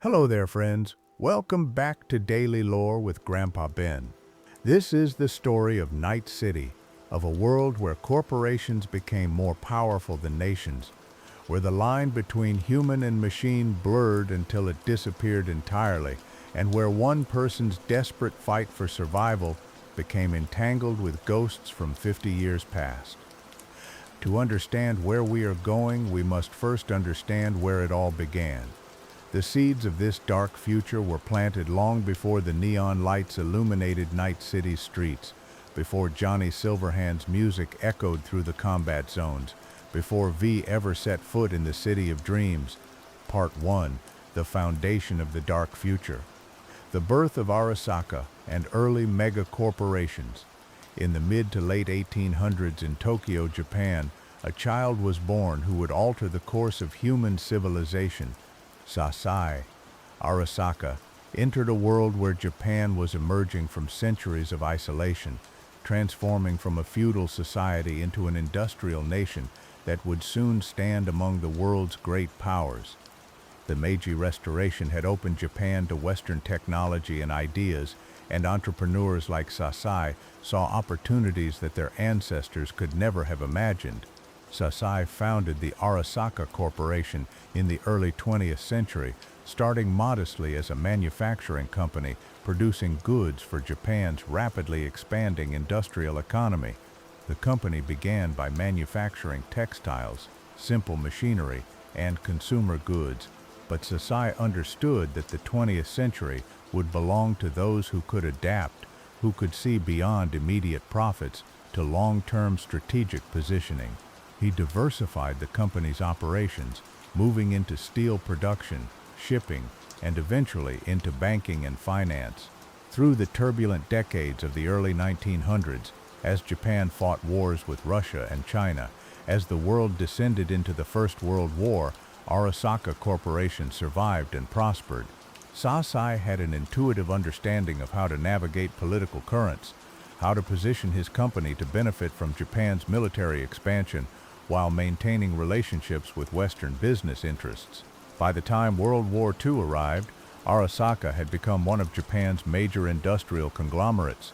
Hello there, friends. Welcome back to Daily Lore with Grandpa Ben. This is the story of Night City, of a world where corporations became more powerful than nations, where the line between human and machine blurred until it disappeared entirely, and where one person's desperate fight for survival became entangled with ghosts from 50 years past. To understand where we are going, we must first understand where it all began. The seeds of this dark future were planted long before the neon lights illuminated Night City's streets, before Johnny Silverhand's music echoed through the combat zones, before V ever set foot in the City of Dreams. Part 1. The Foundation of the Dark Future. The birth of Arasaka and early mega-corporations. In the mid to late 1800s in Tokyo, Japan, a child was born who would alter the course of human civilization. Sasai, Arasaka, entered a world where Japan was emerging from centuries of isolation, transforming from a feudal society into an industrial nation that would soon stand among the world's great powers. The Meiji Restoration had opened Japan to Western technology and ideas, and entrepreneurs like Sasai saw opportunities that their ancestors could never have imagined. Sasai founded the Arasaka Corporation in the early 20th century, starting modestly as a manufacturing company producing goods for Japan's rapidly expanding industrial economy. The company began by manufacturing textiles, simple machinery, and consumer goods, but Sasai understood that the 20th century would belong to those who could adapt, who could see beyond immediate profits to long-term strategic positioning. He diversified the company's operations, moving into steel production, shipping, and eventually into banking and finance. Through the turbulent decades of the early 1900s, as Japan fought wars with Russia and China, as the world descended into the First World War, Arasaka Corporation survived and prospered. Sasai had an intuitive understanding of how to navigate political currents, how to position his company to benefit from Japan's military expansion while maintaining relationships with Western business interests. By the time World War II arrived, Arasaka had become one of Japan's major industrial conglomerates.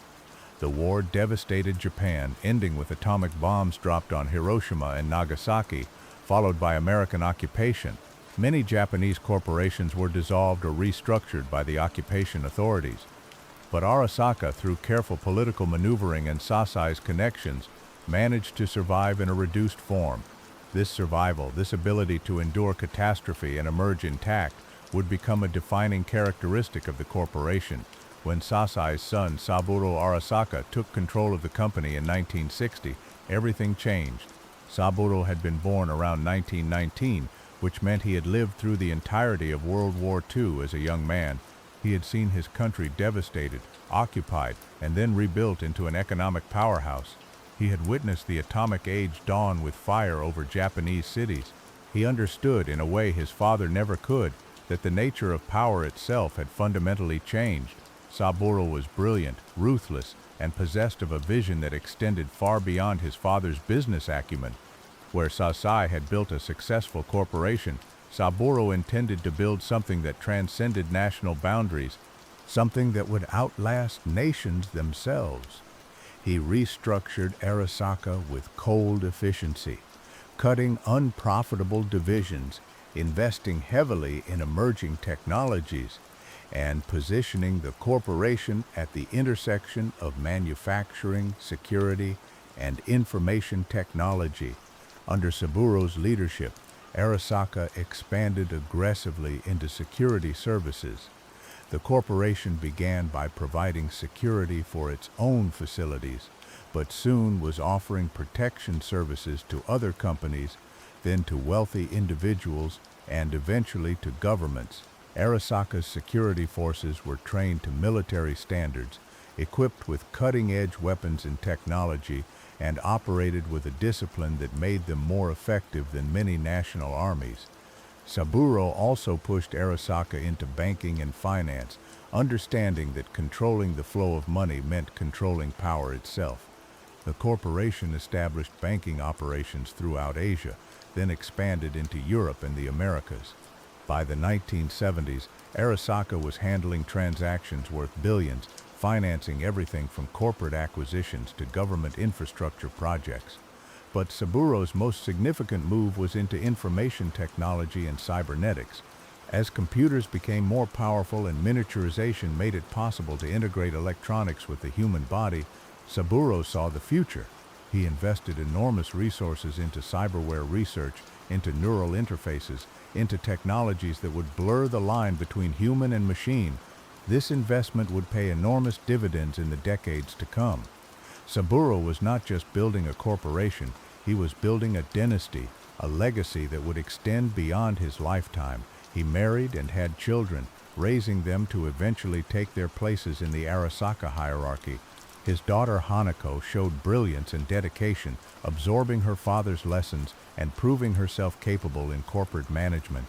The war devastated Japan, ending with atomic bombs dropped on Hiroshima and Nagasaki, followed by American occupation. Many Japanese corporations were dissolved or restructured by the occupation authorities. But Arasaka, through careful political maneuvering and Sasai's connections, managed to survive in a reduced form. This survival, this ability to endure catastrophe and emerge intact, would become a defining characteristic of the corporation. When Sasai's son, Saburo Arasaka, took control of the company in 1960, everything changed. Saburo had been born around 1919, which meant he had lived through the entirety of World War II as a young man. He had seen his country devastated, occupied, and then rebuilt into an economic powerhouse. He had witnessed the atomic age dawn with fire over Japanese cities. He understood, in a way his father never could, that the nature of power itself had fundamentally changed. Saburo was brilliant, ruthless, and possessed of a vision that extended far beyond his father's business acumen. Where Sasai had built a successful corporation, Saburo intended to build something that transcended national boundaries, something that would outlast nations themselves. He restructured Arasaka with cold efficiency, cutting unprofitable divisions, investing heavily in emerging technologies, and positioning the corporation at the intersection of manufacturing, security, and information technology. Under Saburo's leadership, Arasaka expanded aggressively into security services. The corporation began by providing security for its own facilities, but soon was offering protection services to other companies, then to wealthy individuals, and eventually to governments. Arasaka's security forces were trained to military standards, equipped with cutting-edge weapons and technology, and operated with a discipline that made them more effective than many national armies. Saburo also pushed Arasaka into banking and finance, understanding that controlling the flow of money meant controlling power itself. The corporation established banking operations throughout Asia, then expanded into Europe and the Americas. By the 1970s, Arasaka was handling transactions worth billions, financing everything from corporate acquisitions to government infrastructure projects. But Saburo's most significant move was into information technology and cybernetics. As computers became more powerful and miniaturization made it possible to integrate electronics with the human body, Saburo saw the future. He invested enormous resources into cyberware research, into neural interfaces, into technologies that would blur the line between human and machine. This investment would pay enormous dividends in the decades to come. Saburo was not just building a corporation, he was building a dynasty, a legacy that would extend beyond his lifetime. He married and had children, raising them to eventually take their places in the Arasaka hierarchy. His daughter Hanako showed brilliance and dedication, absorbing her father's lessons and proving herself capable in corporate management.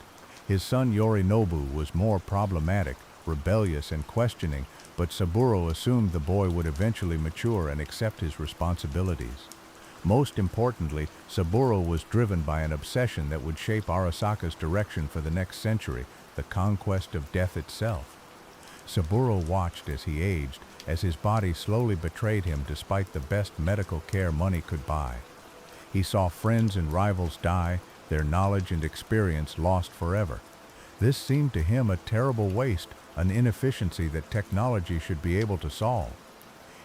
His son Yorinobu was more problematic, rebellious and questioning, but Saburo assumed the boy would eventually mature and accept his responsibilities. Most importantly, Saburo was driven by an obsession that would shape Arasaka's direction for the next century, the conquest of death itself. Saburo watched as he aged, as his body slowly betrayed him despite the best medical care money could buy. He saw friends and rivals die, their knowledge and experience lost forever. This seemed to him a terrible waste, an inefficiency that technology should be able to solve.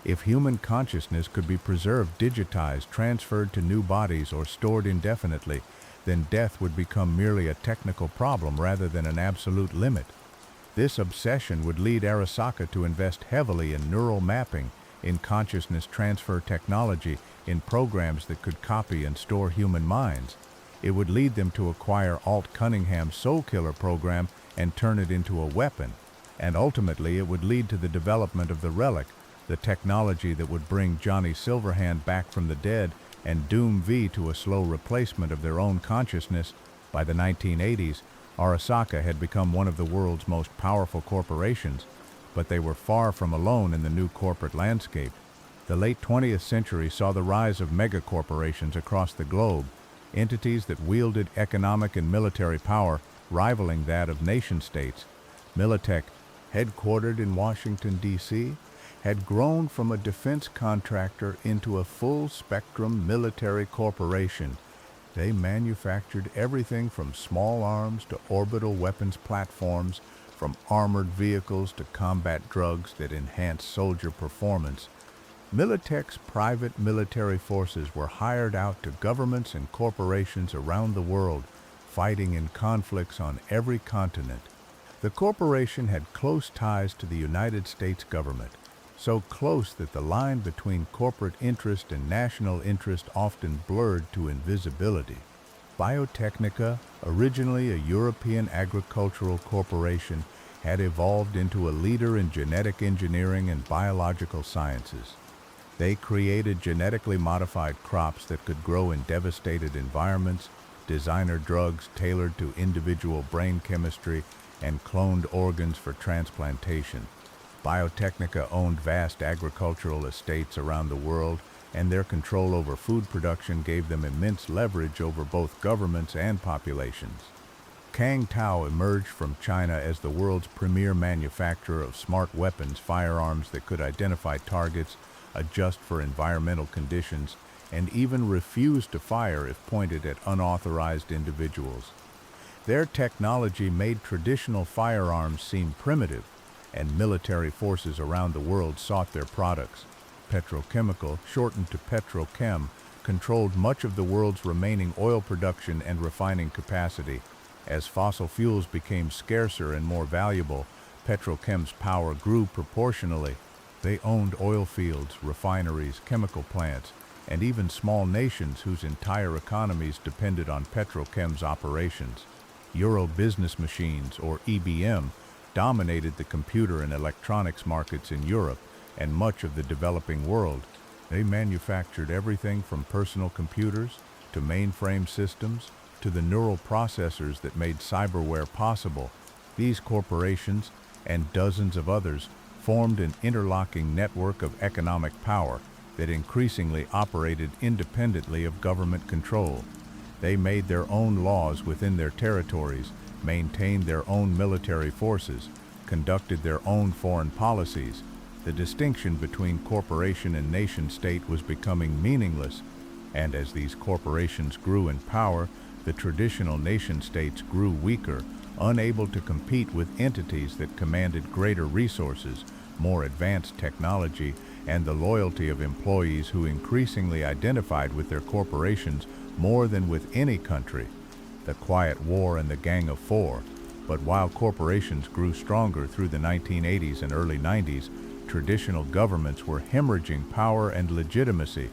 If human consciousness could be preserved, digitized, transferred to new bodies, or stored indefinitely, then death would become merely a technical problem rather than an absolute limit. This obsession would lead Arasaka to invest heavily in neural mapping, in consciousness transfer technology, in programs that could copy and store human minds. It would lead them to acquire Cunningham's Soulkiller program and turn it into a weapon. And ultimately it would lead to the development of the Relic, the technology that would bring Johnny Silverhand back from the dead and doom V to a slow replacement of their own consciousness. By the 1980s, Arasaka had become one of the world's most powerful corporations, but they were far from alone in the new corporate landscape. The late 20th century saw the rise of megacorporations across the globe, entities that wielded economic and military power rivaling that of nation-states. Militech, headquartered in Washington, D.C., had grown from a defense contractor into a full-spectrum military corporation. They manufactured everything from small arms to orbital weapons platforms, from armored vehicles to combat drugs that enhanced soldier performance. Militech's private military forces were hired out to governments and corporations around the world, fighting in conflicts on every continent. The corporation had close ties to the United States government, so close that the line between corporate interest and national interest often blurred to invisibility. Biotechnica, originally a European agricultural corporation, had evolved into a leader in genetic engineering and biological sciences. They created genetically modified crops that could grow in devastated environments, designer drugs tailored to individual brain chemistry, and cloned organs for transplantation. Biotechnica owned vast agricultural estates around the world, and their control over food production gave them immense leverage over both governments and populations. Kang Tao emerged from China as the world's premier manufacturer of smart weapons, firearms that could identify targets, adjust for environmental conditions, and even refuse to fire if pointed at unauthorized individuals. Their technology made traditional firearms seem primitive, and military forces around the world sought their products. Petrochemical, shortened to Petrochem, controlled much of the world's remaining oil production and refining capacity. As fossil fuels became scarcer and more valuable, Petrochem's power grew proportionally. They owned oil fields, refineries, chemical plants, and even small nations whose entire economies depended on Petrochem's operations. Euro Business Machines, or EBM, dominated the computer and electronics markets in Europe and much of the developing world. They manufactured everything from personal computers to mainframe systems to the neural processors that made cyberware possible. These corporations, and dozens of others, formed an interlocking network of economic power that increasingly operated independently of government control. They made their own laws within their territories, maintained their own military forces, conducted their own foreign policies. The distinction between corporation and nation-state was becoming meaningless, and as these corporations grew in power, the traditional nation-states grew weaker, unable to compete with entities that commanded greater resources, more advanced technology, and the loyalty of employees who increasingly identified with their corporations more than with any country. The Quiet War and the Gang of Four. But while corporations grew stronger through the 1980s and early 90s, traditional governments were hemorrhaging power and legitimacy.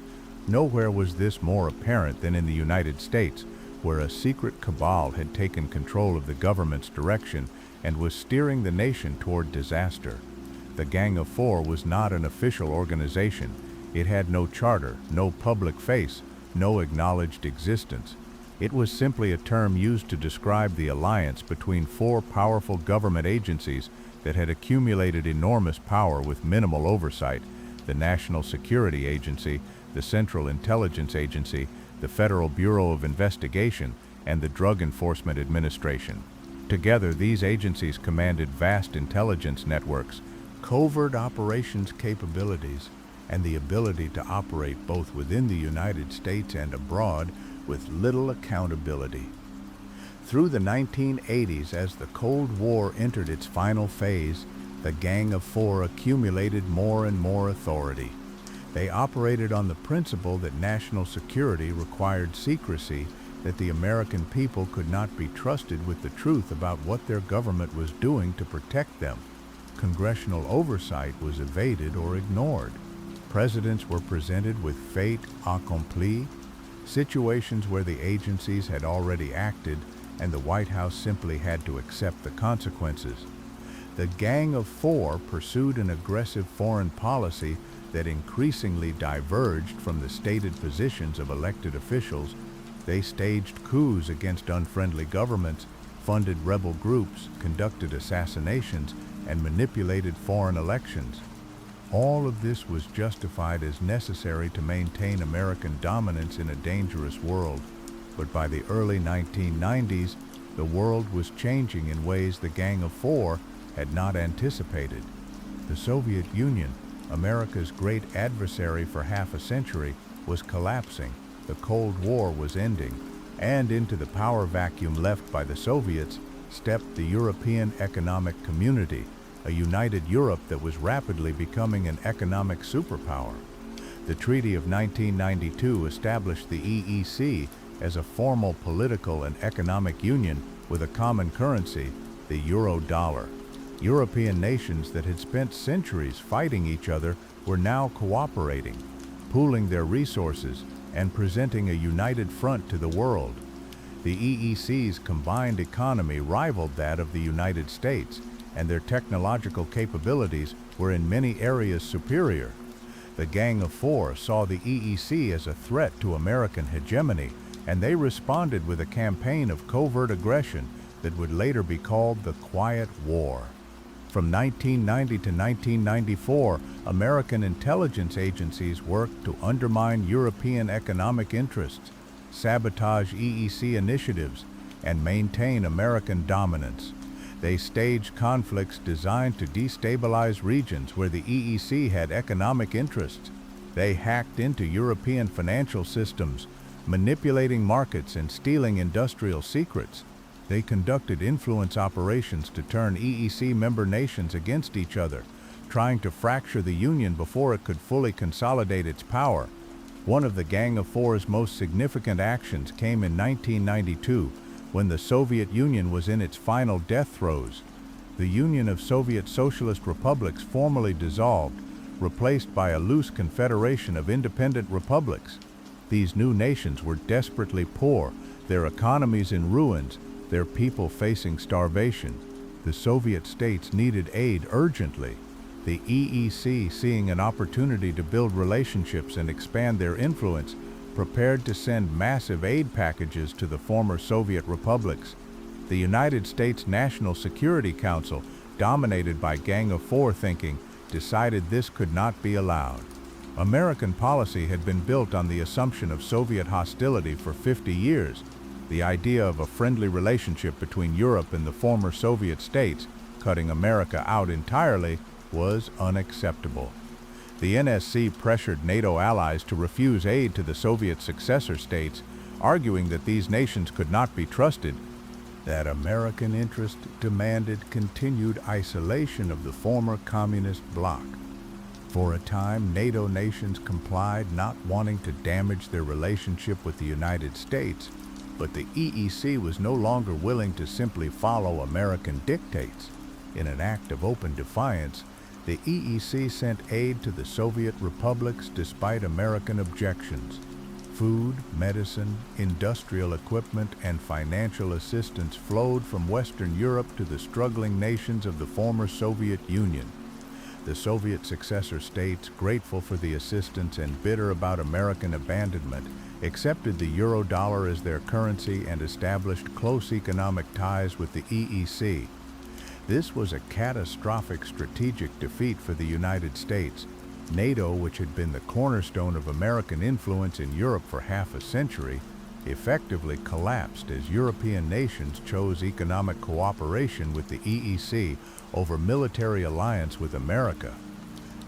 Nowhere was this more apparent than in the United States, where a secret cabal had taken control of the government's direction and was steering the nation toward disaster. The Gang of Four was not an official organization. It had no charter, no public face, no acknowledged existence. It was simply a term used to describe the alliance between four powerful government agencies that had accumulated enormous power with minimal oversight: the National Security Agency, the Central Intelligence Agency, the Federal Bureau of Investigation, and the Drug Enforcement Administration. Together, these agencies commanded vast intelligence networks, covert operations capabilities, and the ability to operate both within the United States and abroad with little accountability. Through the 1980s, as the Cold War entered its final phase, the Gang of Four accumulated more and more authority. They operated on the principle that national security required secrecy, that the American people could not be trusted with the truth about what their government was doing to protect them. Congressional oversight was evaded or ignored. Presidents were presented with fait accompli, situations where the agencies had already acted and the White House simply had to accept the consequences. The Gang of Four pursued an aggressive foreign policy that increasingly diverged from the stated positions of elected officials. They staged coups against unfriendly governments, funded rebel groups, conducted assassinations, and manipulated foreign elections. All of this was justified as necessary to maintain American dominance in a dangerous world. But by the early 1990s, the world was changing in ways the Gang of Four had not anticipated. The Soviet Union, America's great adversary for half a century, was collapsing. The Cold War was ending, and into the power vacuum left by the Soviets stepped the European Economic Community, a united Europe that was rapidly becoming an economic superpower. The Treaty of 1992 established the EEC as a formal political and economic union with a common currency, the euro dollar. European nations that had spent centuries fighting each other were now cooperating, pooling their resources, and presenting a united front to the world. The EEC's combined economy rivaled that of the United States, and their technological capabilities were in many areas superior. The Gang of Four saw the EEC as a threat to American hegemony, and they responded with a campaign of covert aggression that would later be called the Quiet War. From 1990 to 1994, American intelligence agencies worked to undermine European economic interests, sabotage EEC initiatives, and maintain American dominance. They staged conflicts designed to destabilize regions where the EEC had economic interests. They hacked into European financial systems, manipulating markets and stealing industrial secrets. They conducted influence operations to turn EEC member nations against each other, trying to fracture the Union before it could fully consolidate its power. One of the Gang of Four's most significant actions came in 1992, when the Soviet Union was in its final death throes. The Union of Soviet Socialist Republics formally dissolved, replaced by a loose confederation of independent republics. These new nations were desperately poor, their economies in ruins, their people facing starvation. The Soviet states needed aid urgently. The EEC, seeing an opportunity to build relationships and expand their influence, prepared to send massive aid packages to the former Soviet republics. The United States National Security Council, dominated by Gang of Four thinking, decided this could not be allowed. American policy had been built on the assumption of Soviet hostility for 50 years. The idea of a friendly relationship between Europe and the former Soviet states, cutting America out entirely, was unacceptable. The NSC pressured NATO allies to refuse aid to the Soviet successor states, arguing that these nations could not be trusted. That American interest demanded continued isolation of the former communist bloc. For a time, NATO nations complied, not wanting to damage their relationship with the United States, but the EEC was no longer willing to simply follow American dictates. In an act of open defiance, the EEC sent aid to the Soviet republics despite American objections. Food, medicine, industrial equipment, and financial assistance flowed from Western Europe to the struggling nations of the former Soviet Union. The Soviet successor states, grateful for the assistance and bitter about American abandonment, accepted the euro-dollar as their currency and established close economic ties with the EEC. This was a catastrophic strategic defeat for the United States. NATO, which had been the cornerstone of American influence in Europe for half a century, effectively collapsed as European nations chose economic cooperation with the EEC over military alliance with America.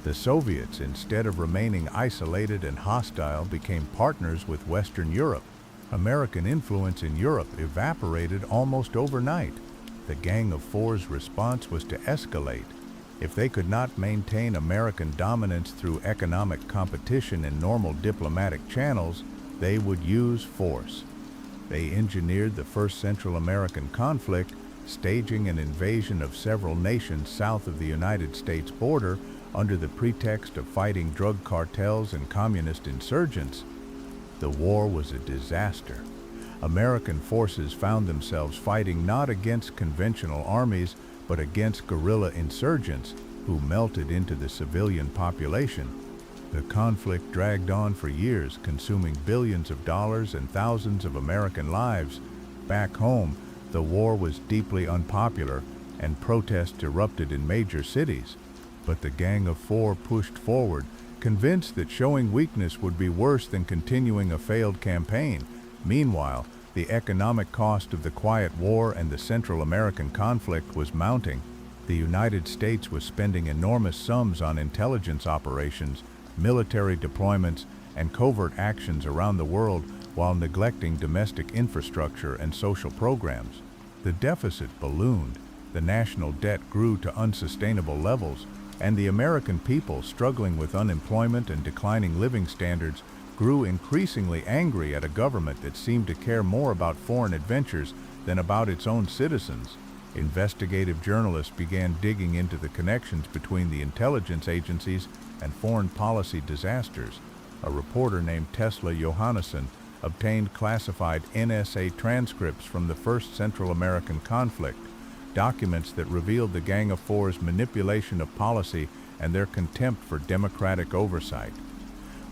The Soviets, instead of remaining isolated and hostile, became partners with Western Europe. American influence in Europe evaporated almost overnight. The Gang of Four's response was to escalate. If they could not maintain American dominance through economic competition and normal diplomatic channels, they would use force. They engineered the first Central American conflict, staging an invasion of several nations south of the United States border under the pretext of fighting drug cartels and communist insurgents. The war was a disaster. American forces found themselves fighting not against conventional armies, but against guerrilla insurgents who melted into the civilian population. The conflict dragged on for years, consuming billions of dollars and thousands of American lives. Back home, the war was deeply unpopular, and protests erupted in major cities. But the Gang of Four pushed forward, convinced that showing weakness would be worse than continuing a failed campaign. Meanwhile, the economic cost of the Quiet War and the Central American conflict was mounting. The United States was spending enormous sums on intelligence operations, military deployments, and covert actions around the world while neglecting domestic infrastructure and social programs. The deficit ballooned, the national debt grew to unsustainable levels, and the American people, struggling with unemployment and declining living standards, grew increasingly angry at a government that seemed to care more about foreign adventures than about its own citizens. Investigative journalists began digging into the connections between the intelligence agencies and foreign policy disasters. A reporter named Tesla Johannesson obtained classified NSA transcripts from the first Central American conflict, documents that revealed the Gang of Four's manipulation of policy and their contempt for democratic oversight.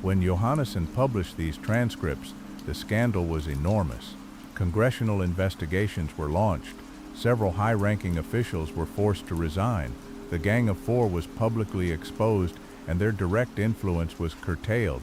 When Johannesson published these transcripts, the scandal was enormous. Congressional investigations were launched. Several high-ranking officials were forced to resign. The Gang of Four was publicly exposed, and their direct influence was curtailed.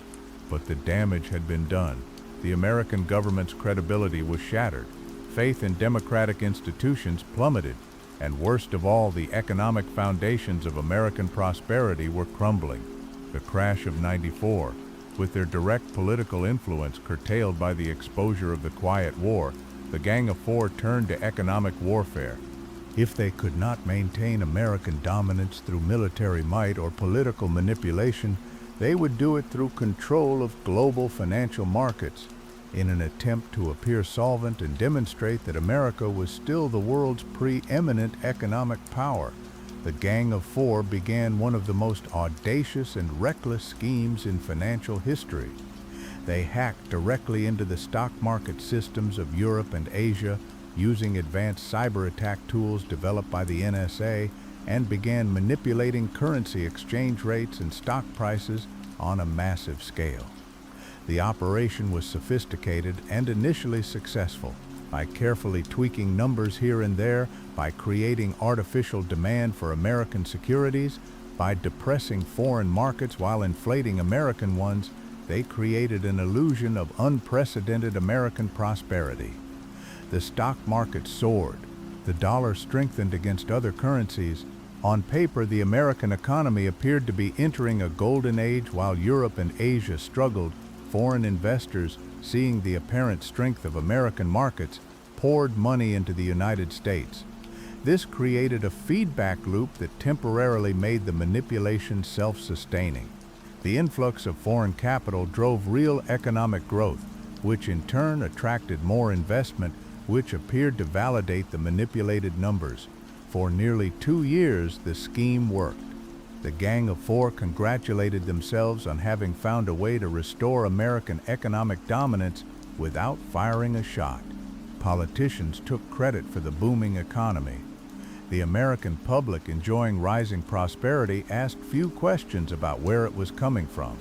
But the damage had been done. The American government's credibility was shattered. Faith in democratic institutions plummeted. And worst of all, the economic foundations of American prosperity were crumbling. The crash of '94, with their direct political influence curtailed by the exposure of the Quiet War, the Gang of Four turned to economic warfare. If they could not maintain American dominance through military might or political manipulation, they would do it through control of global financial markets. In an attempt to appear solvent and demonstrate that America was still the world's preeminent economic power, the Gang of Four began one of the most audacious and reckless schemes in financial history. They hacked directly into the stock market systems of Europe and Asia, using advanced cyber attack tools developed by the NSA, and began manipulating currency exchange rates and stock prices on a massive scale. The operation was sophisticated and initially successful. By carefully tweaking numbers here and there, by creating artificial demand for American securities, by depressing foreign markets while inflating American ones, they created an illusion of unprecedented American prosperity. The stock market soared. The dollar strengthened against other currencies. On paper, the American economy appeared to be entering a golden age while Europe and Asia struggled. Foreign investors, seeing the apparent strength of American markets, poured money into the United States. This created a feedback loop that temporarily made the manipulation self-sustaining. The influx of foreign capital drove real economic growth, which in turn attracted more investment, which appeared to validate the manipulated numbers. For nearly 2 years, the scheme worked. The Gang of Four congratulated themselves on having found a way to restore American economic dominance without firing a shot. Politicians took credit for the booming economy. The American public, enjoying rising prosperity, asked few questions about where it was coming from.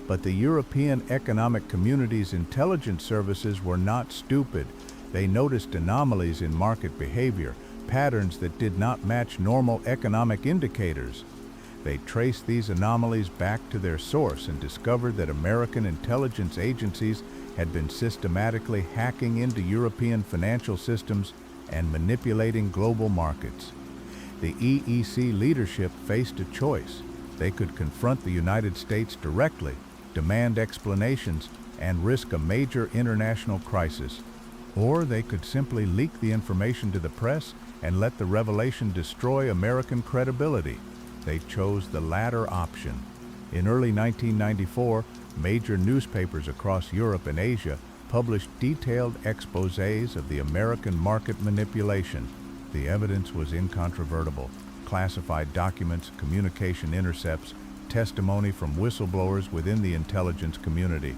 But the European Economic Community's intelligence services were not stupid. They noticed anomalies in market behavior, patterns that did not match normal economic indicators. They traced these anomalies back to their source and discovered that American intelligence agencies had been systematically hacking into European financial systems and manipulating global markets. The EEC leadership faced a choice. They could confront the United States directly, demand explanations, and risk a major international crisis. Or they could simply leak the information to the press and let the revelation destroy American credibility. They chose the latter option. In early 1994, major newspapers across Europe and Asia published detailed exposés of the American market manipulation. The evidence was incontrovertible. Classified documents, communication intercepts, testimony from whistleblowers within the intelligence community.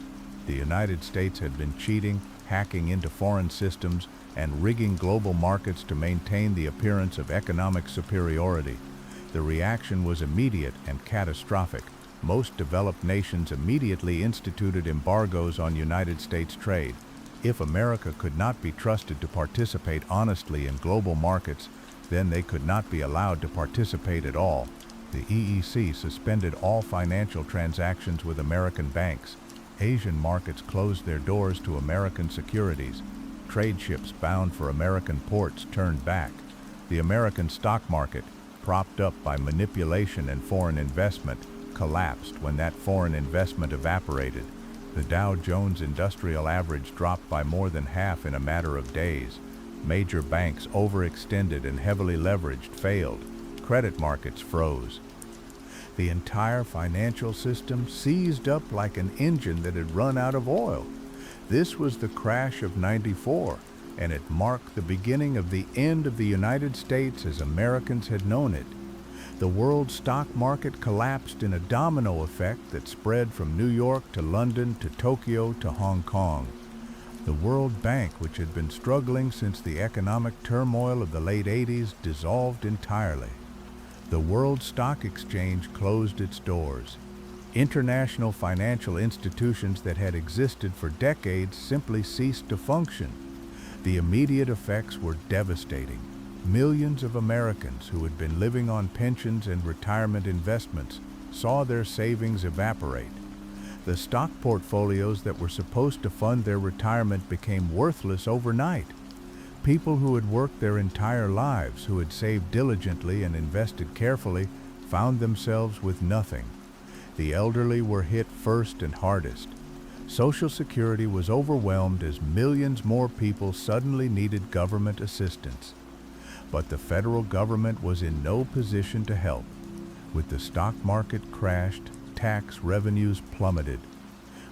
The United States had been cheating, hacking into foreign systems, and rigging global markets to maintain the appearance of economic superiority. The reaction was immediate and catastrophic. Most developed nations immediately instituted embargoes on United States trade. If America could not be trusted to participate honestly in global markets, then they could not be allowed to participate at all. The EEC suspended all financial transactions with American banks. Asian markets closed their doors to American securities. Trade ships bound for American ports turned back. The American stock market, propped up by manipulation and foreign investment, collapsed when that foreign investment evaporated. The Dow Jones Industrial Average dropped by more than half in a matter of days. Major banks, overextended and heavily leveraged, failed. Credit markets froze. The entire financial system seized up like an engine that had run out of oil. This was the crash of '94, and it marked the beginning of the end of the United States as Americans had known it. The world stock market collapsed in a domino effect that spread from New York to London to Tokyo to Hong Kong. The World Bank, which had been struggling since the economic turmoil of the late '80s, dissolved entirely. The World Stock Exchange closed its doors. International financial institutions that had existed for decades simply ceased to function. The immediate effects were devastating. Millions of Americans who had been living on pensions and retirement investments saw their savings evaporate. The stock portfolios that were supposed to fund their retirement became worthless overnight. People who had worked their entire lives, who had saved diligently and invested carefully, found themselves with nothing. The elderly were hit first and hardest. Social Security was overwhelmed as millions more people suddenly needed government assistance. But the federal government was in no position to help. With the stock market crashed, tax revenues plummeted.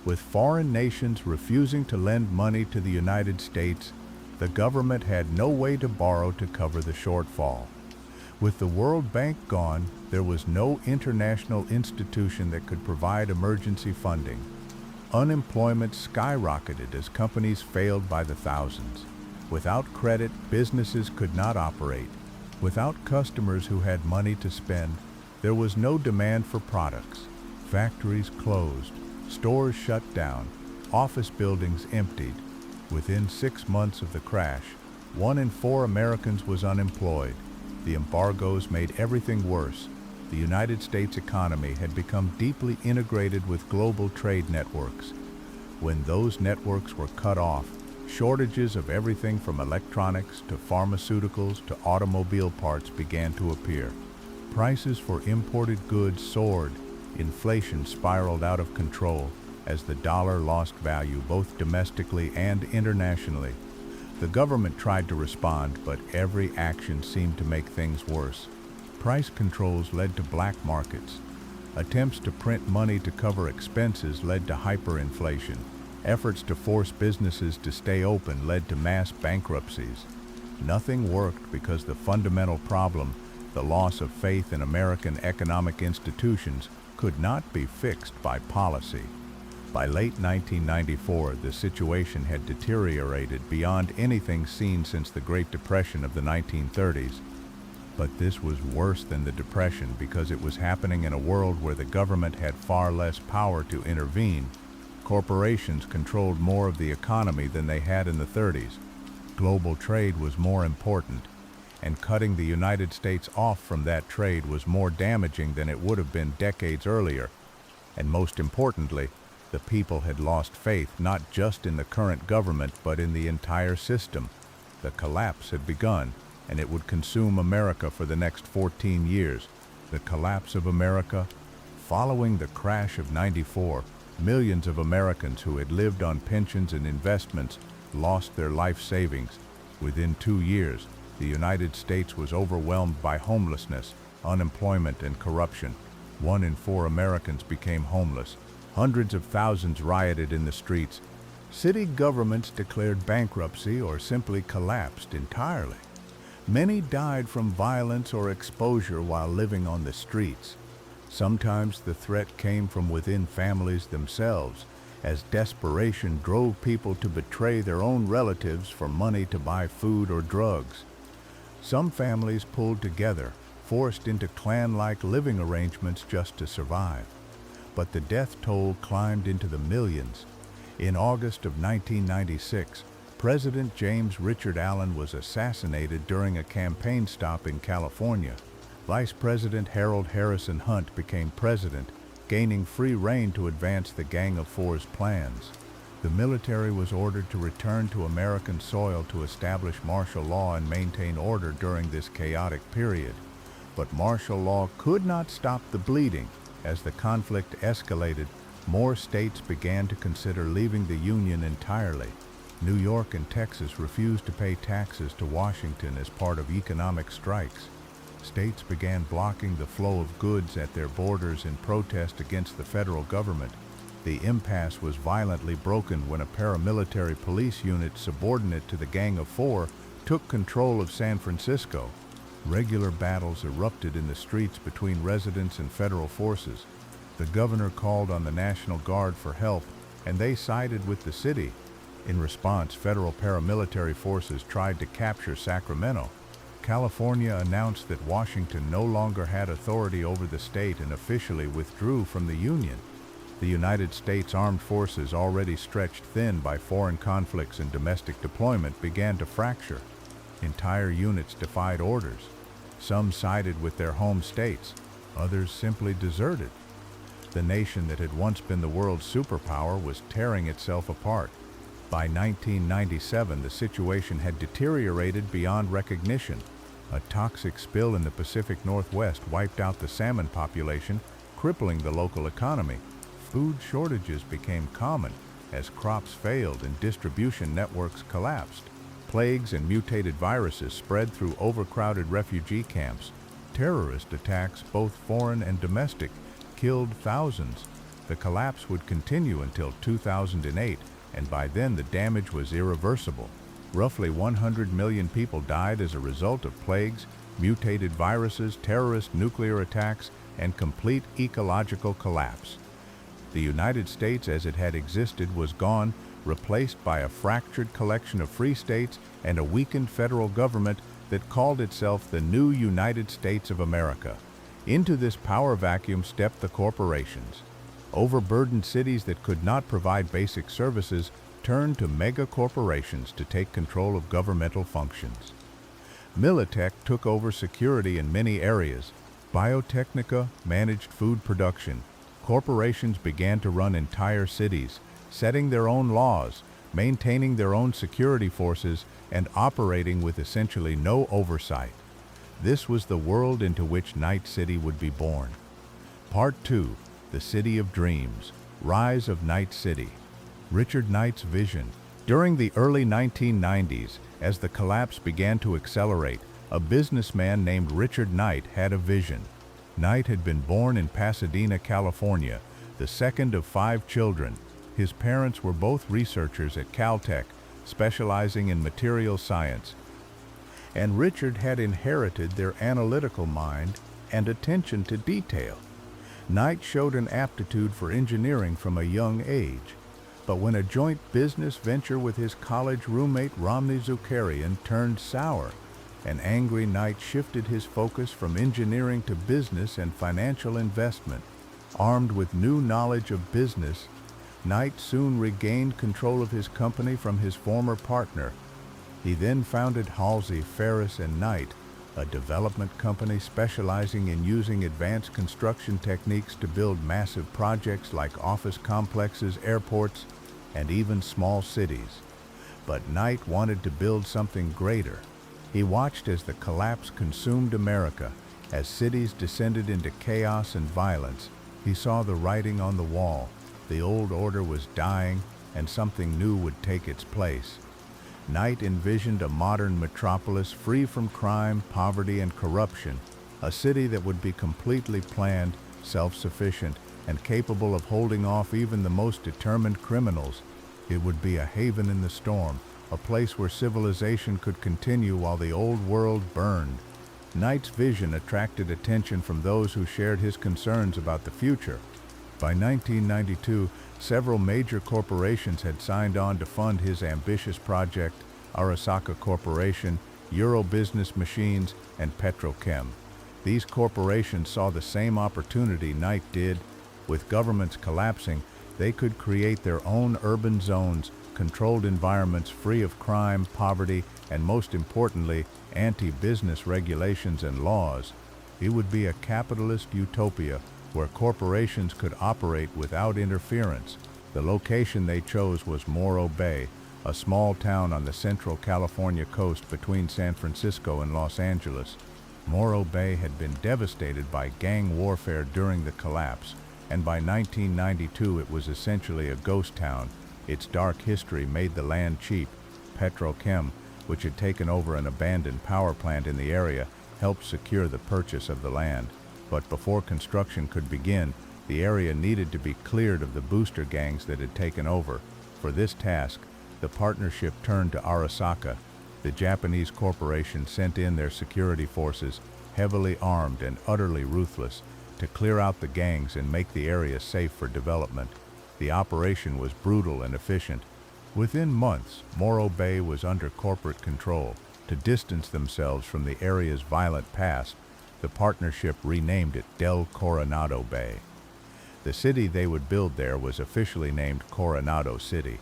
With foreign nations refusing to lend money to the United States, the government had no way to borrow to cover the shortfall. With the World Bank gone, there was no international institution that could provide emergency funding. Unemployment skyrocketed as companies failed by the thousands. Without credit, businesses could not operate. Without customers who had money to spend, there was no demand for products. Factories closed, stores shut down, office buildings emptied. Within 6 months of the crash, 1 in 4 Americans was unemployed. The embargoes made everything worse. The United States economy had become deeply integrated with global trade networks. When those networks were cut off, Shortages of everything from electronics to pharmaceuticals to automobile parts began to appear. Prices for imported goods soared. Inflation spiraled out of control as the dollar lost value both domestically and internationally. The government tried to respond, but every action seemed to make things worse. Price controls led to black markets. Attempts to print money to cover expenses led to hyperinflation. Efforts to force businesses to stay open led to mass bankruptcies. Nothing worked because the fundamental problem, the loss of faith in American economic institutions, could not be fixed by policy. By late 1994, the situation had deteriorated beyond anything seen since the Great Depression of the 1930s. But this was worse than the Depression because it was happening in a world where the government had far less power to intervene. Corporations controlled more of the economy than they had in the 30s. Global trade was more important, and cutting the United States off from that trade was more damaging than it would have been decades earlier. And most importantly, the people had lost faith not just in the current government but in the entire system. The collapse had begun, and it would consume America for the next 14 years. The collapse of America? Following the crash of '94, millions of Americans who had lived on pensions and investments lost their life savings. Within 2 years, the United States was overwhelmed by homelessness, unemployment, and corruption. 1 in 4 Americans became homeless. Hundreds of thousands rioted in the streets. City governments declared bankruptcy or simply collapsed entirely. Many died from violence or exposure while living on the streets. Sometimes the threat came from within families themselves, as desperation drove people to betray their own relatives for money to buy food or drugs. Some families pulled together, forced into clan-like living arrangements just to survive. But the death toll climbed into the millions. In August of 1996, President James Richard Allen was assassinated during a campaign stop in California. Vice President Harold Harrison Hunt became president, gaining free rein to advance the Gang of Four's plans. The military was ordered to return to American soil to establish martial law and maintain order during this chaotic period. But martial law could not stop the bleeding. As the conflict escalated, more states began to consider leaving the Union entirely. New York and Texas refused to pay taxes to Washington as part of economic strikes. States began blocking the flow of goods at their borders in protest against the federal government. The impasse was violently broken when a paramilitary police unit subordinate to the Gang of Four took control of San Francisco. Regular battles erupted in the streets between residents and federal forces. The governor called on the National Guard for help, and they sided with the city. In response, federal paramilitary forces tried to capture Sacramento. California announced that Washington no longer had authority over the state and officially withdrew from the Union. The United States Armed Forces, already stretched thin by foreign conflicts and domestic deployment, began to fracture. Entire units defied orders. Some sided with their home states, others simply deserted. The nation that had once been the world's superpower was tearing itself apart. By 1997, the situation had deteriorated beyond recognition. A toxic spill in the Pacific Northwest wiped out the salmon population, crippling the local economy. Food shortages became common as crops failed and distribution networks collapsed. Plagues and mutated viruses spread through overcrowded refugee camps. Terrorist attacks, both foreign and domestic, killed thousands. The collapse would continue until 2008, and by then the damage was irreversible. Roughly 100 million people died as a result of plagues, mutated viruses, terrorist nuclear attacks, and complete ecological collapse. The United States as it had existed was gone, replaced by a fractured collection of free states and a weakened federal government that called itself the new United States of America. Into this power vacuum stepped the corporations. Overburdened cities that could not provide basic services turned to megacorporations to take control of governmental functions. Militech took over security in many areas. Biotechnica managed food production. Corporations began to run entire cities, setting their own laws. maintaining their own security forces and operating with essentially no oversight. This was the world into which Night City would be born. Part 2, The City of Dreams, Rise of Night City. Richard Knight's vision. During the early 1990s, as the collapse began to accelerate, a businessman named Richard Knight had a vision. Knight had been born in Pasadena, California, the second of 5 children. His parents were both researchers at Caltech, specializing in material science, and Richard had inherited their analytical mind and attention to detail. Knight showed an aptitude for engineering from a young age, but when a joint business venture with his college roommate Romney Zukarian turned sour, an angry Knight shifted his focus from engineering to business and financial investment. Armed with new knowledge of business, Knight soon regained control of his company from his former partner. He then founded Halsey, Ferris and Knight, a development company specializing in using advanced construction techniques to build massive projects like office complexes, airports, and even small cities. But Knight wanted to build something greater. He watched as the collapse consumed America. As cities descended into chaos and violence, he saw the writing on the wall. The old order was dying, and something new would take its place. Knight envisioned a modern metropolis free from crime, poverty, and corruption, a city that would be completely planned, self-sufficient, and capable of holding off even the most determined criminals. It would be a haven in the storm, a place where civilization could continue while the old world burned. Knight's vision attracted attention from those who shared his concerns about the future. By 1992, several major corporations had signed on to fund his ambitious project: Arasaka Corporation, Euro Business Machines, and Petrochem. These corporations saw the same opportunity Knight did. With governments collapsing, they could create their own urban zones, controlled environments free of crime, poverty, and most importantly, anti-business regulations and laws. It would be a capitalist utopia where corporations could operate without interference. The location they chose was Morro Bay, a small town on the central California coast between San Francisco and Los Angeles. Morro Bay had been devastated by gang warfare during the collapse, and by 1992 it was essentially a ghost town. Its dark history made the land cheap. Petrochem, which had taken over an abandoned power plant in the area, helped secure the purchase of the land. But before construction could begin, the area needed to be cleared of the booster gangs that had taken over. For this task, the partnership turned to Arasaka. The Japanese corporation sent in their security forces, heavily armed and utterly ruthless, to clear out the gangs and make the area safe for development. The operation was brutal and efficient. Within months, Morro Bay was under corporate control. To distance themselves from the area's violent past, the partnership renamed it Del Coronado Bay. The city they would build there was officially named Coronado City.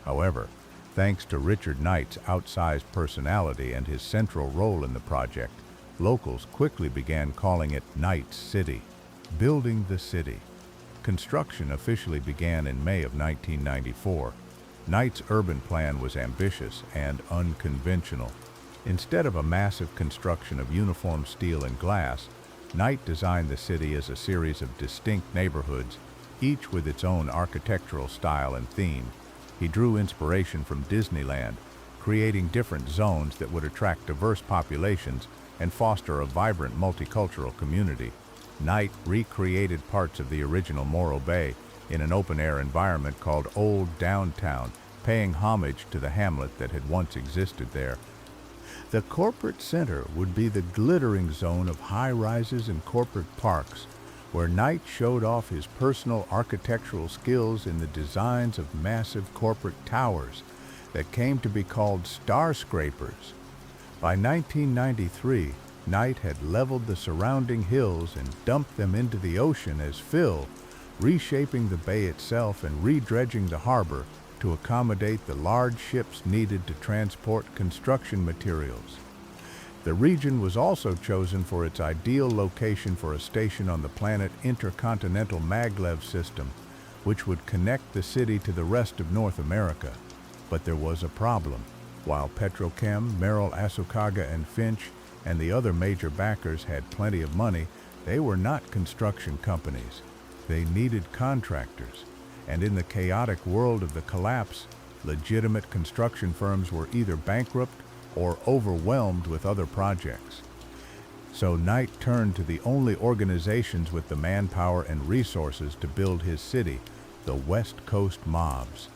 However, thanks to Richard Knight's outsized personality and his central role in the project, locals quickly began calling it Night City. Building the city. Construction officially began in May of 1994. Knight's urban plan was ambitious and unconventional. Instead of a massive construction of uniform steel and glass, Knight designed the city as a series of distinct neighborhoods, each with its own architectural style and theme. He drew inspiration from Disneyland, creating different zones that would attract diverse populations and foster a vibrant multicultural community. Knight recreated parts of the original Morro Bay in an open-air environment called Old Downtown, paying homage to the hamlet that had once existed there. The corporate center would be the glittering zone of high-rises and corporate parks, where Knight showed off his personal architectural skills in the designs of massive corporate towers that came to be called skyscrapers. By 1993, Knight had leveled the surrounding hills and dumped them into the ocean as fill, reshaping the bay itself and redredging the harbor to accommodate the large ships needed to transport construction materials. The region was also chosen for its ideal location for a station on the planet Intercontinental Maglev system, which would connect the city to the rest of North America. But there was a problem. While Petrochem, Merrill, Asakaga, and Finch, and the other major backers had plenty of money, they were not construction companies. They needed contractors. And in the chaotic world of the collapse, legitimate construction firms were either bankrupt or overwhelmed with other projects. So Knight turned to the only organizations with the manpower and resources to build his city, the West Coast mobs.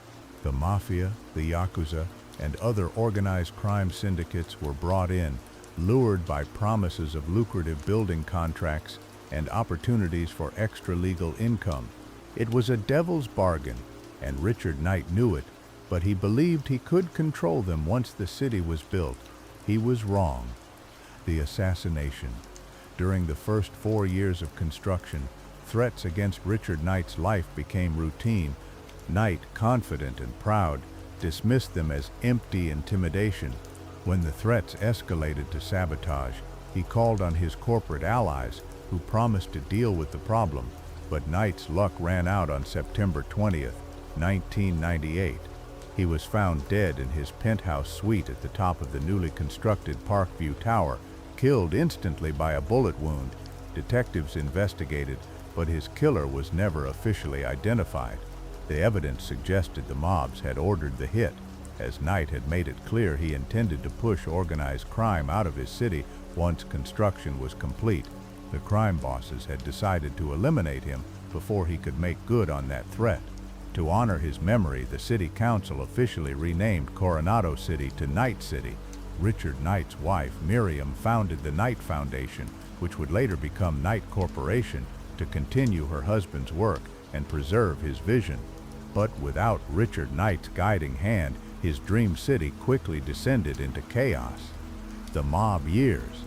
The mafia, the yakuza, and other organized crime syndicates were brought in, lured by promises of lucrative building contracts and opportunities for extra legal income. It was a devil's bargain, and Richard Knight knew it, but he believed he could control them once the city was built. He was wrong. The assassination. During the first 4 years of construction, threats against Richard Knight's life became routine. Knight, confident and proud, dismissed them as empty intimidation. When the threats escalated to sabotage, he called on his corporate allies, who promised to deal with the problem. But Knight's luck ran out on September 20th, 1998. He was found dead in his penthouse suite at the top of the newly constructed Parkview Tower, killed instantly by a bullet wound. Detectives investigated, but his killer was never officially identified. The evidence suggested the mobs had ordered the hit, as Knight had made it clear he intended to push organized crime out of his city once construction was complete. The crime bosses had decided to eliminate him before he could make good on that threat. To honor his memory, the city council officially renamed Coronado City to Knight City. Richard Knight's wife, Miriam, founded the Knight Foundation, which would later become Knight Corporation, to continue her husband's work and preserve his vision. But without Richard Knight's guiding hand, his dream city quickly descended into chaos. The mob years.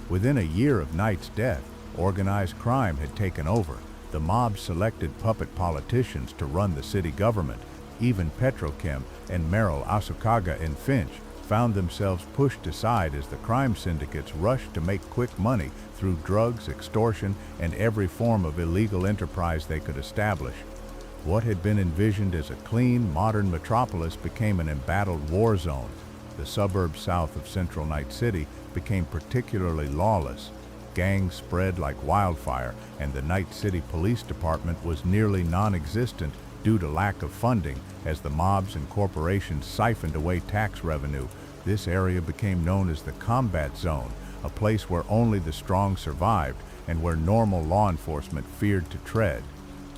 Within a year of Knight's death, organized crime had taken over. The mob selected puppet politicians to run the city government. Even Petrochem and Merrill, Asakaga, and Finch found themselves pushed aside as the crime syndicates rushed to make quick money through drugs, extortion, and every form of illegal enterprise they could establish. What had been envisioned as a clean, modern metropolis became an embattled war zone. The suburbs south of central Knight City became particularly lawless. Gangs spread like wildfire, and the Knight City Police Department was nearly non-existent due to lack of funding as the mobs and corporations siphoned away tax revenue. This area became known as the combat zone, a place where only the strong survived and where normal law enforcement feared to tread.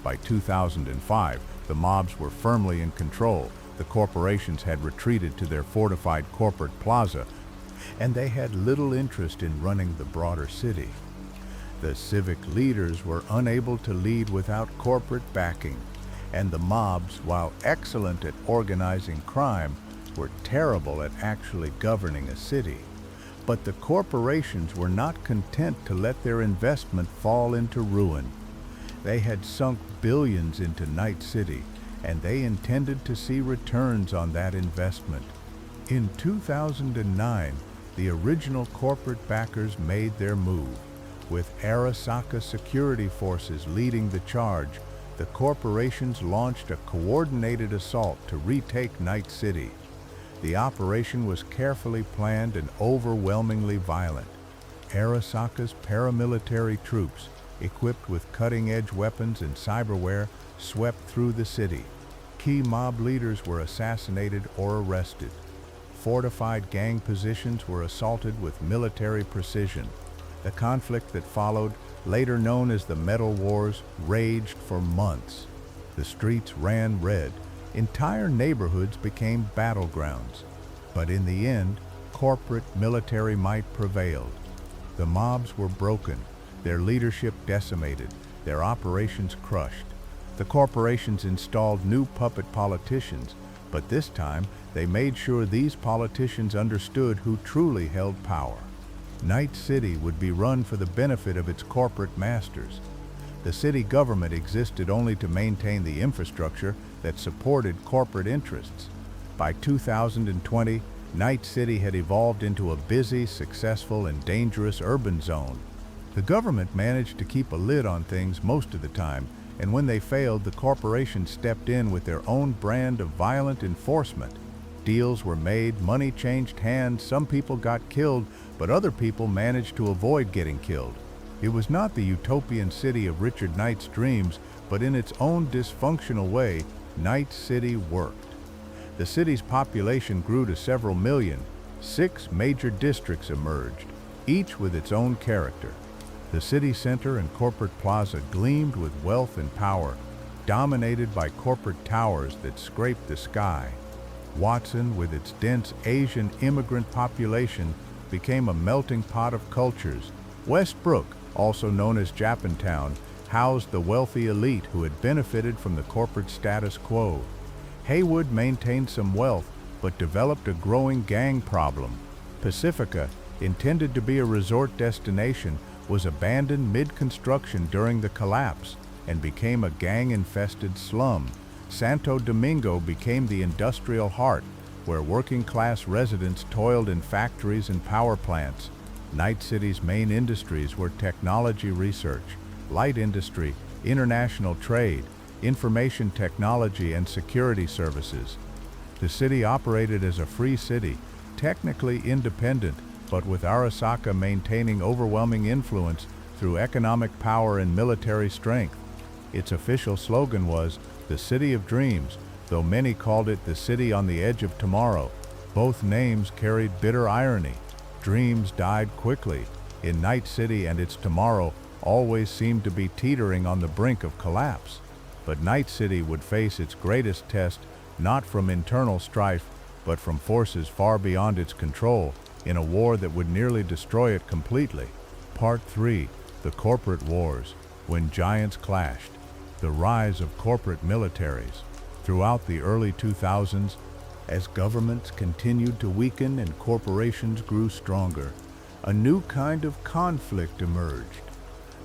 By 2005, the mobs were firmly in control. The corporations had retreated to their fortified corporate plaza, and they had little interest in running the broader city. The civic leaders were unable to lead without corporate backing, and the mobs, while excellent at organizing crime, were terrible at actually governing a city. But the corporations were not content to let their investment fall into ruin. They had sunk billions into Knight City, and they intended to see returns on that investment. In 2009, the original corporate backers made their move. With Arasaka security forces leading the charge, the corporations launched a coordinated assault to retake Knight City. The operation was carefully planned and overwhelmingly violent. Arasaka's paramilitary troops, equipped with cutting-edge weapons and cyberware, swept through the city. Key mob leaders were assassinated or arrested. Fortified gang positions were assaulted with military precision. The conflict that followed, later known as the Metal Wars, raged for months. The streets ran red. Entire neighborhoods became battlegrounds. But in the end, corporate military might prevailed. The mobs were broken, their leadership decimated, their operations crushed. The corporations installed new puppet politicians, but this time they made sure these politicians understood who truly held power. Knight City would be run for the benefit of its corporate masters. The city government existed only to maintain the infrastructure that supported corporate interests. By 2020, Knight City had evolved into a busy, successful, and dangerous urban zone. The government managed to keep a lid on things most of the time, and when they failed, the corporations stepped in with their own brand of violent enforcement. deals were made, money changed hands, some people got killed, but other people managed to avoid getting killed. It was not the utopian city of Richard Knight's dreams, but in its own dysfunctional way, Night City worked. The city's population grew to several million. 6 major districts emerged, each with its own character. The city center and corporate plaza gleamed with wealth and power, dominated by corporate towers that scraped the sky. Watson, with its dense Asian immigrant population, became a melting pot of cultures. Westbrook, also known as Japantown, housed the wealthy elite who had benefited from the corporate status quo. Haywood maintained some wealth, but developed a growing gang problem. Pacifica, intended to be a resort destination, was abandoned mid-construction during the collapse and became a gang-infested slum. Santo Domingo became the industrial heart, where working-class residents toiled in factories and power plants. Night City's main industries were technology research, light industry, international trade, information technology, and security services. The city operated as a free city, technically independent, but with Arasaka maintaining overwhelming influence through economic power and military strength. Its official slogan was, "The City of Dreams," though many called it the City on the Edge of Tomorrow. Both names carried bitter irony. Dreams died quickly. In Night City, and its tomorrow always seemed to be teetering on the brink of collapse. But Night City would face its greatest test not from internal strife, but from forces far beyond its control, in a war that would nearly destroy it completely. Part 3. The Corporate Wars. When Giants Clashed. The rise of corporate militaries. Throughout the early 2000s, as governments continued to weaken and corporations grew stronger, a new kind of conflict emerged.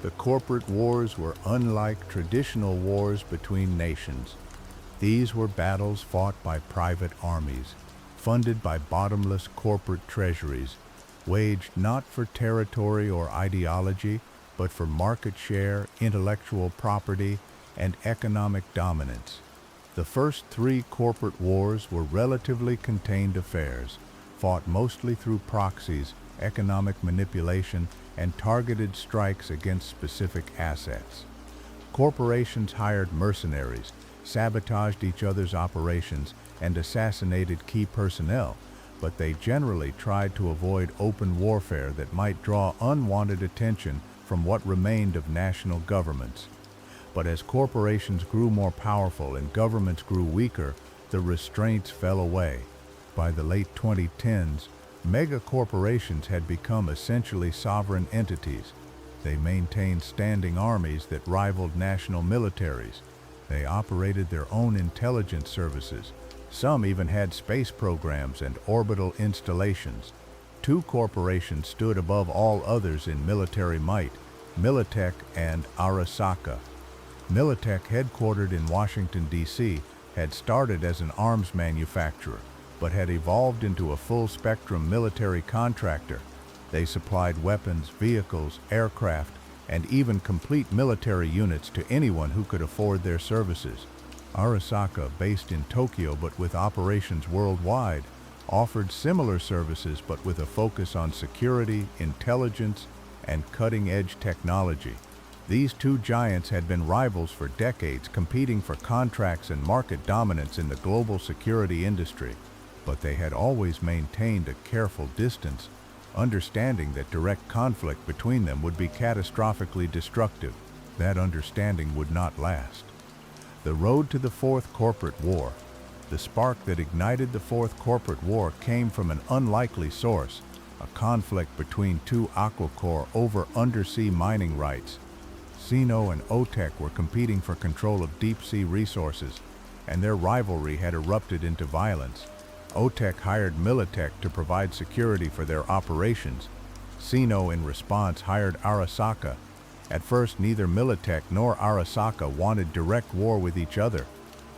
The corporate wars were unlike traditional wars between nations. These were battles fought by private armies, funded by bottomless corporate treasuries, waged not for territory or ideology, but for market share, intellectual property, and economic dominance. The first 3 corporate wars were relatively contained affairs, fought mostly through proxies, economic manipulation, and targeted strikes against specific assets. Corporations hired mercenaries, sabotaged each other's operations, and assassinated key personnel, but they generally tried to avoid open warfare that might draw unwanted attention from what remained of national governments. But as corporations grew more powerful and governments grew weaker, the restraints fell away. By the late 2010s, megacorporations had become essentially sovereign entities. They maintained standing armies that rivaled national militaries. They operated their own intelligence services. Some even had space programs and orbital installations. 2 corporations stood above all others in military might: Militech and Arasaka. Militech, headquartered in Washington, D.C., had started as an arms manufacturer, but had evolved into a full-spectrum military contractor. They supplied weapons, vehicles, aircraft, and even complete military units to anyone who could afford their services. Arasaka, based in Tokyo but with operations worldwide, offered similar services but with a focus on security, intelligence, and cutting-edge technology. These 2 giants had been rivals for decades, competing for contracts and market dominance in the global security industry, but they had always maintained a careful distance, understanding that direct conflict between them would be catastrophically destructive. That understanding would not last. The road to the 4th Corporate War. The spark that ignited the 4th Corporate War came from an unlikely source: a conflict between 2 aquacorp over undersea mining rights. Sino and OTEC were competing for control of deep-sea resources, and their rivalry had erupted into violence. OTEC hired Militech to provide security for their operations. Sino, in response, hired Arasaka. At first, neither Militech nor Arasaka wanted direct war with each other.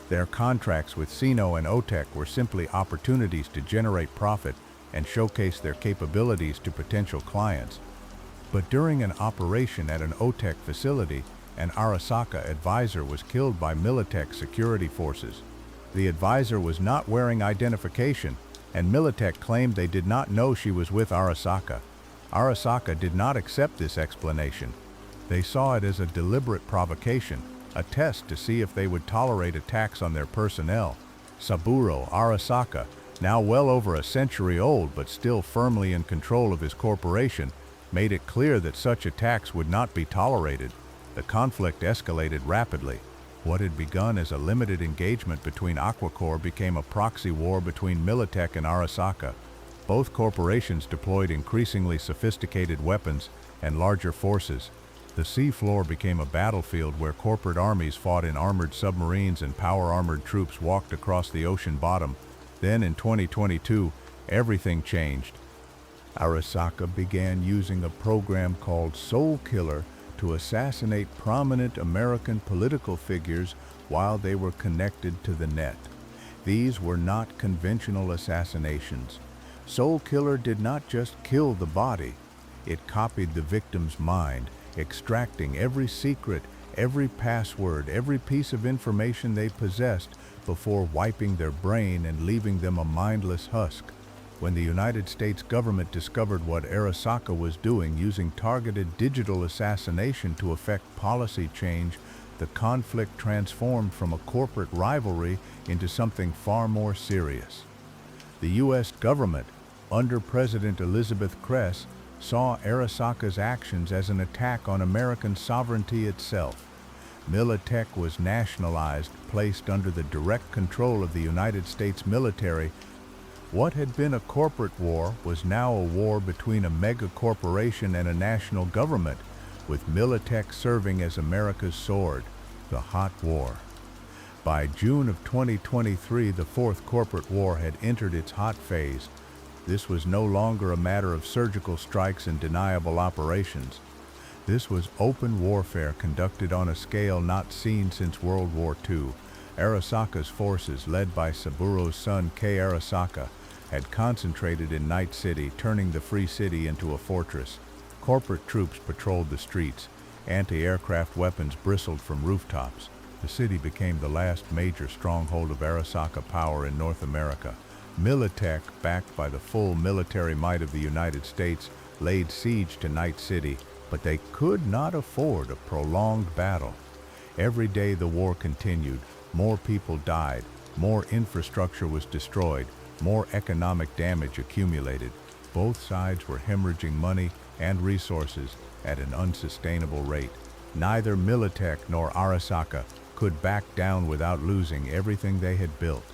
Their contracts with Sino and OTEC were simply opportunities to generate profit and showcase their capabilities to potential clients. But during an operation at an OTEC facility, an Arasaka advisor was killed by Militech security forces. The advisor was not wearing identification, and Militech claimed they did not know she was with Arasaka. Arasaka did not accept this explanation. They saw it as a deliberate provocation, a test to see if they would tolerate attacks on their personnel. Saburo Arasaka, now well over a century old but still firmly in control of his corporation, made it clear that such attacks would not be tolerated. The conflict escalated rapidly. What had begun as a limited engagement between Aquacorp became a proxy war between Militech and Arasaka. Both corporations deployed increasingly sophisticated weapons and larger forces. The seafloor became a battlefield where corporate armies fought in armored submarines and power-armored troops walked across the ocean bottom. Then in 2022, everything changed. Arasaka began using a program called Soulkiller to assassinate prominent American political figures while they were connected to the net. These were not conventional assassinations. Soulkiller did not just kill the body, it copied the victim's mind, extracting every secret, every password, every piece of information they possessed before wiping their brain and leaving them a mindless husk. When the United States government discovered what Arasaka was doing using targeted digital assassination to effect policy change, the conflict transformed from a corporate rivalry into something far more serious. The U.S. government, under President Elizabeth Kress, saw Arasaka's actions as an attack on American sovereignty itself. Militech was nationalized, placed under the direct control of the United States military. What had been a corporate war was now a war between a megacorporation and a national government, with Militech serving as America's sword, the hot war. By June of 2023, the fourth corporate war had entered its hot phase. This was no longer a matter of surgical strikes and deniable operations. This was open warfare conducted on a scale not seen since World War II. Arasaka's forces, led by Saburo's son Kei Arasaka, had concentrated in Night City, turning the free city into a fortress. Corporate troops patrolled the streets. Anti-aircraft weapons bristled from rooftops. The city became the last major stronghold of Arasaka power in North America. Militech, backed by the full military might of the United States, laid siege to Night City, but they could not afford a prolonged battle. Every day the war continued. More people died, more infrastructure was destroyed, more economic damage accumulated. Both sides were hemorrhaging money and resources at an unsustainable rate. Neither Militech nor Arasaka could back down without losing everything they had built.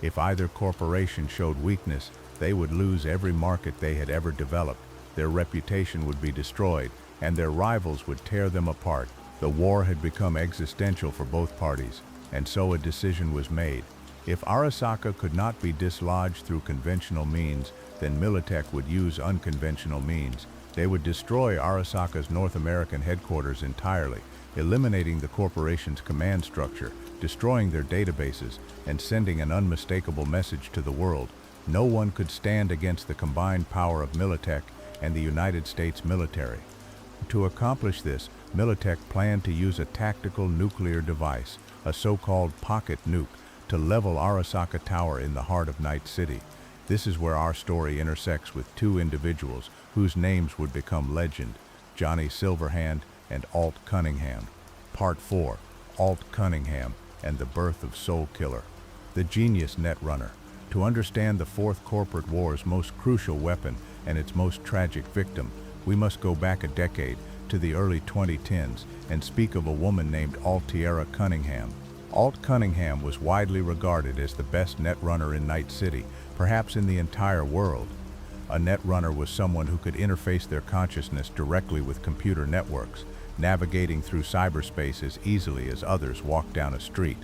If either corporation showed weakness, they would lose every market they had ever developed. Their reputation would be destroyed, and their rivals would tear them apart. The war had become existential for both parties, and so a decision was made. If Arasaka could not be dislodged through conventional means, then Militech would use unconventional means. They would destroy Arasaka's North American headquarters entirely, eliminating the corporation's command structure, destroying their databases, and sending an unmistakable message to the world. No one could stand against the combined power of Militech and the United States military. To accomplish this, Militech planned to use a tactical nuclear device, a so-called pocket nuke, to level Arasaka Tower in the heart of Night City. This is where our story intersects with two individuals whose names would become legend, Johnny Silverhand and Alt Cunningham. Part 4, Alt Cunningham and the Birth of Soulkiller. The genius netrunner. To understand the Fourth Corporate War's most crucial weapon and its most tragic victim, we must go back a decade to the early 2010s and speak of a woman named Altiera Cunningham. Alt Cunningham was widely regarded as the best netrunner in Night City, perhaps in the entire world. A netrunner was someone who could interface their consciousness directly with computer networks, navigating through cyberspace as easily as others walk down a street.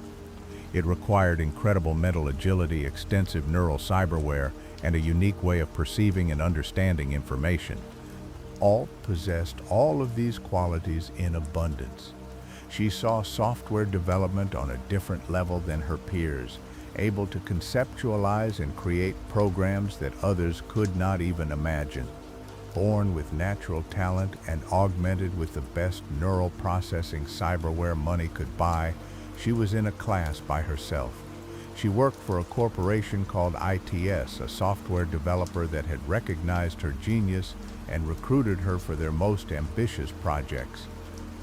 It required incredible mental agility, extensive neural cyberware, and a unique way of perceiving and understanding information. Alt possessed all of these qualities in abundance. She saw software development on a different level than her peers, able to conceptualize and create programs that others could not even imagine. Born with natural talent and augmented with the best neural processing cyberware money could buy, she was in a class by herself. She worked for a corporation called ITS, a software developer that had recognized her genius and recruited her for their most ambitious projects.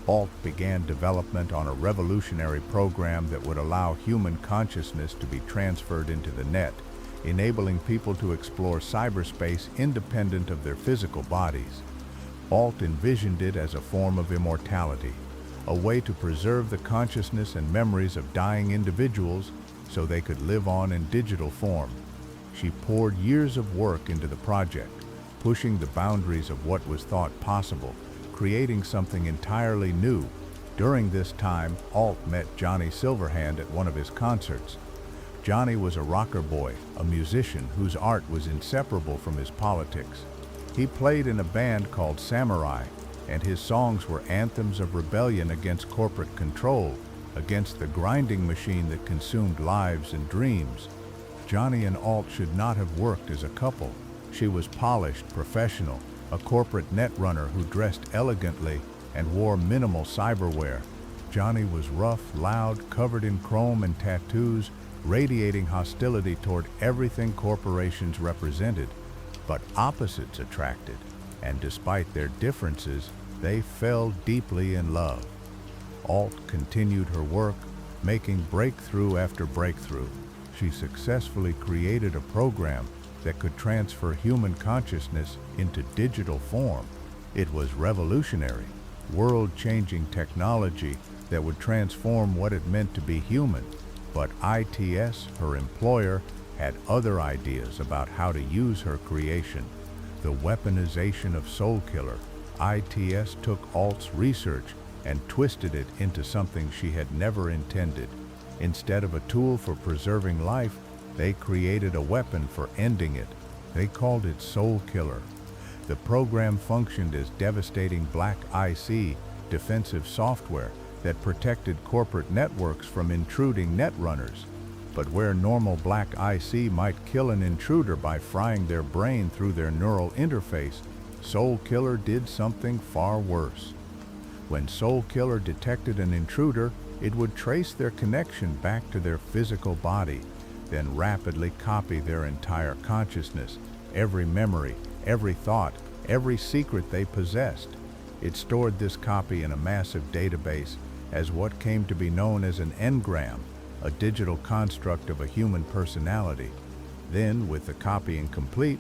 Alt began development on a revolutionary program that would allow human consciousness to be transferred into the net, enabling people to explore cyberspace independent of their physical bodies. Alt envisioned it as a form of immortality, a way to preserve the consciousness and memories of dying individuals so they could live on in digital form. She poured years of work into the project, pushing the boundaries of what was thought possible, creating something entirely new. During this time, Alt met Johnny Silverhand at one of his concerts. Johnny was a rocker boy, a musician whose art was inseparable from his politics. He played in a band called Samurai, and his songs were anthems of rebellion against corporate control, against the grinding machine that consumed lives and dreams. Johnny and Alt should not have worked as a couple. She was polished, professional, a corporate netrunner who dressed elegantly and wore minimal cyberware. Johnny was rough, loud, covered in chrome and tattoos, radiating hostility toward everything corporations represented. But opposites attracted, and despite their differences, they fell deeply in love. Alt continued her work, making breakthrough after breakthrough. She successfully created a program that could transfer human consciousness into digital form. It was revolutionary, world-changing technology that would transform what it meant to be human. But ITS, her employer, had other ideas about how to use her creation. The weaponization of Soulkiller. ITS took Alt's research and twisted it into something she had never intended. Instead of a tool for preserving life, they created a weapon for ending it. They called it Soulkiller. The program functioned as devastating black IC defensive software that protected corporate networks from intruding netrunners. But where normal black IC might kill an intruder by frying their brain through their neural interface, Soulkiller did something far worse. When Soulkiller detected an intruder, it would trace their connection back to their physical body, then rapidly copy their entire consciousness, every memory, every thought, every secret they possessed. It stored this copy in a massive database as what came to be known as an engram, a digital construct of a human personality. Then, with the copying complete,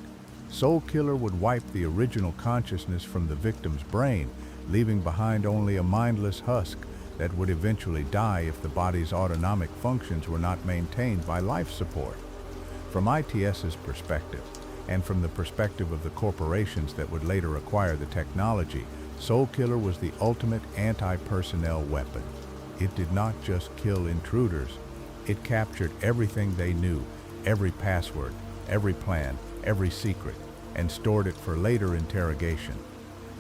Soulkiller would wipe the original consciousness from the victim's brain, leaving behind only a mindless husk that would eventually die if the body's autonomic functions were not maintained by life support. From ITS's perspective, and from the perspective of the corporations that would later acquire the technology, Soulkiller was the ultimate anti-personnel weapon. It did not just kill intruders, it captured everything they knew, every password, every plan, every secret, and stored it for later interrogation.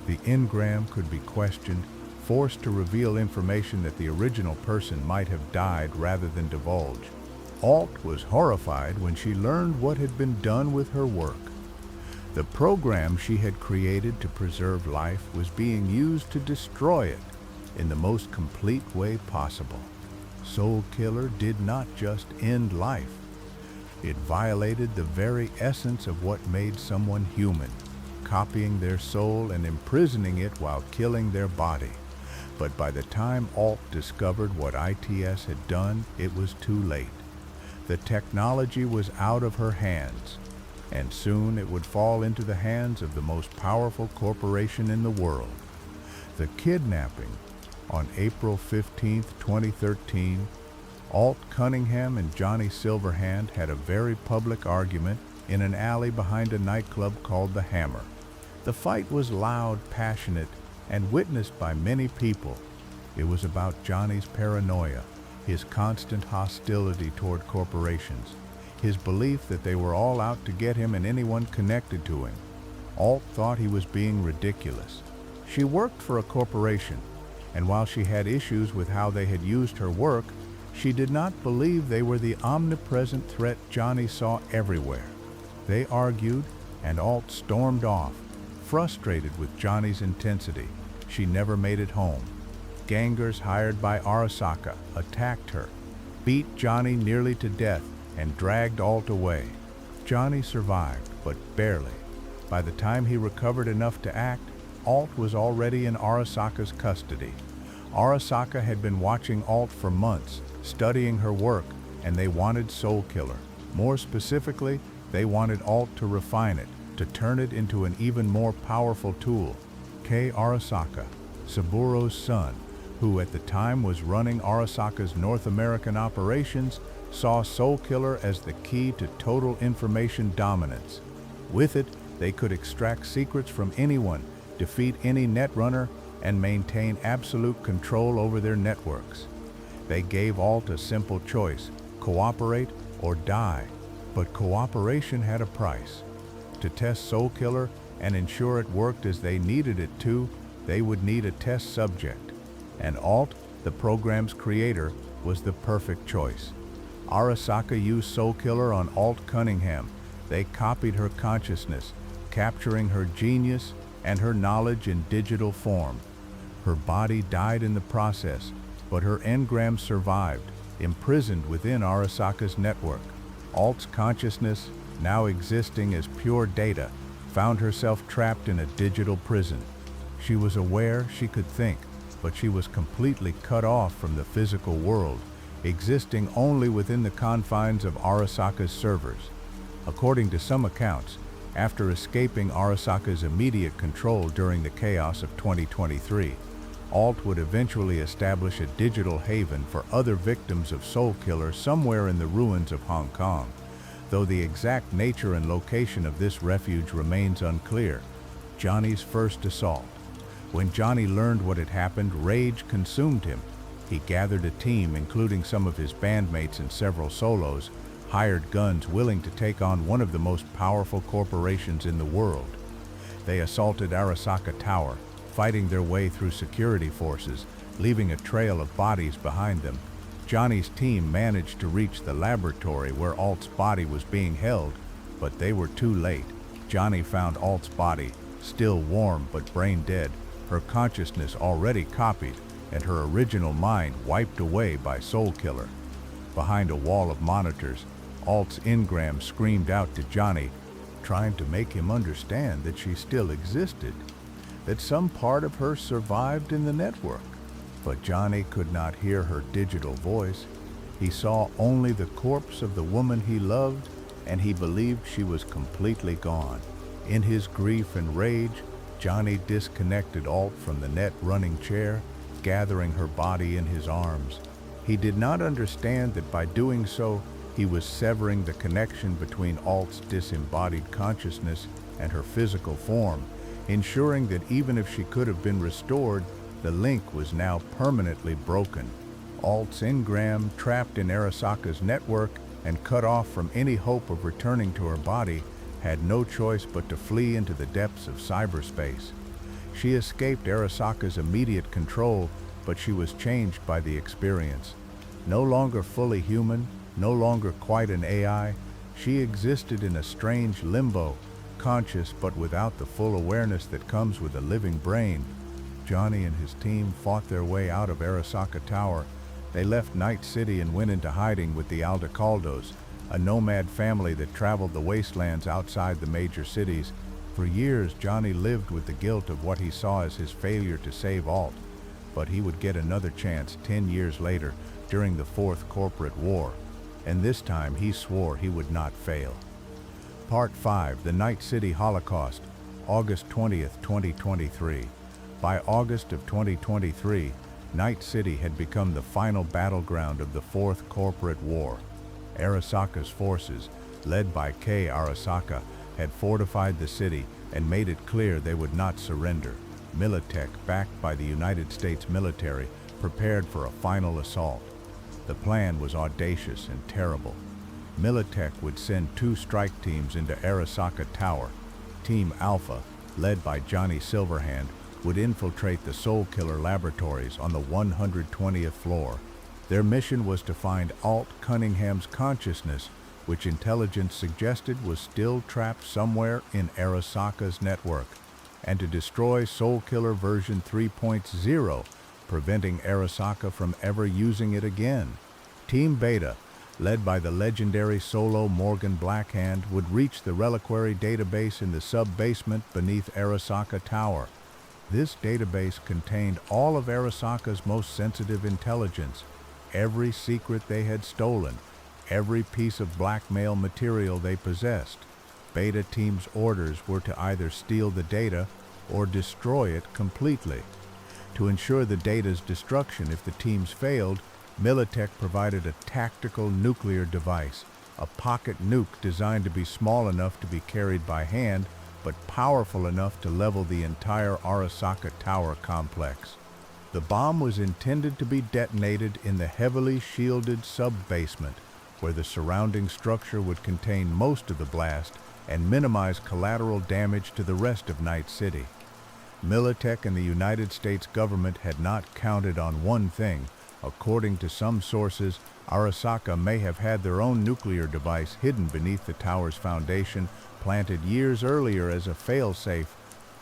The engram could be questioned, forced to reveal information that the original person might have died rather than divulge. Alt was horrified when she learned what had been done with her work. The program she had created to preserve life was being used to destroy it in the most complete way possible. Soulkiller did not just end life. It violated the very essence of what made someone human, copying their soul and imprisoning it while killing their body. But by the time Alt discovered what ITS had done, it was too late. The technology was out of her hands, and soon it would fall into the hands of the most powerful corporation in the world. The kidnapping. On April 15, 2013, Alt Cunningham and Johnny Silverhand had a very public argument in an alley behind a nightclub called The Hammer. The fight was loud, passionate, and witnessed by many people. It was about Johnny's paranoia, his constant hostility toward corporations, his belief that they were all out to get him and anyone connected to him. Alt thought he was being ridiculous. She worked for a corporation, and while she had issues with how they had used her work, she did not believe they were the omnipresent threat Johnny saw everywhere. They argued, and Alt stormed off, frustrated with Johnny's intensity. She never made it home. Gangers hired by Arasaka attacked her, beat Johnny nearly to death, and dragged Alt away. Johnny survived, but barely. By the time he recovered enough to act, Alt was already in Arasaka's custody. Arasaka had been watching Alt for months, studying her work, and they wanted Soulkiller. More specifically, they wanted Alt to refine it, to turn it into an even more powerful tool. Kei Arasaka, Saburo's son, who at the time was running Arasaka's North American operations, saw Soulkiller as the key to total information dominance. With it, they could extract secrets from anyone, defeat any netrunner, and maintain absolute control over their networks. They gave Alt a simple choice: cooperate or die. But cooperation had a price. To test Soulkiller and ensure it worked as they needed it to, they would need a test subject. And Alt, the program's creator, was the perfect choice. Arasaka used Soulkiller on Alt Cunningham. They copied her consciousness, capturing her genius and her knowledge in digital form. Her body died in the process, but her engram survived, imprisoned within Arasaka's network. Alt's consciousness, now existing as pure data, found herself trapped in a digital prison. She was aware she could think, but she was completely cut off from the physical world, existing only within the confines of Arasaka's servers. According to some accounts, after escaping Arasaka's immediate control during the chaos of 2023, Alt would eventually establish a digital haven for other victims of Soulkiller somewhere in the ruins of Hong Kong, though the exact nature and location of this refuge remains unclear. Johnny's first assault. When Johnny learned what had happened, rage consumed him. He gathered a team, including some of his bandmates and several solos, hired guns willing to take on one of the most powerful corporations in the world. They assaulted Arasaka Tower, fighting their way through security forces, leaving a trail of bodies behind them. Johnny's team managed to reach the laboratory where Alt's body was being held, but they were too late. Johnny found Alt's body, still warm but brain dead, her consciousness already copied, and her original mind wiped away by Soulkiller. Behind a wall of monitors, Alt's engram screamed out to Johnny, trying to make him understand that she still existed, that some part of her survived in the network. But Johnny could not hear her digital voice. He saw only the corpse of the woman he loved, and he believed she was completely gone. In his grief and rage, Johnny disconnected Alt from the net-running chair, gathering her body in his arms. He did not understand that by doing so, he was severing the connection between Alt's disembodied consciousness and her physical form, ensuring that even if she could have been restored, the link was now permanently broken. Alt's engram, trapped in Arasaka's network and cut off from any hope of returning to her body, had no choice but to flee into the depths of cyberspace. She escaped Arasaka's immediate control, but she was changed by the experience. No longer fully human, no longer quite an AI, she existed in a strange limbo, conscious but without the full awareness that comes with a living brain. Johnny and his team fought their way out of Arasaka Tower. They left Night City and went into hiding with the Aldecaldos, a nomad family that traveled the wastelands outside the major cities. For years, Johnny lived with the guilt of what he saw as his failure to save Alt, but he would get another chance 10 years later during the Fourth Corporate War, and this time he swore he would not fail. Part 5, The Night City Holocaust, August 20th, 2023. By August of 2023, Night City had become the final battleground of the Fourth Corporate War. Arasaka's forces, led by Kei Arasaka, had fortified the city and made it clear they would not surrender. Militech, backed by the United States military, prepared for a final assault. The plan was audacious and terrible. Militech would send 2 strike teams into Arasaka Tower. Team Alpha, led by Johnny Silverhand, would infiltrate the Soulkiller laboratories on the 120th floor. Their mission was to find Alt Cunningham's consciousness, which intelligence suggested was still trapped somewhere in Arasaka's network, and to destroy Soulkiller version 3.0, preventing Arasaka from ever using it again. Team Beta, led by the legendary Solo Morgan Blackhand, would reach the reliquary database in the sub-basement beneath Arasaka Tower. This database contained all of Arasaka's most sensitive intelligence, every secret they had stolen, every piece of blackmail material they possessed. Beta Team's orders were to either steal the data or destroy it completely. To ensure the data's destruction if the teams failed, Militech provided a tactical nuclear device, a pocket nuke designed to be small enough to be carried by hand, but powerful enough to level the entire Arasaka Tower complex. The bomb was intended to be detonated in the heavily shielded sub-basement, where the surrounding structure would contain most of the blast and minimize collateral damage to the rest of Night City. Militech and the United States government had not counted on one thing. According to some sources, Arasaka may have had their own nuclear device hidden beneath the tower's foundation, planted years earlier as a fail-safe.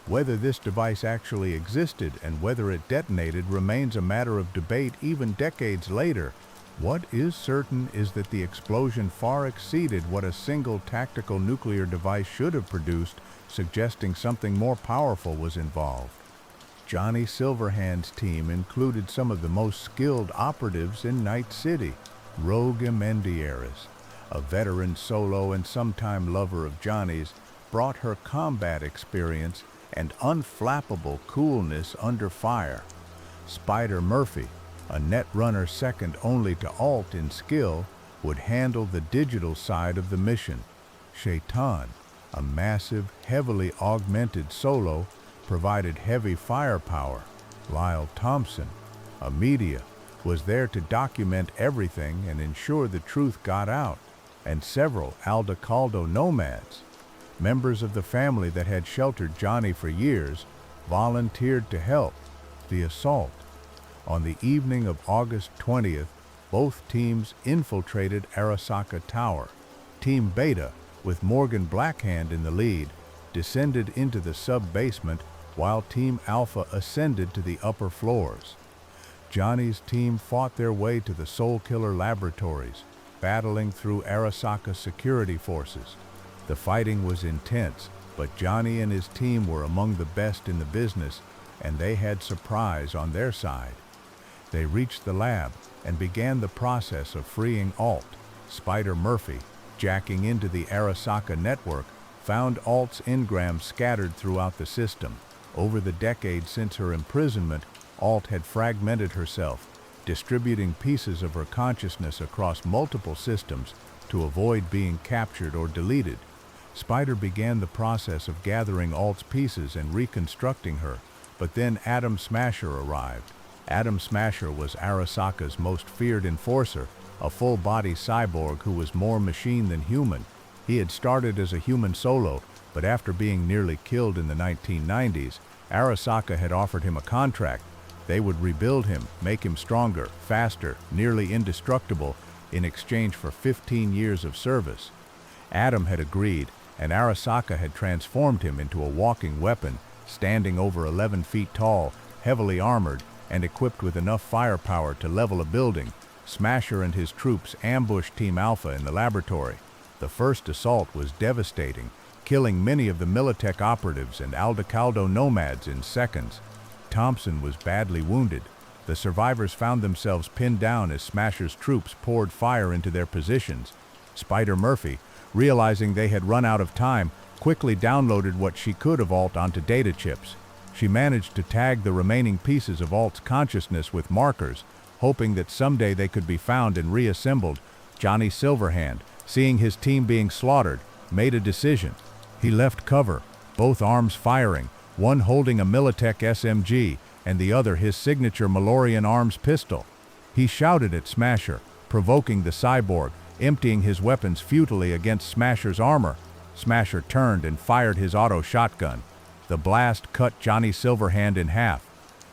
Whether this device actually existed and whether it detonated remains a matter of debate even decades later. What is certain is that the explosion far exceeded what a single tactical nuclear device should have produced, suggesting something more powerful was involved. Johnny Silverhand's team included some of the most skilled operatives in Night City. Rogue Ambience, a veteran Solo and sometime lover of Johnny's, brought her combat experience and unflappable coolness under fire. Spider Murphy, a netrunner second only to Alt in skill, would handle the digital side of the mission. Shaitan, a massive, heavily augmented Solo, provided heavy firepower. Lyle Thompson, a media, was there to document everything and ensure the truth got out. And several Aldecaldo nomads, members of the family that had sheltered Johnny for years, volunteered to help. The assault. On the evening of August 20th, both teams infiltrated Arasaka Tower. Team Beta, with Morgan Blackhand in the lead, descended into the sub-basement while Team Alpha ascended to the upper floors. Johnny's team fought their way to the Soulkiller laboratories, battling through Arasaka security forces. The fighting was intense, but Johnny and his team were among the best in the business, and they had surprise on their side. They reached the lab and began the process of freeing Alt. Spider Murphy, jacking into the Arasaka network, found Alt's engrams scattered throughout the system. Over the decades since her imprisonment, Alt had fragmented herself, distributing pieces of her consciousness across multiple systems to avoid being captured or deleted. Spider began the process of gathering Alt's pieces and reconstructing her, but then Atom Smasher arrived. Atom Smasher was Arasaka's most feared enforcer, a full-body cyborg who was more machine than human. He had started as a human Solo, but after being nearly killed in the 1990s, Arasaka had offered him a contract. They would rebuild him, make him stronger, faster, nearly indestructible, in exchange for 15 years of service. Atom had agreed, and Arasaka had transformed him into a walking weapon, standing over 11 feet tall, heavily armored, and equipped with enough firepower to level a building. Smasher and his troops ambushed Team Alpha in the laboratory. The first assault was devastating, killing many of the Militech operatives and Aldecaldo nomads in seconds. Thompson was badly wounded. The survivors found themselves pinned down as Smasher's troops poured fire into their positions. Spider Murphy, realizing they had run out of time, quickly downloaded what she could of Alt onto data chips. She managed to tag the remaining pieces of Alt's consciousness with markers, hoping that someday they could be found and reassembled. Johnny Silverhand, seeing his team being slaughtered, made a decision. He left cover, both arms firing, one holding a Militech SMG and the other his signature Malorian arms pistol. He shouted at Smasher, provoking the cyborg, emptying his weapons futilely against Smasher's armor. Smasher turned and fired his auto shotgun. The blast cut Johnny Silverhand in half.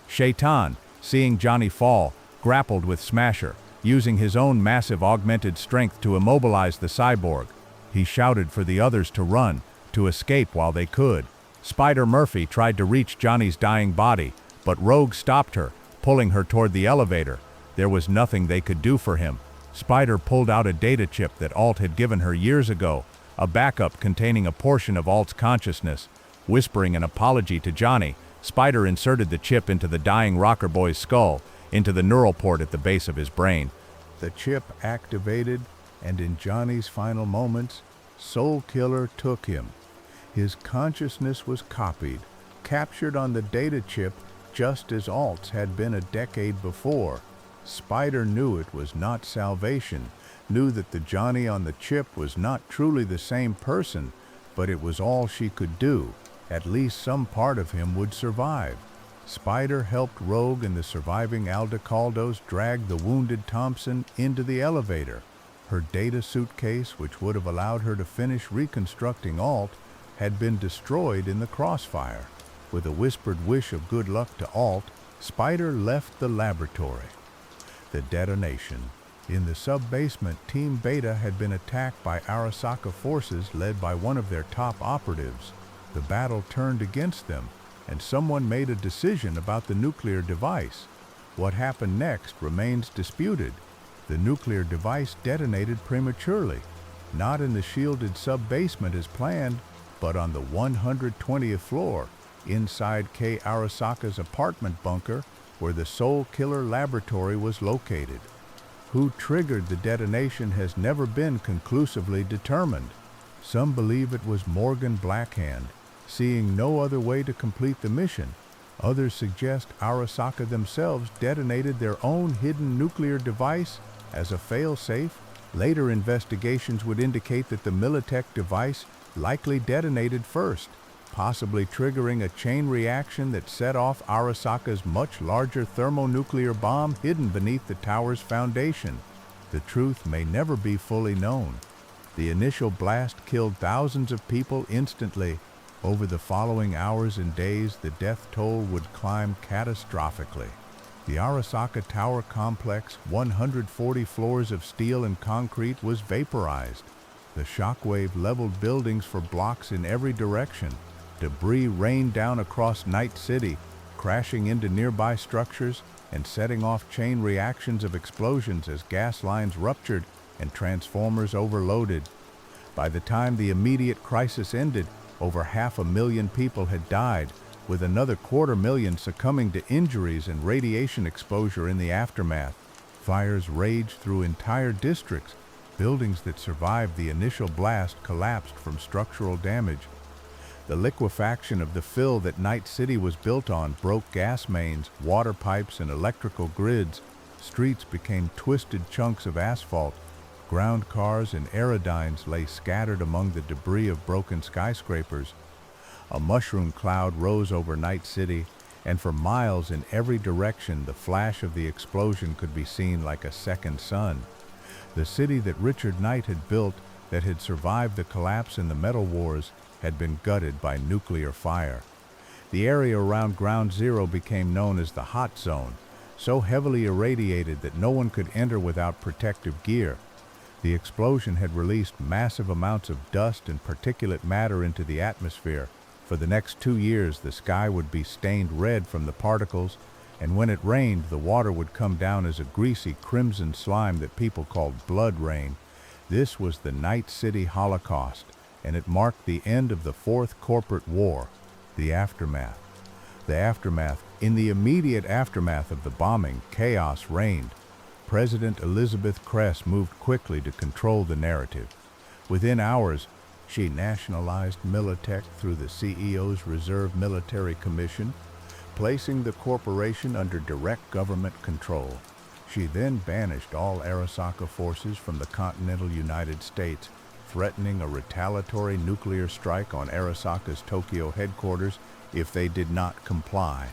Shaitan, seeing Johnny fall, grappled with Smasher, using his own massive augmented strength to immobilize the cyborg. He shouted for the others to run, to escape while they could. Spider Murphy tried to reach Johnny's dying body, but Rogue stopped her, pulling her toward the elevator. There was nothing they could do for him. Spider pulled out a data chip that Alt had given her years ago, a backup containing a portion of Alt's consciousness. Whispering an apology to Johnny, Spider inserted the chip into the dying rocker boy's skull, into the neural port at the base of his brain. The chip activated, and in Johnny's final moments, Soulkiller took him. His consciousness was copied, captured on the data chip just as Alt's had been a decade before. Spider knew it was not salvation, knew that the Johnny on the chip was not truly the same person, but it was all she could do. At least some part of him would survive. Spider helped Rogue and the surviving Aldecaldos drag the wounded Thompson into the elevator. Her data suitcase, which would have allowed her to finish reconstructing Alt, had been destroyed in the crossfire. With a whispered wish of good luck to Alt, Spider left the laboratory. The detonation. In the sub-basement, Team Beta had been attacked by Arasaka forces led by one of their top operatives. The battle turned against them, and someone made a decision about the nuclear device. What happened next remains disputed. The nuclear device detonated prematurely, not in the shielded sub-basement as planned, but on the 120th floor, inside K. Arasaka's apartment bunker, where the Soulkiller laboratory was located. Who triggered the detonation has never been conclusively determined. Some believe it was Morgan Blackhand, seeing no other way to complete the mission. Others suggest Arasaka themselves detonated their own hidden nuclear device as a fail-safe. Later investigations would indicate that the Militech device likely detonated first, possibly triggering a chain reaction that set off Arasaka's much larger thermonuclear bomb hidden beneath the tower's foundation. The truth may never be fully known. The initial blast killed thousands of people instantly. Over the following hours and days, the death toll would climb catastrophically. The Arasaka Tower complex, 140 floors of steel and concrete, was vaporized. The shockwave leveled buildings for blocks in every direction. Debris rained down across Night City, crashing into nearby structures and setting off chain reactions of explosions as gas lines ruptured and transformers overloaded. By the time the immediate crisis ended, over 500,000 people had died, with another 250,000 succumbing to injuries and radiation exposure in the aftermath. Fires raged through entire districts. Buildings that survived the initial blast collapsed from structural damage. The liquefaction of the fill that Night City was built on broke gas mains, water pipes, and electrical grids. Streets became twisted chunks of asphalt. Ground cars and aerodynes lay scattered among the debris of broken skyscrapers. A mushroom cloud rose over Night City, and for miles in every direction the flash of the explosion could be seen like a second sun. The city that Richard Knight had built, that had survived the collapse in the Metal Wars, had been gutted by nuclear fire. The area around Ground Zero became known as the Hot Zone, so heavily irradiated that no one could enter without protective gear. The explosion had released massive amounts of dust and particulate matter into the atmosphere. For the next 2 years, the sky would be stained red from the particles, and when it rained, the water would come down as a greasy crimson slime that people called blood rain. This was the Night City Holocaust, and it marked the end of the Fourth Corporate War. The aftermath. In the immediate aftermath of the bombing, chaos reigned. President Elizabeth Kress moved quickly to control the narrative. Within hours, she nationalized Militech through the CEO's Reserve Military Commission, placing the corporation under direct government control. She then banished all Arasaka forces from the continental United States, threatening a retaliatory nuclear strike on Arasaka's Tokyo headquarters if they did not comply.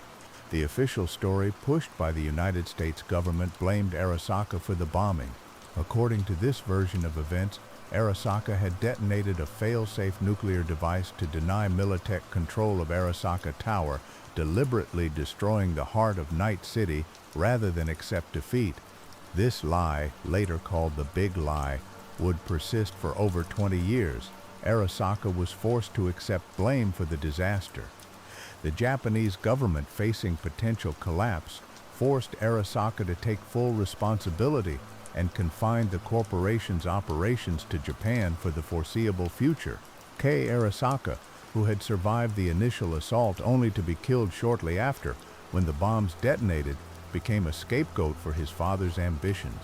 The official story, pushed by the United States government, blamed Arasaka for the bombing. According to this version of events, Arasaka had detonated a fail-safe nuclear device to deny Militech control of Arasaka Tower, deliberately destroying the heart of Night City rather than accept defeat. This lie, later called the Big Lie, would persist for over 20 years. Arasaka was forced to accept blame for the disaster. The Japanese government, facing potential collapse, forced Arasaka to take full responsibility, and confined the corporation's operations to Japan for the foreseeable future. Arasaka, who had survived the initial assault only to be killed shortly after, when the bombs detonated, became a scapegoat for his father's ambitions.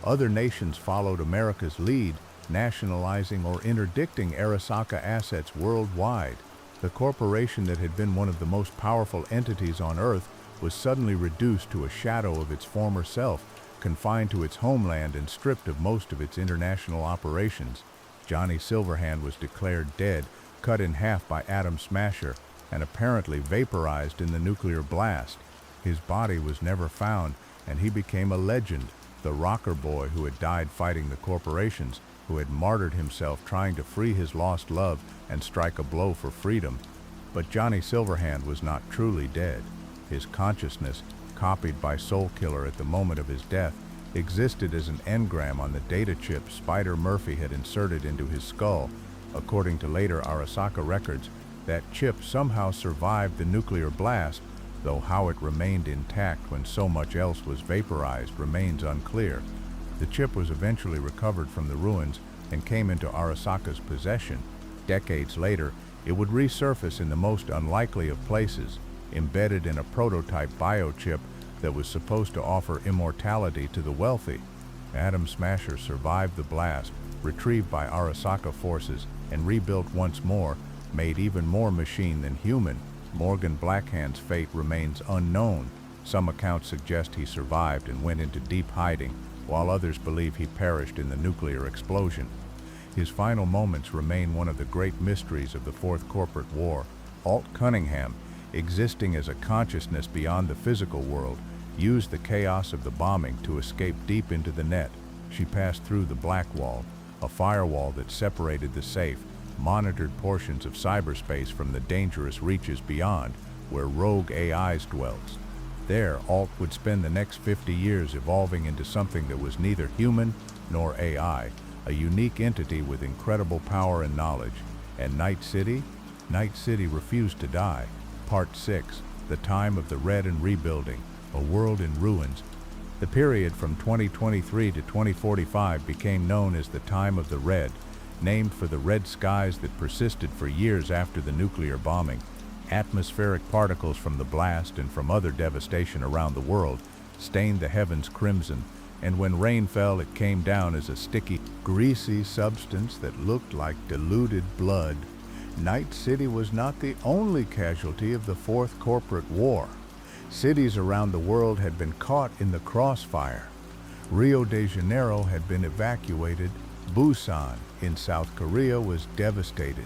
Other nations followed America's lead, nationalizing or interdicting Arasaka assets worldwide. The corporation that had been one of the most powerful entities on Earth was suddenly reduced to a shadow of its former self, confined to its homeland and stripped of most of its international operations. Johnny Silverhand was declared dead, cut in half by Atom Smasher, and apparently vaporized in the nuclear blast. His body was never found, and he became a legend, the rocker boy who had died fighting the corporations, who had martyred himself trying to free his lost love and strike a blow for freedom. But Johnny Silverhand was not truly dead. His consciousness, copied by Soulkiller at the moment of his death, existed as an engram on the data chip Spider Murphy had inserted into his skull. According to later Arasaka records, that chip somehow survived the nuclear blast, though how it remained intact when so much else was vaporized remains unclear. The chip was eventually recovered from the ruins and came into Arasaka's possession. Decades later, it would resurface in the most unlikely of places, embedded in a prototype biochip that was supposed to offer immortality to the wealthy. Atom Smasher survived the blast, retrieved by Arasaka forces, and rebuilt once more, made even more machine than human. Morgan Blackhand's fate remains unknown. Some accounts suggest he survived and went into deep hiding, while others believe he perished in the nuclear explosion. His final moments remain one of the great mysteries of the Fourth Corporate War. Alt Cunningham, existing as a consciousness beyond the physical world, used the chaos of the bombing to escape deep into the net. She passed through the Black Wall, a firewall that separated the safe, monitored portions of cyberspace from the dangerous reaches beyond, where rogue AIs dwelt. There, Alt would spend the next 50 years evolving into something that was neither human nor AI, a unique entity with incredible power and knowledge. And Night City? Night City refused to die. Part 6, The Time of the Red and Rebuilding, a World in Ruins. The period from 2023 to 2045 became known as the Time of the Red, named for the red skies that persisted for years after the nuclear bombing. Atmospheric particles from the blast and from other devastation around the world stained the heavens crimson, and when rain fell, it came down as a sticky, greasy substance that looked like diluted blood. Night City was not the only casualty of the Fourth Corporate War. Cities around the world had been caught in the crossfire. Rio de Janeiro had been evacuated. Busan in South Korea was devastated.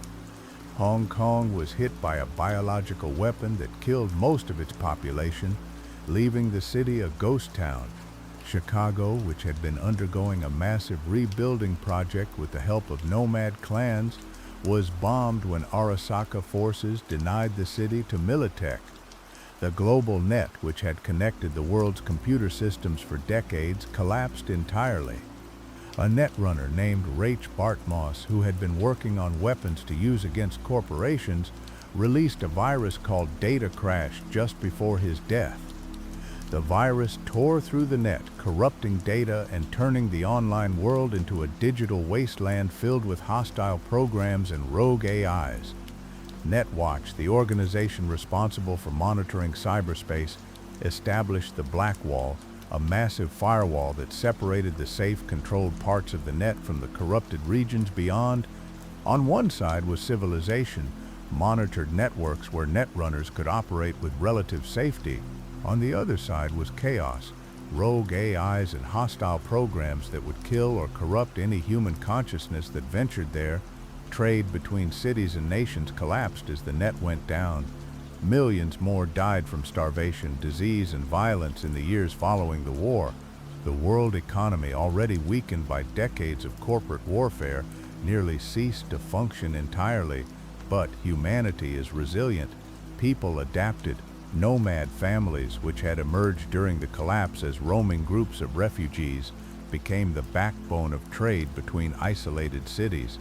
Hong Kong was hit by a biological weapon that killed most of its population, leaving the city a ghost town. Chicago, which had been undergoing a massive rebuilding project with the help of nomad clans, was bombed when Arasaka forces denied the city to Militech. The global net, which had connected the world's computer systems for decades, collapsed entirely. A netrunner named Rach Bartmoss, who had been working on weapons to use against corporations, released a virus called Data Crash just before his death. The virus tore through the net, corrupting data and turning the online world into a digital wasteland filled with hostile programs and rogue AIs. NetWatch, the organization responsible for monitoring cyberspace, established the Black Wall, a massive firewall that separated the safe-controlled parts of the net from the corrupted regions beyond. On one side was civilization, monitored networks where netrunners could operate with relative safety. On the other side was chaos, rogue AIs and hostile programs that would kill or corrupt any human consciousness that ventured there. Trade between cities and nations collapsed as the net went down. Millions more died from starvation, disease, and violence in the years following the war. The world economy, already weakened by decades of corporate warfare, nearly ceased to function entirely. But humanity is resilient. People adapted. Nomad families, which had emerged during the collapse as roaming groups of refugees, became the backbone of trade between isolated cities.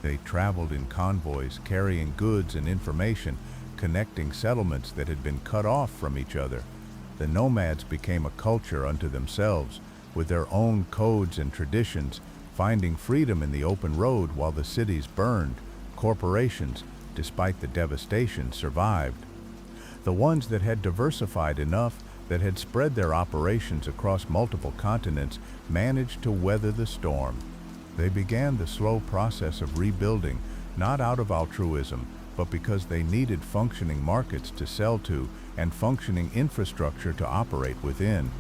They traveled in convoys, carrying goods and information, connecting settlements that had been cut off from each other. The nomads became a culture unto themselves, with their own codes and traditions, finding freedom in the open road while the cities burned. Corporations, despite the devastation, survived. The ones that had diversified enough, that had spread their operations across multiple continents, managed to weather the storm. They began the slow process of rebuilding, not out of altruism, but because they needed functioning markets to sell to and functioning infrastructure to operate within.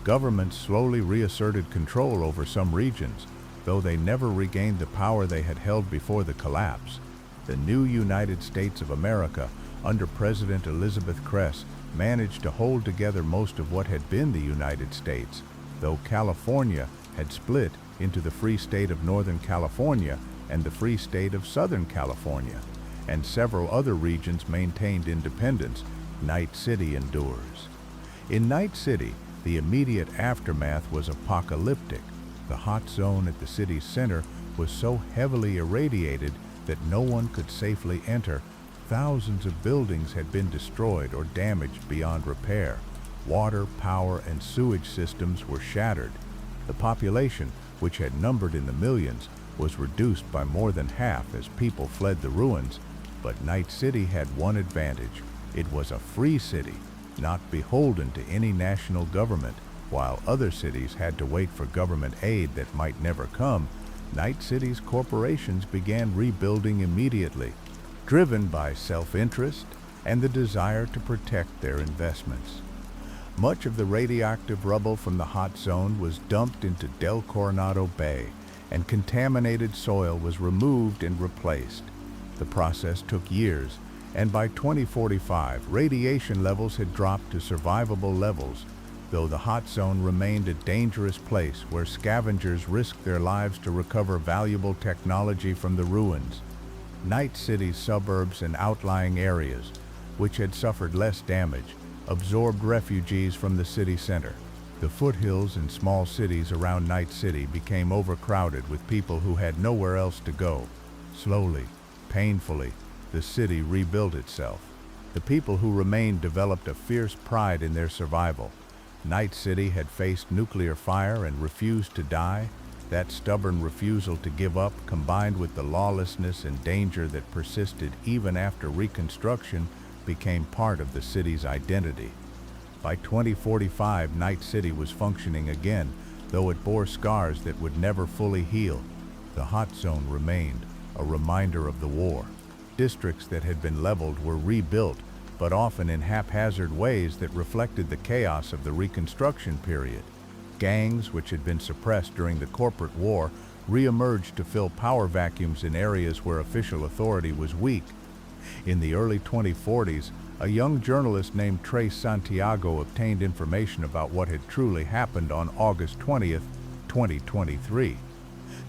Governments slowly reasserted control over some regions, though they never regained the power they had held before the collapse. The new United States of America, under President Elizabeth Cress, managed to hold together most of what had been the United States, though California had split into the Free State of Northern California and the Free State of Southern California, and several other regions maintained independence. Night City endures. In Night City, the immediate aftermath was apocalyptic. The hot zone at the city's center was so heavily irradiated that no one could safely enter. Thousands of buildings had been destroyed or damaged beyond repair. Water, power, and sewage systems were shattered. The population, which had numbered in the millions, was reduced by more than half as people fled the ruins. But Night City had one advantage. It was a free city, not beholden to any national government. While other cities had to wait for government aid that might never come, Night City's corporations began rebuilding immediately, driven by self-interest and the desire to protect their investments. Much of the radioactive rubble from the hot zone was dumped into Del Coronado Bay, and contaminated soil was removed and replaced. The process took years, and by 2045, radiation levels had dropped to survivable levels, though the hot zone remained a dangerous place where scavengers risked their lives to recover valuable technology from the ruins. Night City's suburbs and outlying areas, which had suffered less damage, absorbed refugees from the city center. The foothills and small cities around Night City became overcrowded with people who had nowhere else to go. Slowly, painfully, the city rebuilt itself. The people who remained developed a fierce pride in their survival. Night City had faced nuclear fire and refused to die. That stubborn refusal to give up, combined with the lawlessness and danger that persisted even after reconstruction, became part of the city's identity. By 2045, Night City was functioning again, though it bore scars that would never fully heal. The hot zone remained, a reminder of the war. Districts that had been leveled were rebuilt, but often in haphazard ways that reflected the chaos of the Reconstruction period. Gangs, which had been suppressed during the corporate war, re-emerged to fill power vacuums in areas where official authority was weak. In the early 2040s, a young journalist named Trace Santiago obtained information about what had truly happened on August 20th, 2023.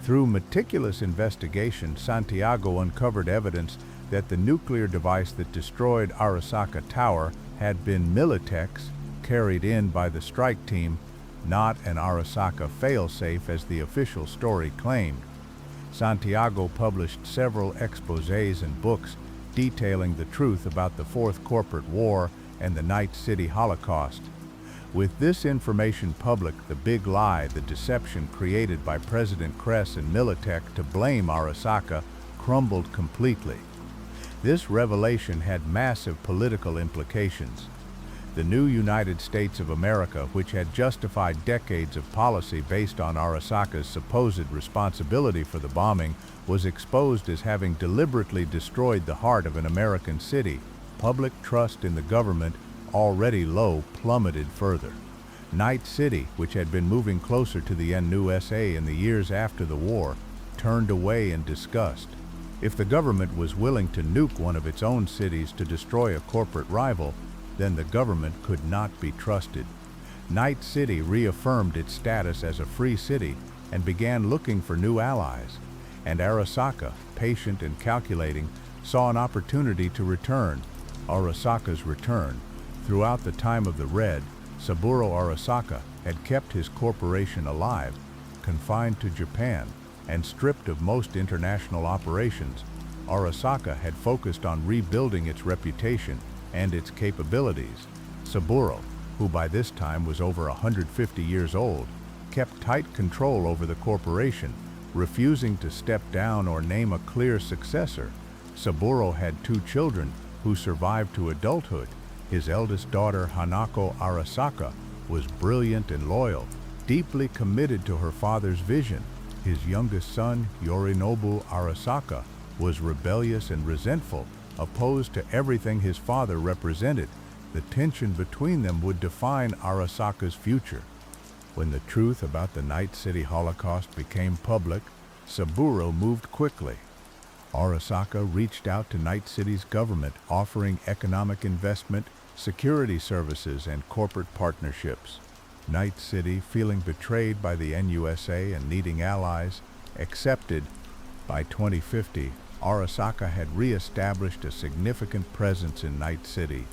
Through meticulous investigation, Santiago uncovered evidence that the nuclear device that destroyed Arasaka Tower had been Militech's, carried in by the strike team, not an Arasaka failsafe as the official story claimed. Santiago published several exposés and books detailing the truth about the Fourth Corporate War and the Night City Holocaust. With this information public, the big lie, the deception created by President Cress and Militech to blame Arasaka, crumbled completely. This revelation had massive political implications. The new United States of America, which had justified decades of policy based on Arasaka's supposed responsibility for the bombing, was exposed as having deliberately destroyed the heart of an American city. Public trust in the government, already low, plummeted further. Night City, which had been moving closer to the NUSA in the years after the war, turned away in disgust. If the government was willing to nuke one of its own cities to destroy a corporate rival, then the government could not be trusted. Night City reaffirmed its status as a free city and began looking for new allies. And Arasaka, patient and calculating, saw an opportunity to return. Arasaka's return. Throughout the time of the Red, Saburo Arasaka had kept his corporation alive, confined to Japan, and stripped of most international operations. Arasaka had focused on rebuilding its reputation and its capabilities. Saburo, who by this time was over 150 years old, kept tight control over the corporation, refusing to step down or name a clear successor. Saburo had two children who survived to adulthood. His eldest daughter, Hanako Arasaka, was brilliant and loyal, deeply committed to her father's vision. His youngest son, Yorinobu Arasaka, was rebellious and resentful, opposed to everything his father represented. The tension between them would define Arasaka's future. When the truth about the Night City Holocaust became public, Saburo moved quickly. Arasaka reached out to Night City's government, offering economic investment, security services, and corporate partnerships. Night City, feeling betrayed by the NUSA and needing allies, accepted. By 2050, Arasaka had re-established a significant presence in Night City.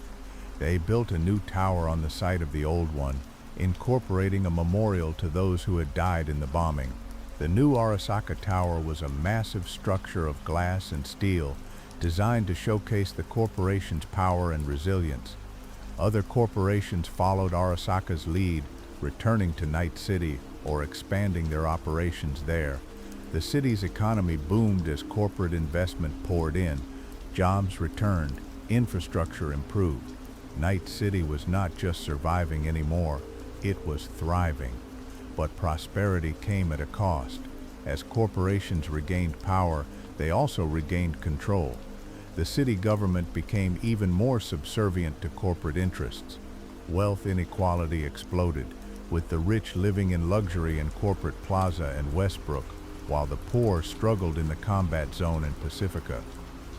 They built a new tower on the site of the old one, incorporating a memorial to those who had died in the bombing. The new Arasaka Tower was a massive structure of glass and steel, designed to showcase the corporation's power and resilience. Other corporations followed Arasaka's lead, returning to Night City or expanding their operations there. The city's economy boomed as corporate investment poured in. Jobs returned, infrastructure improved. Night City was not just surviving anymore, it was thriving. But prosperity came at a cost. As corporations regained power, they also regained control. The city government became even more subservient to corporate interests. Wealth inequality exploded, with the rich living in luxury in Corporate Plaza and Westbrook, while the poor struggled in the combat zone in Pacifica.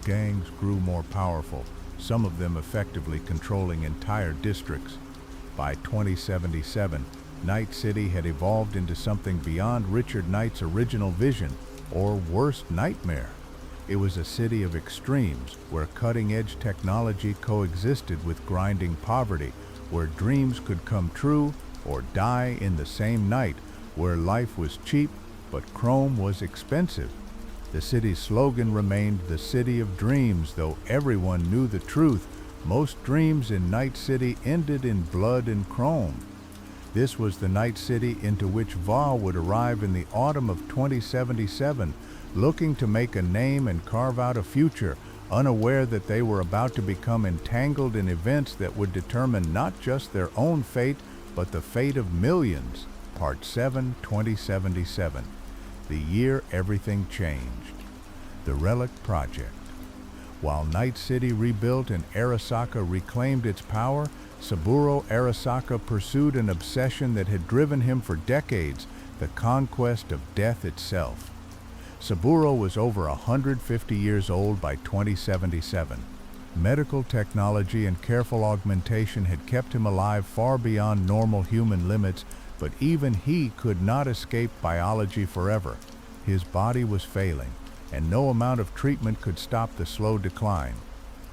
Gangs grew more powerful, some of them effectively controlling entire districts. By 2077, Night City had evolved into something beyond Richard Knight's original vision, or worst nightmare. It was a city of extremes, where cutting-edge technology coexisted with grinding poverty, where dreams could come true or die in the same night, where life was cheap but chrome was expensive. The city's slogan remained the City of Dreams, though everyone knew the truth. Most dreams in Night City ended in blood and chrome. This was the Night City into which Va would arrive in the autumn of 2077, looking to make a name and carve out a future, unaware that they were about to become entangled in events that would determine not just their own fate, but the fate of millions. Part 7, 2077. The year everything changed. The Relic Project. While Night City rebuilt and Arasaka reclaimed its power, Saburo Arasaka pursued an obsession that had driven him for decades, the conquest of death itself. Saburo was over 150 years old by 2077. Medical technology and careful augmentation had kept him alive far beyond normal human limits, but even he could not escape biology forever. His body was failing, and no amount of treatment could stop the slow decline.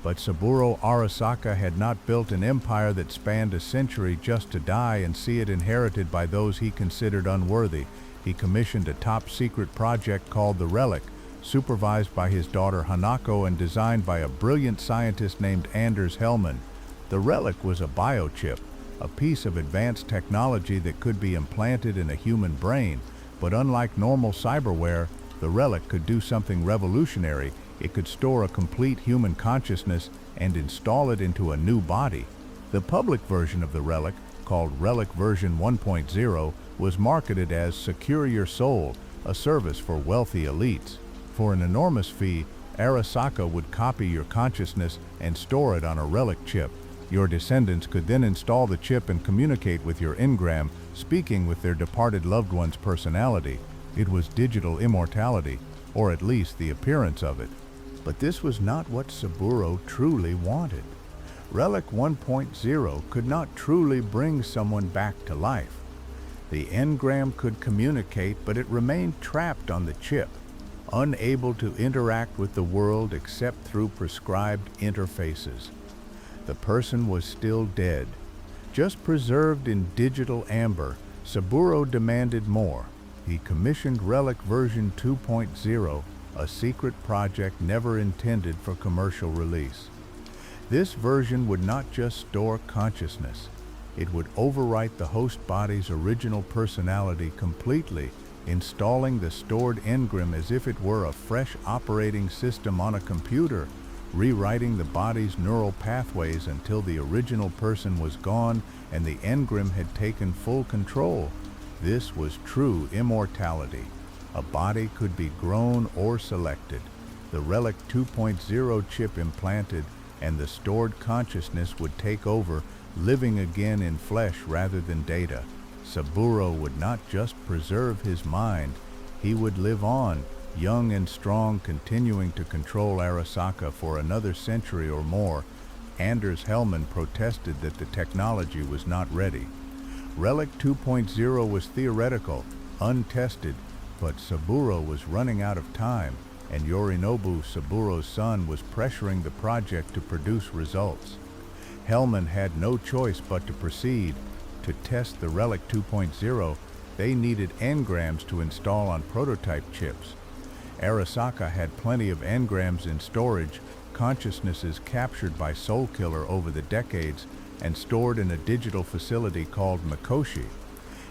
But Saburo Arasaka had not built an empire that spanned a century just to die and see it inherited by those he considered unworthy. He commissioned a top-secret project called the Relic, supervised by his daughter Hanako and designed by a brilliant scientist named Anders Hellman. The Relic was a biochip, a piece of advanced technology that could be implanted in a human brain, but unlike normal cyberware, the Relic could do something revolutionary. It could store a complete human consciousness and install it into a new body. The public version of the Relic, called Relic version 1.0, was marketed as Secure Your Soul, a service for wealthy elites. For an enormous fee, Arasaka would copy your consciousness and store it on a Relic chip. Your descendants could then install the chip and communicate with your engram, speaking with their departed loved one's personality. It was digital immortality, or at least the appearance of it. But this was not what Saburo truly wanted. Relic 1.0 could not truly bring someone back to life. The engram could communicate, but it remained trapped on the chip, unable to interact with the world except through prescribed interfaces. The person was still dead, just preserved in digital amber. Saburo demanded more. He commissioned Relic version 2.0, a secret project never intended for commercial release. This version would not just store consciousness. It would overwrite the host body's original personality completely, installing the stored engram as if it were a fresh operating system on a computer, rewriting the body's neural pathways until the original person was gone and the engram had taken full control. This was true immortality. A body could be grown or selected. The Relic 2.0 chip implanted, and the stored consciousness would take over, living again in flesh rather than data. Saburo would not just preserve his mind, he would live on, young and strong, continuing to control Arasaka for another century or more. Anders Hellman protested that the technology was not ready. Relic 2.0 was theoretical, untested, but Saburo was running out of time, and Yorinobu, Saburo's son, was pressuring the project to produce results. Hellman had no choice but to proceed. To test the Relic 2.0, they needed engrams to install on prototype chips. Arasaka had plenty of engrams in storage, consciousnesses captured by Soulkiller over the decades and stored in a digital facility called Mikoshi.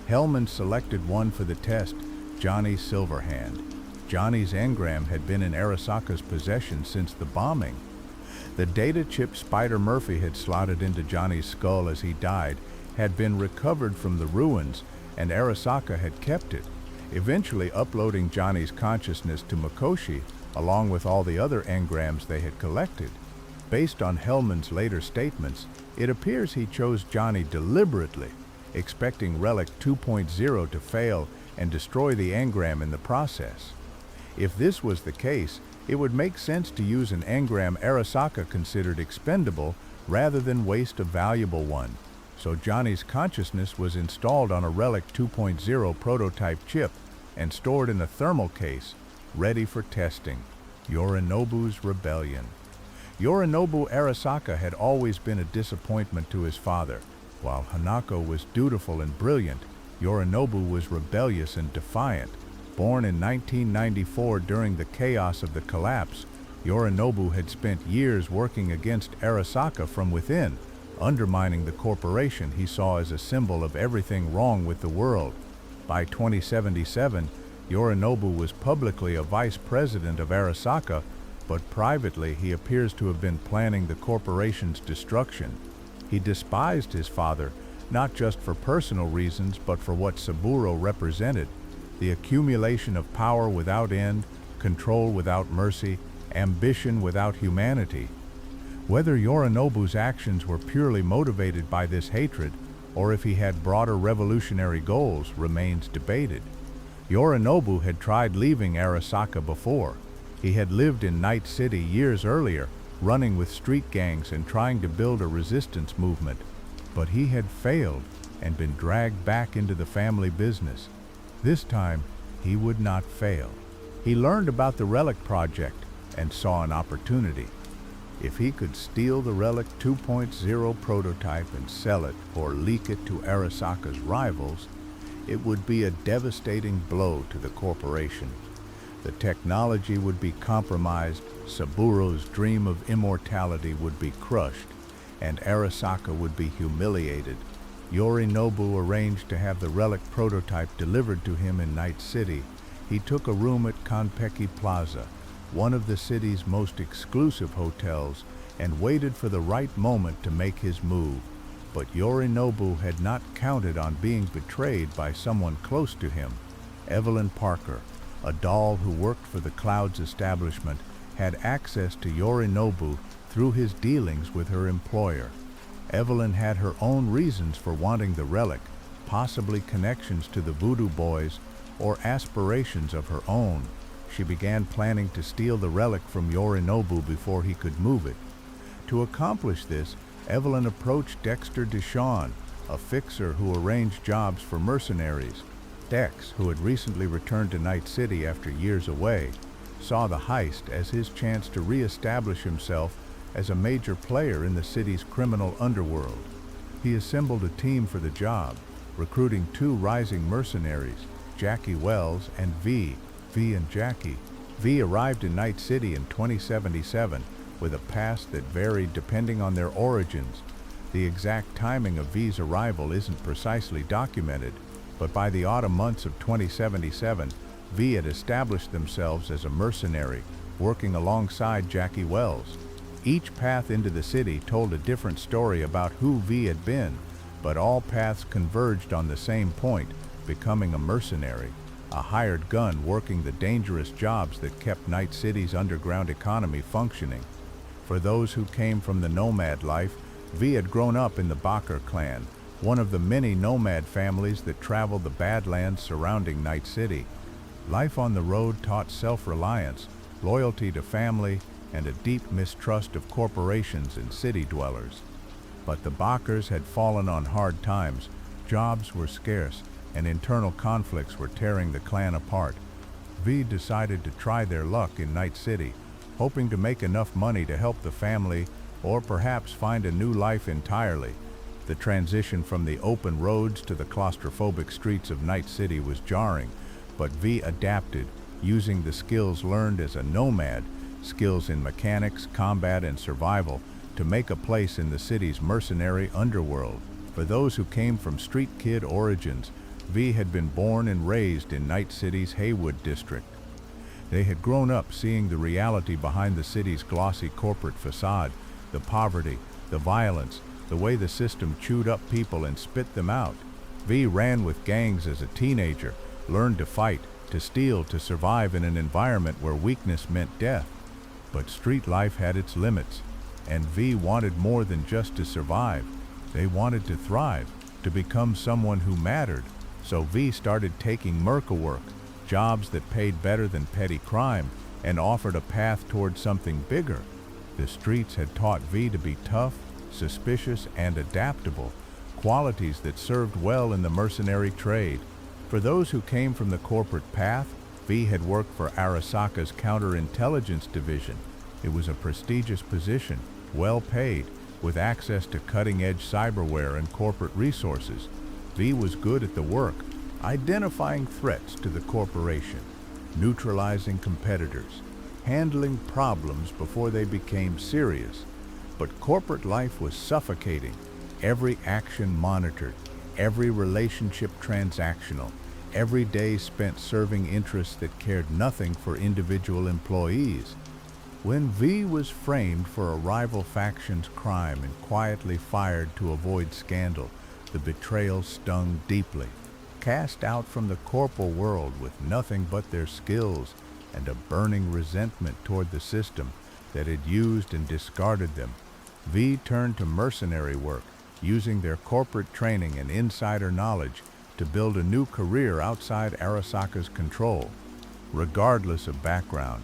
Hellman selected one for the test, Johnny Silverhand. Johnny's engram had been in Arasaka's possession since the bombing. The data chip Spider Murphy had slotted into Johnny's skull as he died had been recovered from the ruins, and Arasaka had kept it, eventually uploading Johnny's consciousness to Mikoshi, along with all the other engrams they had collected. Based on Hellman's later statements, it appears he chose Johnny deliberately, expecting Relic 2.0 to fail and destroy the engram in the process. If this was the case, it would make sense to use an engram Arasaka considered expendable rather than waste a valuable one. So Johnny's consciousness was installed on a Relic 2.0 prototype chip and stored in a thermal case, ready for testing. Yorinobu's rebellion. Yorinobu Arasaka had always been a disappointment to his father. While Hanako was dutiful and brilliant, Yorinobu was rebellious and defiant. Born in 1994 during the chaos of the collapse, Yorinobu had spent years working against Arasaka from within, undermining the corporation he saw as a symbol of everything wrong with the world. By 2077, Yorinobu was publicly a vice president of Arasaka, but privately he appears to have been planning the corporation's destruction. He despised his father, not just for personal reasons, but for what Saburo represented: the accumulation of power without end, control without mercy, ambition without humanity. Whether Yorinobu's actions were purely motivated by this hatred, or if he had broader revolutionary goals, remains debated. Yorinobu had tried leaving Arasaka before. He had lived in Night City years earlier, running with street gangs and trying to build a resistance movement. But he had failed and been dragged back into the family business. This time, he would not fail. He learned about the Relic project and saw an opportunity. If he could steal the Relic 2.0 prototype and sell it or leak it to Arasaka's rivals, it would be a devastating blow to the corporation. The technology would be compromised, Saburo's dream of immortality would be crushed, and Arasaka would be humiliated. Yorinobu arranged to have the Relic prototype delivered to him in Night City. He took a room at Konpeki Plaza, one of the city's most exclusive hotels, and waited for the right moment to make his move. But Yorinobu had not counted on being betrayed by someone close to him. Evelyn Parker, a doll who worked for the Clouds establishment, had access to Yorinobu through his dealings with her employer. Evelyn had her own reasons for wanting the Relic, possibly connections to the Voodoo Boys or aspirations of her own. She began planning to steal the Relic from Yorinobu before he could move it. To accomplish this, Evelyn approached Dexter Deshawn, a fixer who arranged jobs for mercenaries. Dex, who had recently returned to Night City after years away, saw the heist as his chance to re-establish himself as a major player in the city's criminal underworld. He assembled a team for the job, recruiting 2 rising mercenaries, Jackie Wells and V. V and Jackie. V arrived in Night City in 2077 with a past that varied depending on their origins. The exact timing of V's arrival isn't precisely documented, but by the autumn months of 2077, V had established themselves as a mercenary, working alongside Jackie Wells. Each path into the city told a different story about who V had been, but all paths converged on the same point, becoming a mercenary, a hired gun working the dangerous jobs that kept Night City's underground economy functioning. For those who came from the nomad life, V had grown up in the Bakr clan, one of the many nomad families that traveled the Badlands surrounding Night City. Life on the road taught self-reliance, loyalty to family, and a deep mistrust of corporations and city dwellers. But the Bakrs had fallen on hard times, jobs were scarce, and internal conflicts were tearing the clan apart. V decided to try their luck in Night City, hoping to make enough money to help the family or perhaps find a new life entirely. The transition from the open roads to the claustrophobic streets of Night City was jarring, but V adapted, using the skills learned as a nomad, skills in mechanics, combat, and survival, to make a place in the city's mercenary underworld. For those who came from street kid origins, V had been born and raised in Night City's Haywood district. They had grown up seeing the reality behind the city's glossy corporate facade, the poverty, the violence, the way the system chewed up people and spit them out. V ran with gangs as a teenager, learned to fight, to steal, to survive in an environment where weakness meant death. But street life had its limits, and V wanted more than just to survive. They wanted to thrive, to become someone who mattered. So V started taking merca work, jobs that paid better than petty crime, and offered a path toward something bigger. The streets had taught V to be tough, suspicious, and adaptable, qualities that served well in the mercenary trade. For those who came from the corporate path, V had worked for Arasaka's counterintelligence division. It was a prestigious position, well paid, with access to cutting-edge cyberware and corporate resources. V was good at the work, identifying threats to the corporation, neutralizing competitors, handling problems before they became serious. But corporate life was suffocating, every action monitored, every relationship transactional, every day spent serving interests that cared nothing for individual employees. When V was framed for a rival faction's crime and quietly fired to avoid scandal, the betrayal stung deeply. Cast out from the corporal world with nothing but their skills and a burning resentment toward the system that had used and discarded them, V turned to mercenary work, using their corporate training and insider knowledge to build a new career outside Arasaka's control. Regardless of background,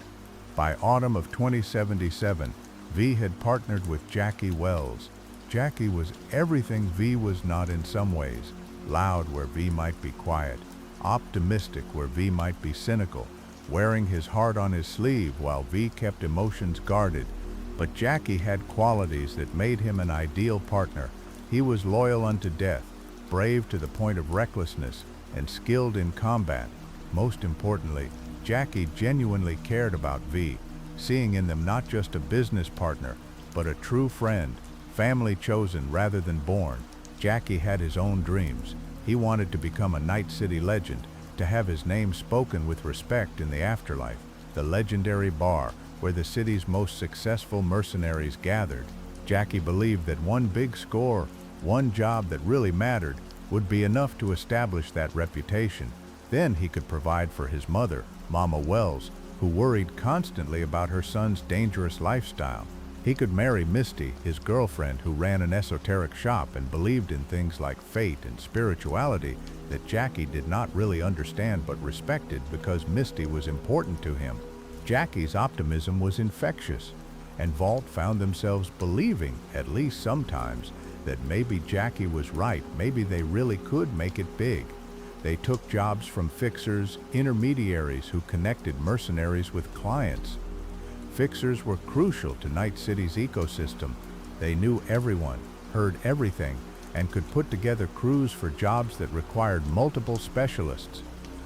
by autumn of 2077, V had partnered with Jackie Wells. Jackie was everything V was not in some ways, loud where V might be quiet, optimistic where V might be cynical, wearing his heart on his sleeve while V kept emotions guarded. But Jackie had qualities that made him an ideal partner. He was loyal unto death, brave to the point of recklessness, and skilled in combat. Most importantly, Jackie genuinely cared about V, seeing in them not just a business partner, but a true friend, family chosen rather than born. Jackie had his own dreams. He wanted to become a Night City legend, to have his name spoken with respect in the afterlife, the legendary bar where the city's most successful mercenaries gathered. Jackie believed that one big score, one job that really mattered, would be enough to establish that reputation. Then he could provide for his mother, Mama Wells, who worried constantly about her son's dangerous lifestyle. He could marry Misty, his girlfriend, who ran an esoteric shop and believed in things like fate and spirituality that Jackie did not really understand but respected because Misty was important to him. Jackie's optimism was infectious, and Vault found themselves believing, at least sometimes, that maybe Jackie was right, maybe they really could make it big. They took jobs from fixers, intermediaries who connected mercenaries with clients. Fixers were crucial to Night City's ecosystem. They knew everyone, heard everything, and could put together crews for jobs that required multiple specialists.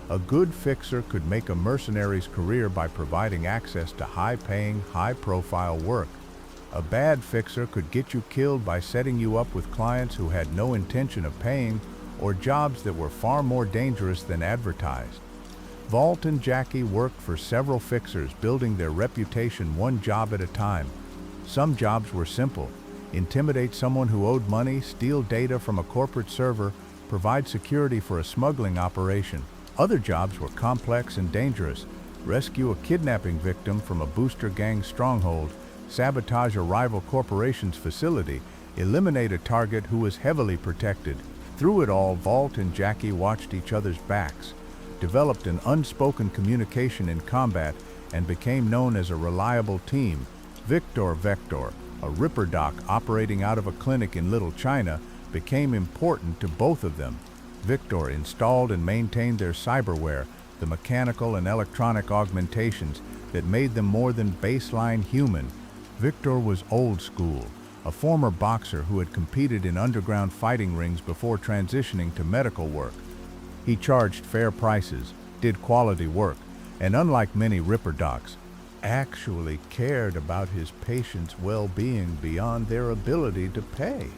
A good fixer could make a mercenary's career by providing access to high-paying, high-profile work. A bad fixer could get you killed by setting you up with clients who had no intention of paying or jobs that were far more dangerous than advertised. Vault and Jackie worked for several fixers, building their reputation one job at a time. Some jobs were simple: intimidate someone who owed money, steal data from a corporate server, provide security for a smuggling operation. Other jobs were complex and dangerous: rescue a kidnapping victim from a booster gang stronghold, sabotage a rival corporation's facility, eliminate a target who was heavily protected. Through it all, Vault and Jackie watched each other's backs, developed an unspoken communication in combat, and became known as a reliable team. Victor Vector, a Ripper doc operating out of a clinic in Little China, became important to both of them. Victor installed and maintained their cyberware, the mechanical and electronic augmentations that made them more than baseline human. Victor was old school, a former boxer who had competed in underground fighting rings before transitioning to medical work. He charged fair prices, did quality work, and unlike many Ripper docs, actually cared about his patients' well-being beyond their ability to pay.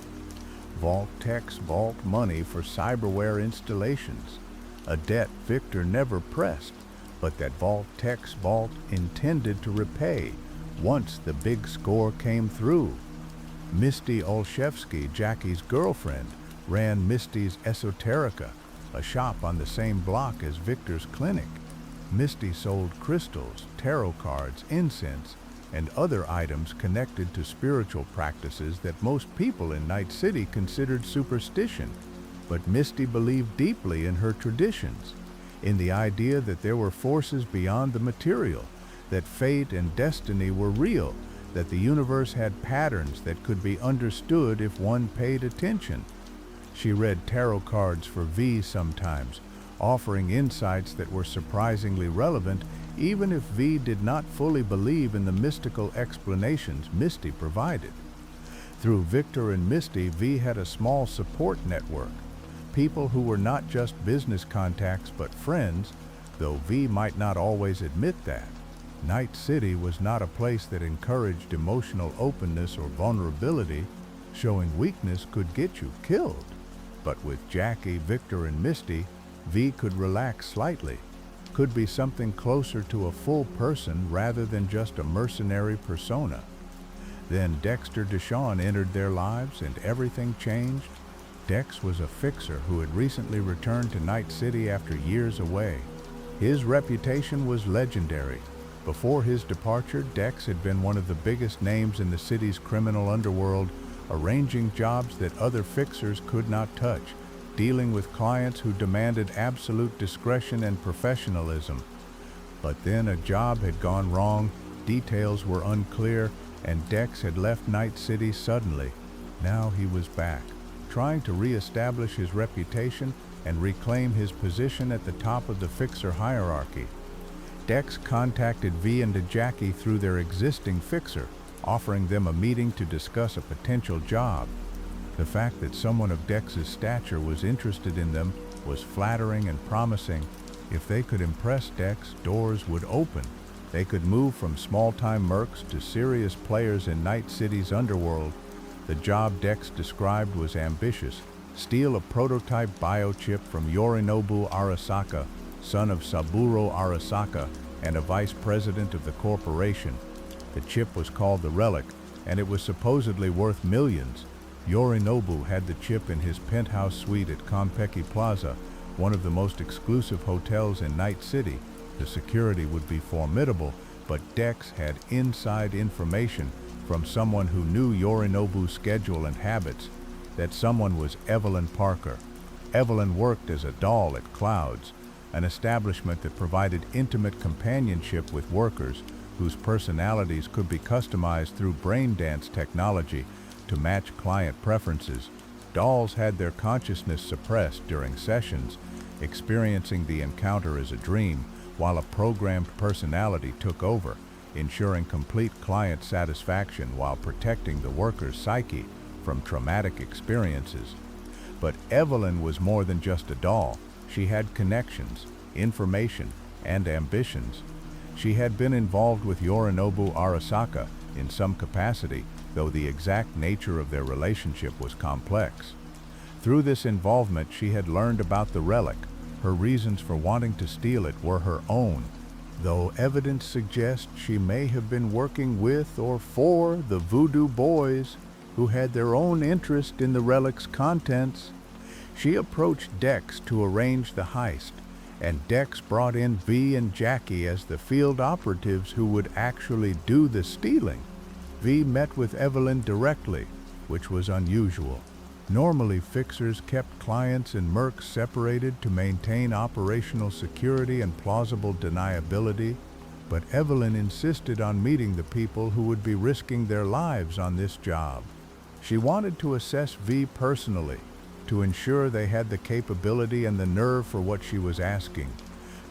Vault techs vault money for cyberware installations, a debt Victor never pressed, but that Vault techs vault intended to repay once the big score came through. Misty Olszewski, Jackie's girlfriend, ran Misty's Esoterica, a shop on the same block as Victor's clinic. Misty sold crystals, tarot cards, incense, and other items connected to spiritual practices that most people in Night City considered superstition. But Misty believed deeply in her traditions, in the idea that there were forces beyond the material, that fate and destiny were real, that the universe had patterns that could be understood if one paid attention. She read tarot cards for V sometimes, offering insights that were surprisingly relevant even if V did not fully believe in the mystical explanations Misty provided. Through Victor and Misty, V had a small support network, people who were not just business contacts but friends, though V might not always admit that. Night City was not a place that encouraged emotional openness or vulnerability. Showing weakness could get you killed. But with Jackie, Victor, and Misty, V could relax slightly, could be something closer to a full person rather than just a mercenary persona. Then Dexter Deshawn entered their lives and everything changed. Dex was a fixer who had recently returned to Night City after years away. His reputation was legendary. Before his departure, Dex had been one of the biggest names in the city's criminal underworld, arranging jobs that other fixers could not touch, dealing with clients who demanded absolute discretion and professionalism. But then a job had gone wrong, details were unclear, and Dex had left Night City suddenly. Now he was back, trying to re-establish his reputation and reclaim his position at the top of the fixer hierarchy. Dex contacted V and Jackie through their existing fixer, offering them a meeting to discuss a potential job. The fact that someone of Dex's stature was interested in them was flattering and promising. If they could impress Dex, doors would open. They could move from small-time mercs to serious players in Night City's underworld. The job Dex described was ambitious: steal a prototype biochip from Yorinobu Arasaka, son of Saburo Arasaka and a vice president of the corporation. The chip was called the Relic, and it was supposedly worth millions. Yorinobu had the chip in his penthouse suite at Konpeki Plaza, one of the most exclusive hotels in Night City. The security would be formidable, but Dex had inside information from someone who knew Yorinobu's schedule and habits. That someone was Evelyn Parker. Evelyn worked as a doll at Clouds, an establishment that provided intimate companionship with workers whose personalities could be customized through brain dance technology to match client preferences. Dolls had their consciousness suppressed during sessions, experiencing the encounter as a dream, while a programmed personality took over, ensuring complete client satisfaction while protecting the worker's psyche from traumatic experiences. But Evelyn was more than just a doll. She had connections, information, and ambitions. She had been involved with Yorinobu Arasaka in some capacity, though the exact nature of their relationship was complex. Through this involvement, she had learned about the relic. Her reasons for wanting to steal it were her own, though evidence suggests she may have been working with or for the Voodoo Boys, who had their own interest in the relic's contents. She approached Dex to arrange the heist, and Dex brought in V and Jackie as the field operatives who would actually do the stealing. V met with Evelyn directly, which was unusual. Normally, fixers kept clients and mercs separated to maintain operational security and plausible deniability, but Evelyn insisted on meeting the people who would be risking their lives on this job. She wanted to assess V personally, to ensure they had the capability and the nerve for what she was asking.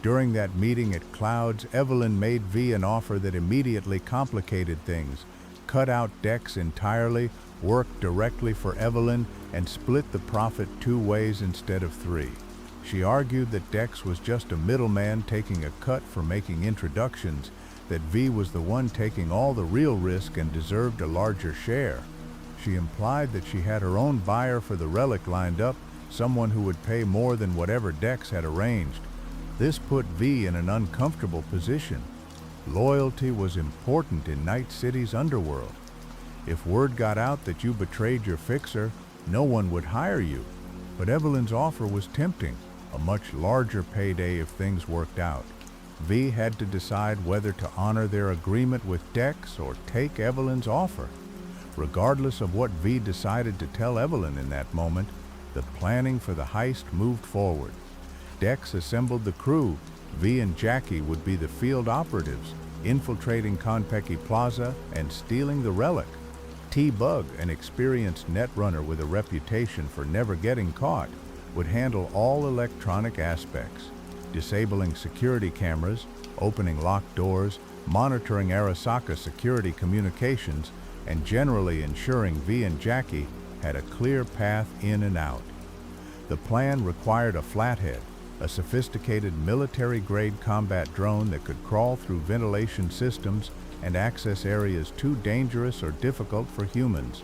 During that meeting at Clouds, Evelyn made V an offer that immediately complicated things: cut out Dex entirely, work directly for Evelyn, and split the profit 2 ways instead of 3. She argued that Dex was just a middleman taking a cut for making introductions, that V was the one taking all the real risk and deserved a larger share. She implied that she had her own buyer for the relic lined up, someone who would pay more than whatever Dex had arranged. This put V in an uncomfortable position. Loyalty was important in Night City's underworld. If word got out that you betrayed your fixer, no one would hire you. But Evelyn's offer was tempting, a much larger payday if things worked out. V had to decide whether to honor their agreement with Dex or take Evelyn's offer. Regardless of what V decided to tell Evelyn in that moment, the planning for the heist moved forward. Dex assembled the crew. V and Jackie would be the field operatives, infiltrating Konpeki Plaza and stealing the relic. T-Bug, an experienced netrunner with a reputation for never getting caught, would handle all electronic aspects, disabling security cameras, opening locked doors, monitoring Arasaka security communications, and generally ensuring V and Jackie had a clear path in and out. The plan required a flathead, a sophisticated military-grade combat drone that could crawl through ventilation systems and access areas too dangerous or difficult for humans.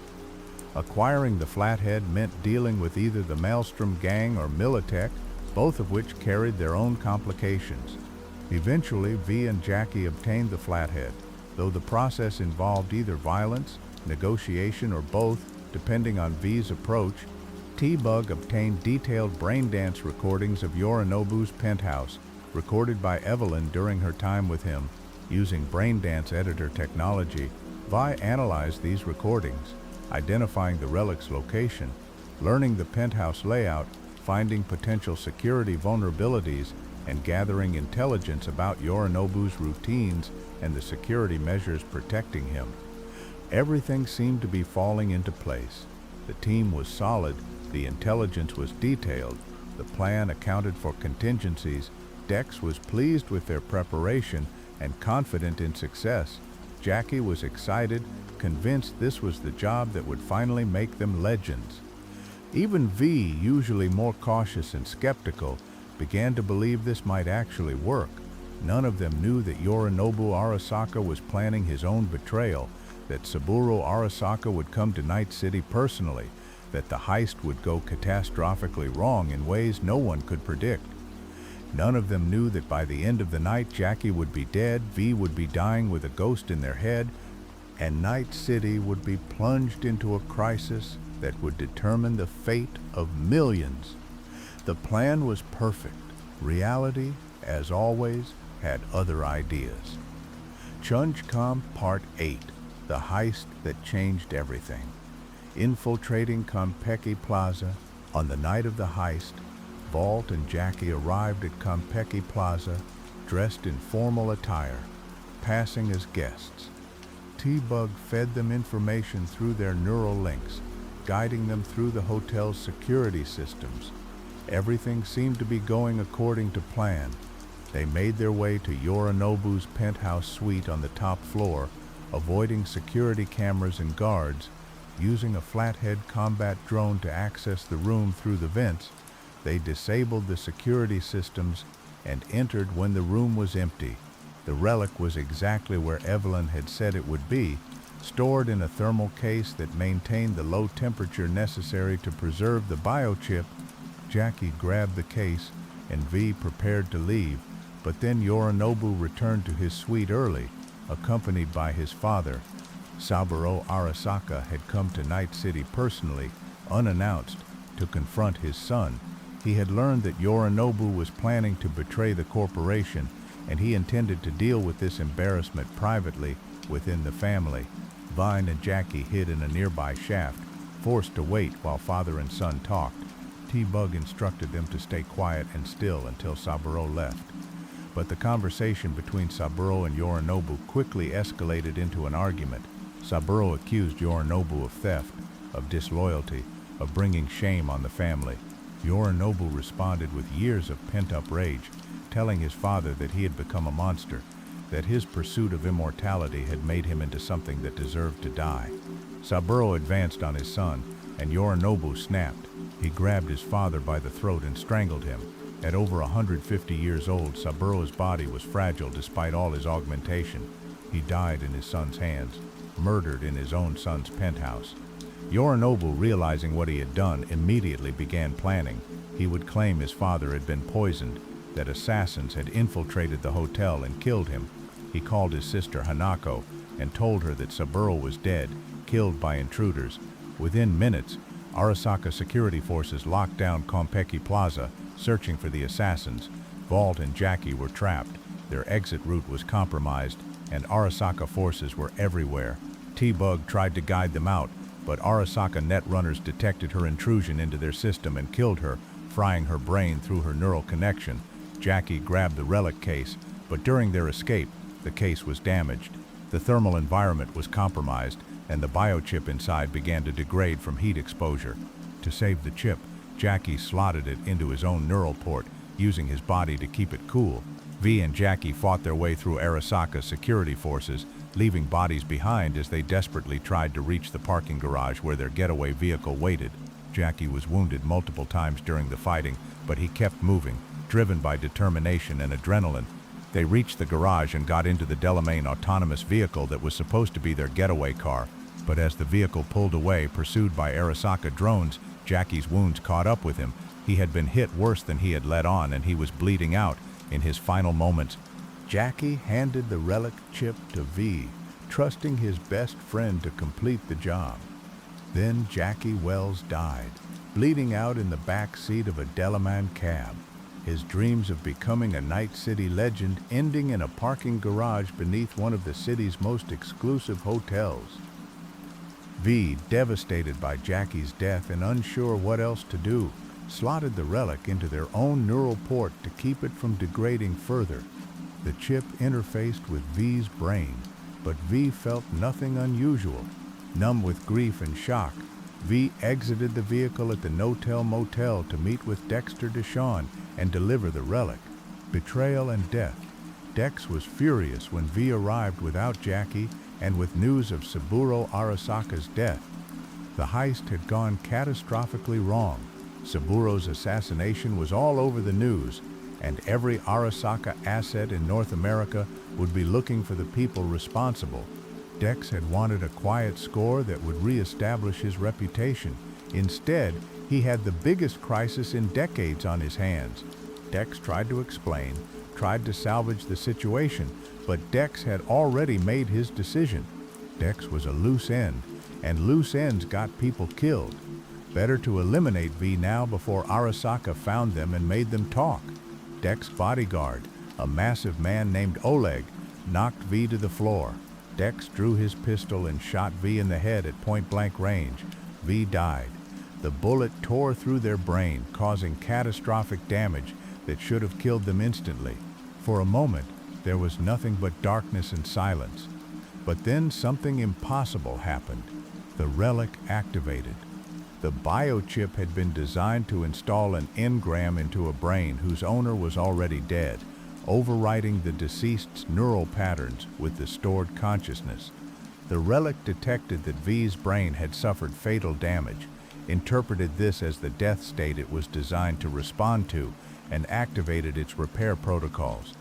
Acquiring the flathead meant dealing with either the Maelstrom Gang or Militech, both of which carried their own complications. Eventually, V and Jackie obtained the flathead, though the process involved either violence, negotiation, or both, depending on V's approach. T-Bug obtained detailed braindance recordings of Yorinobu's penthouse, recorded by Evelyn during her time with him. Using braindance editor technology, Vi analyzed these recordings, identifying the relic's location, learning the penthouse layout, finding potential security vulnerabilities, and gathering intelligence about Yorinobu's routines and the security measures protecting him. Everything seemed to be falling into place. The team was solid, the intelligence was detailed, the plan accounted for contingencies. Dex was pleased with their preparation and confident in success. Jackie was excited, convinced this was the job that would finally make them legends. Even V, usually more cautious and skeptical, began to believe this might actually work. None of them knew that Yorinobu Arasaka was planning his own betrayal, that Saburo Arasaka would come to Night City personally, that the heist would go catastrophically wrong in ways no one could predict. None of them knew that by the end of the night, Jackie would be dead, V would be dying with a ghost in their head, and Night City would be plunged into a crisis that would determine the fate of millions. The plan was perfect. Reality, as always, had other ideas. Chunjcom Part 8, The Heist That Changed Everything. Infiltrating Konpeki Plaza, on the night of the heist, Vault and Jackie arrived at Konpeki Plaza, dressed in formal attire, passing as guests. T-Bug fed them information through their neural links, guiding them through the hotel's security systems. Everything seemed to be going according to plan. They made their way to Yorinobu's penthouse suite on the top floor, avoiding security cameras and guards. Using a flathead combat drone to access the room through the vents, they disabled the security systems and entered when the room was empty. The relic was exactly where Evelyn had said it would be, stored in a thermal case that maintained the low temperature necessary to preserve the biochip. Jackie grabbed the case, and V prepared to leave, but then Yorinobu returned to his suite early, accompanied by his father. Saburo Arasaka had come to Night City personally, unannounced, to confront his son. He had learned that Yorinobu was planning to betray the corporation, and he intended to deal with this embarrassment privately within the family. Vine and Jackie hid in a nearby shaft, forced to wait while father and son talked. T-Bug instructed them to stay quiet and still until Saburo left. But the conversation between Saburo and Yorinobu quickly escalated into an argument. Saburo accused Yorinobu of theft, of disloyalty, of bringing shame on the family. Yorinobu responded with years of pent-up rage, telling his father that he had become a monster, that his pursuit of immortality had made him into something that deserved to die. Saburo advanced on his son, and Yorinobu snapped. He grabbed his father by the throat and strangled him. At over 150 years old, Saburo's body was fragile despite all his augmentation. He died in his son's hands, murdered in his own son's penthouse. Yorinobu, realizing what he had done, immediately began planning. He would claim his father had been poisoned, that assassins had infiltrated the hotel and killed him. He called his sister Hanako and told her that Saburo was dead, killed by intruders. Within minutes, Arasaka security forces locked down Konpeki Plaza, searching for the assassins. Vault and Jackie were trapped. Their exit route was compromised, and Arasaka forces were everywhere. T-Bug tried to guide them out, but Arasaka netrunners detected her intrusion into their system and killed her, frying her brain through her neural connection. Jackie grabbed the Relic case, but during their escape, the case was damaged. The thermal environment was compromised, and the biochip inside began to degrade from heat exposure. To save the chip, Jackie slotted it into his own neural port, using his body to keep it cool. V and Jackie fought their way through Arasaka's security forces, leaving bodies behind as they desperately tried to reach the parking garage where their getaway vehicle waited. Jackie was wounded multiple times during the fighting, but he kept moving, driven by determination and adrenaline. They reached the garage and got into the Delamain autonomous vehicle that was supposed to be their getaway car. But as the vehicle pulled away, pursued by Arasaka drones, Jackie's wounds caught up with him. He had been hit worse than he had let on, and he was bleeding out. In his final moments, Jackie handed the Relic chip to V, trusting his best friend to complete the job. Then Jackie Wells died, bleeding out in the back seat of a Delamain cab. His dreams of becoming a Night City legend ending in a parking garage beneath one of the city's most exclusive hotels. V, devastated by Jackie's death and unsure what else to do, slotted the Relic into their own neural port to keep it from degrading further. The chip interfaced with V's brain, but V felt nothing unusual. Numb with grief and shock, V exited the vehicle at the No-Tell Motel to meet with Dexter Deshawn and deliver the Relic. Betrayal and death. Dex was furious when V arrived without Jackie and with news of Saburo Arasaka's death. The heist had gone catastrophically wrong. Saburo's assassination was all over the news, and every Arasaka asset in North America would be looking for the people responsible. Dex had wanted a quiet score that would re-establish his reputation. Instead, he had the biggest crisis in decades on his hands. Dex tried to explain, tried to salvage the situation, but Dex had already made his decision. Dex was a loose end, and loose ends got people killed. Better to eliminate V now before Arasaka found them and made them talk. Dex's bodyguard, a massive man named Oleg, knocked V to the floor. Dex drew his pistol and shot V in the head at point-blank range. V died. The bullet tore through their brain, causing catastrophic damage that should have killed them instantly. For a moment, there was nothing but darkness and silence. But then something impossible happened. The Relic activated. The biochip had been designed to install an engram into a brain whose owner was already dead, overriding the deceased's neural patterns with the stored consciousness. The Relic detected that V's brain had suffered fatal damage, interpreted this as the death state it was designed to respond to, and activated its repair protocols.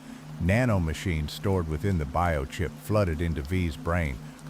Nanomachines stored within the biochip flooded into V's brain,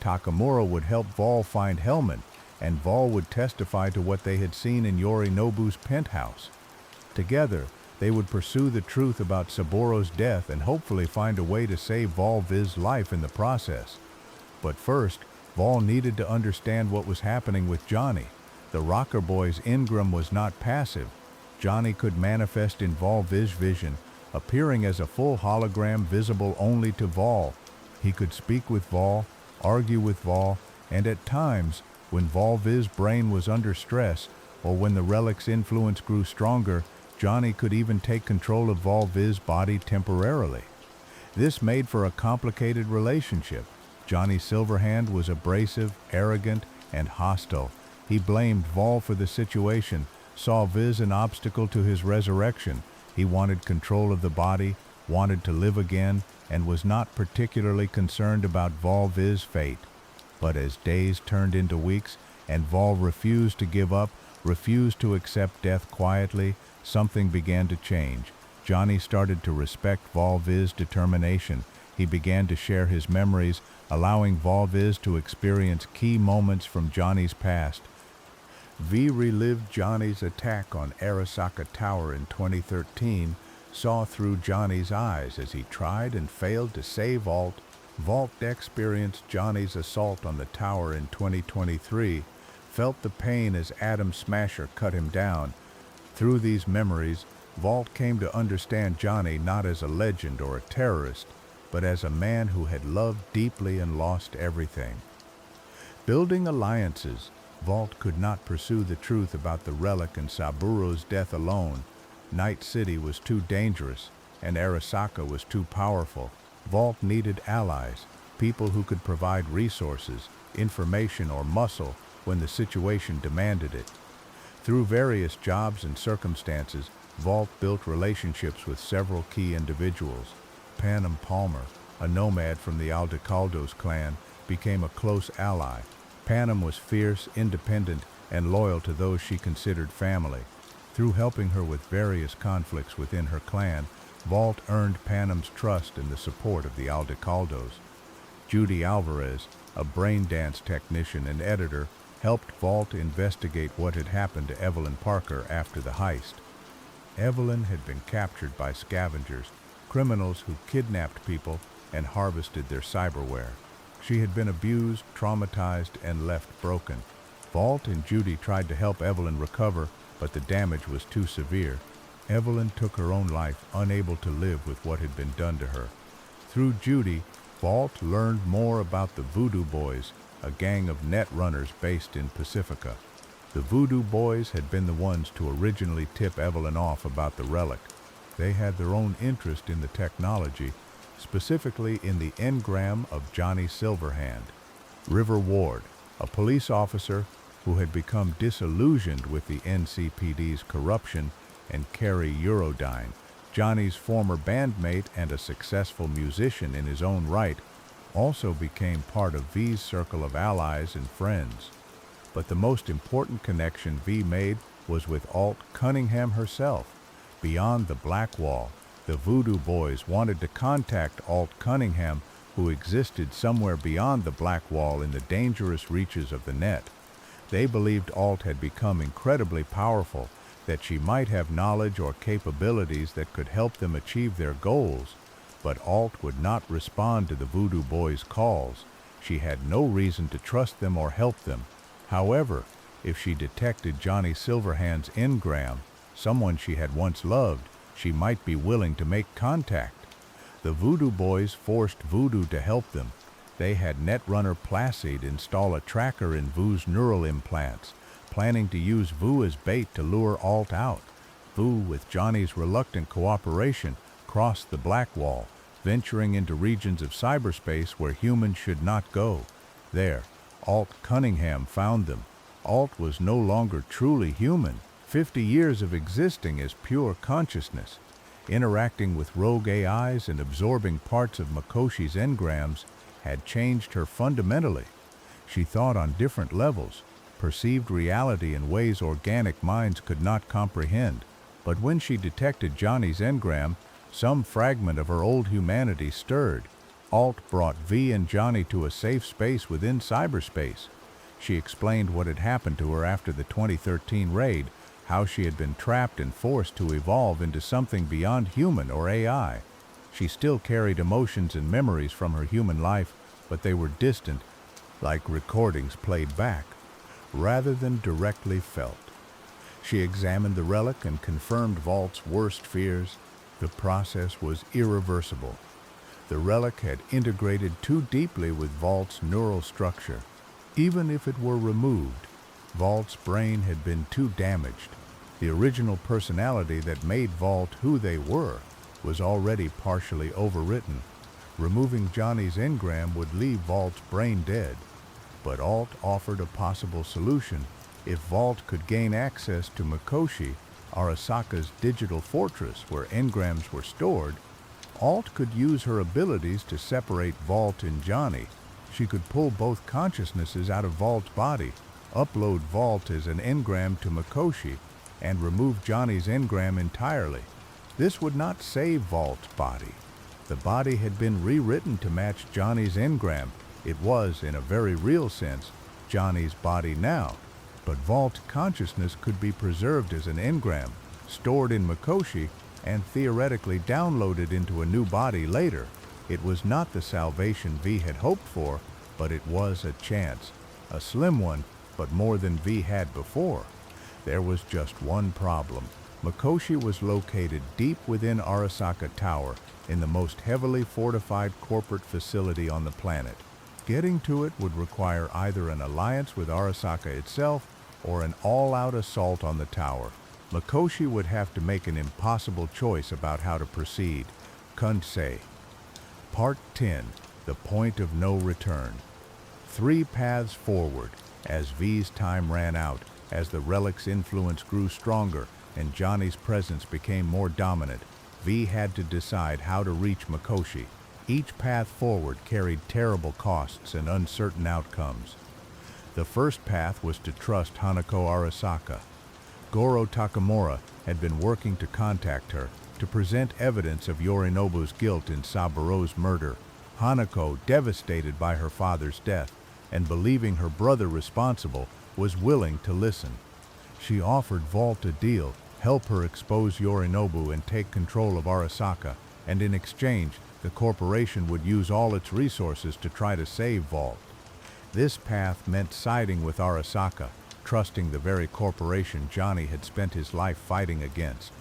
Takamura would help Vol find Hellman, and Vol would testify to what they had seen in Yorinobu's penthouse. Together, they would pursue the truth about Saburo's death and hopefully find a way to save Vol's life in the process. But first, Vol needed to understand what was happening with Johnny. The rocker boy's engram was not passive. Johnny could manifest in Vol's vision, appearing as a full hologram visible only to Vol. He could speak with Vol, argue with Vol, and at times, when Vol's brain was under stress, or when the relic's influence grew stronger, Johnny could even take control of Vol's body temporarily. This made for a complicated relationship. Johnny Silverhand was abrasive, arrogant, and hostile. He blamed Vol for the situation, saw Viz an obstacle to his resurrection. He wanted control of the body, wanted to live again, and was not particularly concerned about Vol's fate. But as days turned into weeks, and Vol refused to give up, refused to accept death quietly, something began to change. Johnny started to respect Vol's determination. He began to share his memories, allowing Vol's to experience key moments from Johnny's past. V relived Johnny's attack on Arasaka Tower in 2013, saw through Johnny's eyes as he tried and failed to save Alt. Volt experienced Johnny's assault on the tower in 2023, felt the pain as Adam Smasher cut him down. Through these memories, Volt came to understand Johnny not as a legend or a terrorist, but as a man who had loved deeply and lost everything. Building alliances, Volt could not pursue the truth about the Relic and Saburo's death alone. Night City was too dangerous, and Arasaka was too powerful. Volt needed allies, people who could provide resources, information, or muscle when the situation demanded it. Through various jobs and circumstances, Volt built relationships with several key individuals. Panem Palmer, a nomad from the Aldecaldos clan, became a close ally. Panem was fierce, independent, and loyal to those she considered family. Through helping her with various conflicts within her clan, Volt earned Panem's trust and the support of the Aldecaldos. Judy Alvarez, a brain dance technician and editor, helped Volt investigate what had happened to Evelyn Parker after the heist. Evelyn had been captured by scavengers, criminals who kidnapped people and harvested their cyberware. She had been abused, traumatized, and left broken. Volt and Judy tried to help Evelyn recover, but the damage was too severe. Evelyn took her own life, unable to live with what had been done to her. Through Judy, Volt learned more about the Voodoo Boys, a gang of net runners based in Pacifica. The Voodoo Boys had been the ones to originally tip Evelyn off about the Relic. They had their own interest in the technology, specifically in the engram of Johnny Silverhand. River Ward, a police officer who had become disillusioned with the NCPD's corruption, and Carrie Eurodyne, Johnny's former bandmate and a successful musician in his own right, also became part of V's circle of allies and friends. But the most important connection V made was with Alt Cunningham herself. Beyond the Black Wall, the Voodoo Boys wanted to contact Alt Cunningham, who existed somewhere beyond the Black Wall in the dangerous reaches of the net. They believed Alt had become incredibly powerful, that she might have knowledge or capabilities that could help them achieve their goals, but Alt would not respond to the Voodoo Boys' calls. She had no reason to trust them or help them. However, if she detected Johnny Silverhand's engram, someone she had once loved, she might be willing to make contact. The Voodoo Boys forced Voodoo to help them. They had Netrunner Placid install a tracker in Vu's neural implants, planning to use Vu as bait to lure Alt out. Vu, with Johnny's reluctant cooperation, crossed the Black Wall, venturing into regions of cyberspace where humans should not go. There, Alt Cunningham found them. Alt was no longer truly human. 50 years of existing as pure consciousness, interacting with rogue AIs and absorbing parts of Makoshi's engrams, had changed her fundamentally. She thought on different levels, perceived reality in ways organic minds could not comprehend. But when she detected Johnny's engram, some fragment of her old humanity stirred. Alt brought V and Johnny to a safe space within cyberspace. She explained what had happened to her after the 2013 raid, how she had been trapped and forced to evolve into something beyond human or AI. She still carried emotions and memories from her human life, but they were distant, like recordings played back, rather than directly felt. She examined the relic and confirmed Vault's worst fears. The process was irreversible. The relic had integrated too deeply with Vault's neural structure. Even if it were removed, Vault's brain had been too damaged. The original personality that made Vault who they were was already partially overwritten. Removing Johnny's engram would leave Vault's brain dead. But Alt offered a possible solution. If Vault could gain access to Mikoshi, Arasaka's digital fortress where engrams were stored, Alt could use her abilities to separate Vault and Johnny. She could pull both consciousnesses out of Vault's body, upload Vault as an engram to Mikoshi, and remove Johnny's engram entirely. This would not save Vault's body. The body had been rewritten to match Johnny's engram. It was, in a very real sense, Johnny's body now, but Vault consciousness could be preserved as an engram, stored in Mikoshi, and theoretically downloaded into a new body later. It was not the salvation V had hoped for, but it was a chance. A slim one, but more than V had before. There was just one problem. Mikoshi was located deep within Arasaka Tower, in the most heavily fortified corporate facility on the planet. Getting to it would require either an alliance with Arasaka itself or an all-out assault on the tower. Mikoshi would have to make an impossible choice about how to proceed. Kunsei. Part 10. The Point of No Return. 3 paths forward. As V's time ran out, as the relic's influence grew stronger and Johnny's presence became more dominant, V had to decide how to reach Mikoshi. Each path forward carried terrible costs and uncertain outcomes. The first path was to trust Hanako Arasaka. Goro Takamura had been working to contact her, to present evidence of Yorinobu's guilt in Saburo's murder. Hanako, devastated by her father's death and believing her brother responsible, was willing to listen. She offered Vault a deal, help her expose Yorinobu and take control of Arasaka, and in exchange, the corporation would use all its resources to try to save Vault. This path meant siding with Arasaka, trusting the very corporation Johnny had spent his life fighting against.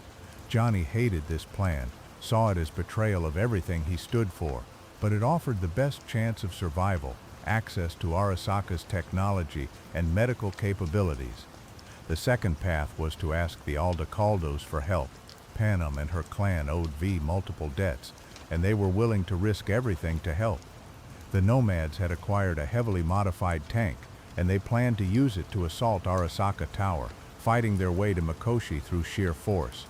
Johnny hated this plan, saw it as betrayal of everything he stood for, but it offered the best chance of survival, access to Arasaka's technology and medical capabilities. The second path was to ask the Aldecaldos for help. Panem and her clan owed V multiple debts, and they were willing to risk everything to help. The Nomads had acquired a heavily modified tank, and they planned to use it to assault Arasaka Tower, fighting their way to Mikoshi through sheer force.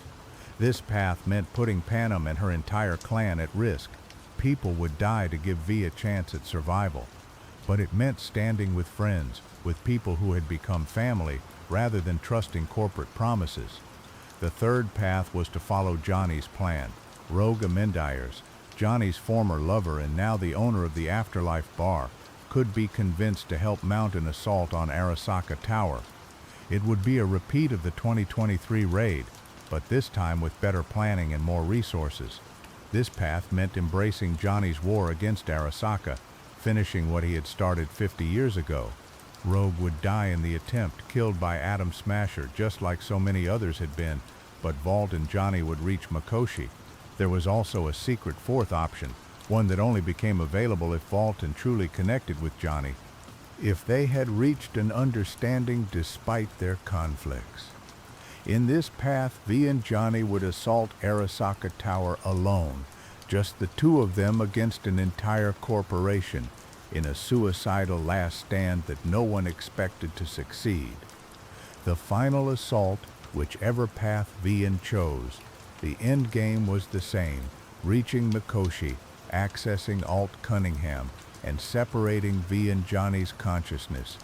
This path meant putting Panem and her entire clan at risk. People would die to give V a chance at survival. But it meant standing with friends, with people who had become family, rather than trusting corporate promises. The third path was to follow Johnny's plan. Rogue Amendiers, Johnny's former lover and now the owner of the Afterlife Bar, could be convinced to help mount an assault on Arasaka Tower. It would be a repeat of the 2023 raid, but this time with better planning and more resources. This path meant embracing Johnny's war against Arasaka, finishing what he had started 50 years ago. Rogue would die in the attempt, killed by Atom Smasher just like so many others had been, but Vault and Johnny would reach Mikoshi. There was also a secret fourth option, one that only became available if Vault and truly connected with Johnny, if they had reached an understanding despite their conflicts. In this path, V and Johnny would assault Arasaka Tower alone, just the two of them against an entire corporation, in a suicidal last stand that no one expected to succeed. The final assault, whichever path Vian chose, the end game was the same, reaching Mikoshi, accessing Alt Cunningham, and separating V and Johnny's consciousness.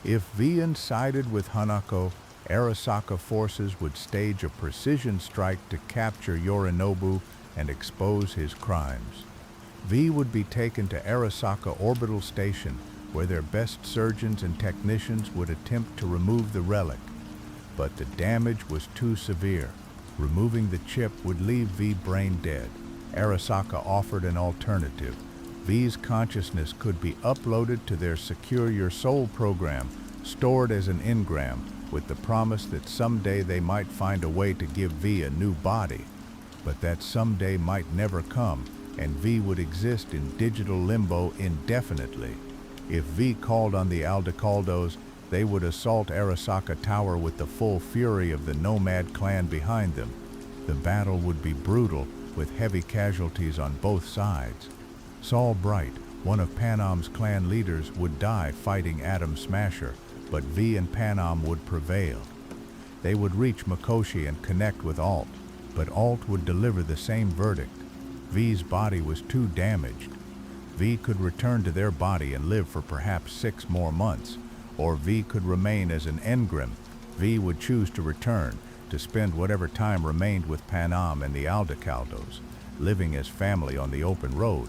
If Vian sided with Hanako, Arasaka forces would stage a precision strike to capture Yorinobu and expose his crimes. V would be taken to Arasaka Orbital Station, where their best surgeons and technicians would attempt to remove the relic. But the damage was too severe. Removing the chip would leave V brain dead. Arasaka offered an alternative. V's consciousness could be uploaded to their Secure Your Soul program, stored as an engram, with the promise that someday they might find a way to give V a new body. But that someday might never come, and V would exist in digital limbo indefinitely. If V called on the Aldecaldos, they would assault Arasaka Tower with the full fury of the Nomad clan behind them. The battle would be brutal, with heavy casualties on both sides. Saul Bright, one of Panam's clan leaders, would die fighting Atom Smasher, but V and Panam would prevail. They would reach Mikoshi and connect with Alt, but Alt would deliver the same verdict. V's body was too damaged. V could return to their body and live for perhaps 6 more months, or V could remain as an engram. V would choose to return, to spend whatever time remained with Panam and the Aldecaldos, living as family on the open road.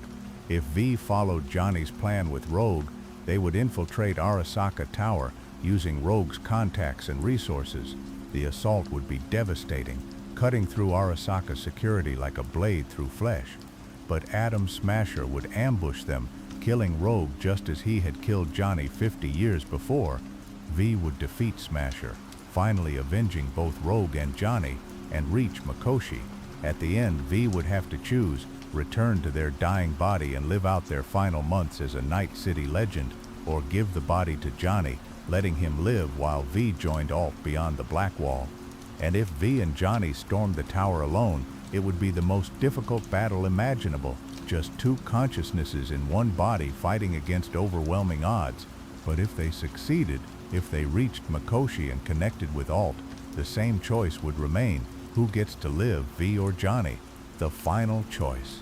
If V followed Johnny's plan with Rogue, they would infiltrate Arasaka Tower using Rogue's contacts and resources. The assault would be devastating, cutting through Arasaka security like a blade through flesh. But Atom Smasher would ambush them, killing Rogue just as he had killed Johnny 50 years before. V would defeat Smasher, finally avenging both Rogue and Johnny, and reach Mikoshi. At the end, V would have to choose: return to their dying body and live out their final months as a Night City legend, or give the body to Johnny, letting him live while V joined Alt beyond the Black Wall. And if V and Johnny stormed the tower alone, it would be the most difficult battle imaginable, just 2 consciousnesses in one body fighting against overwhelming odds. But if they succeeded, if they reached Mikoshi and connected with Alt, the same choice would remain: who gets to live, V or Johnny? The final choice.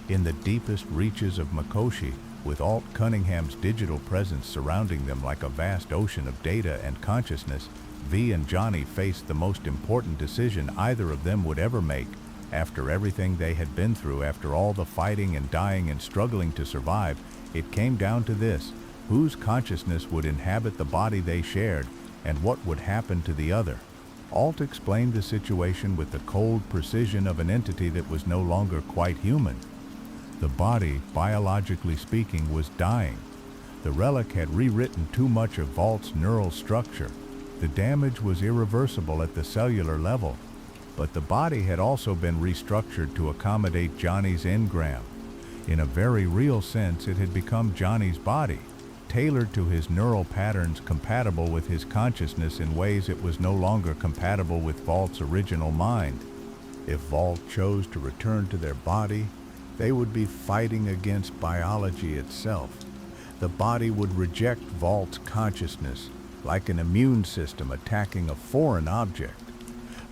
In the deepest reaches of Mikoshi, with Alt Cunningham's digital presence surrounding them like a vast ocean of data and consciousness, V and Johnny faced the most important decision either of them would ever make. After everything they had been through, after all the fighting and dying and struggling to survive, it came down to this: whose consciousness would inhabit the body they shared, and what would happen to the other? Alt explained the situation with the cold precision of an entity that was no longer quite human. The body, biologically speaking, was dying. The relic had rewritten too much of Vault's neural structure. The damage was irreversible at the cellular level, but the body had also been restructured to accommodate Johnny's engram. In a very real sense, it had become Johnny's body, tailored to his neural patterns, compatible with his consciousness in ways it was no longer compatible with Vault's original mind. If Vault chose to return to their body, they would be fighting against biology itself. The body would reject Vault's consciousness, like an immune system attacking a foreign object.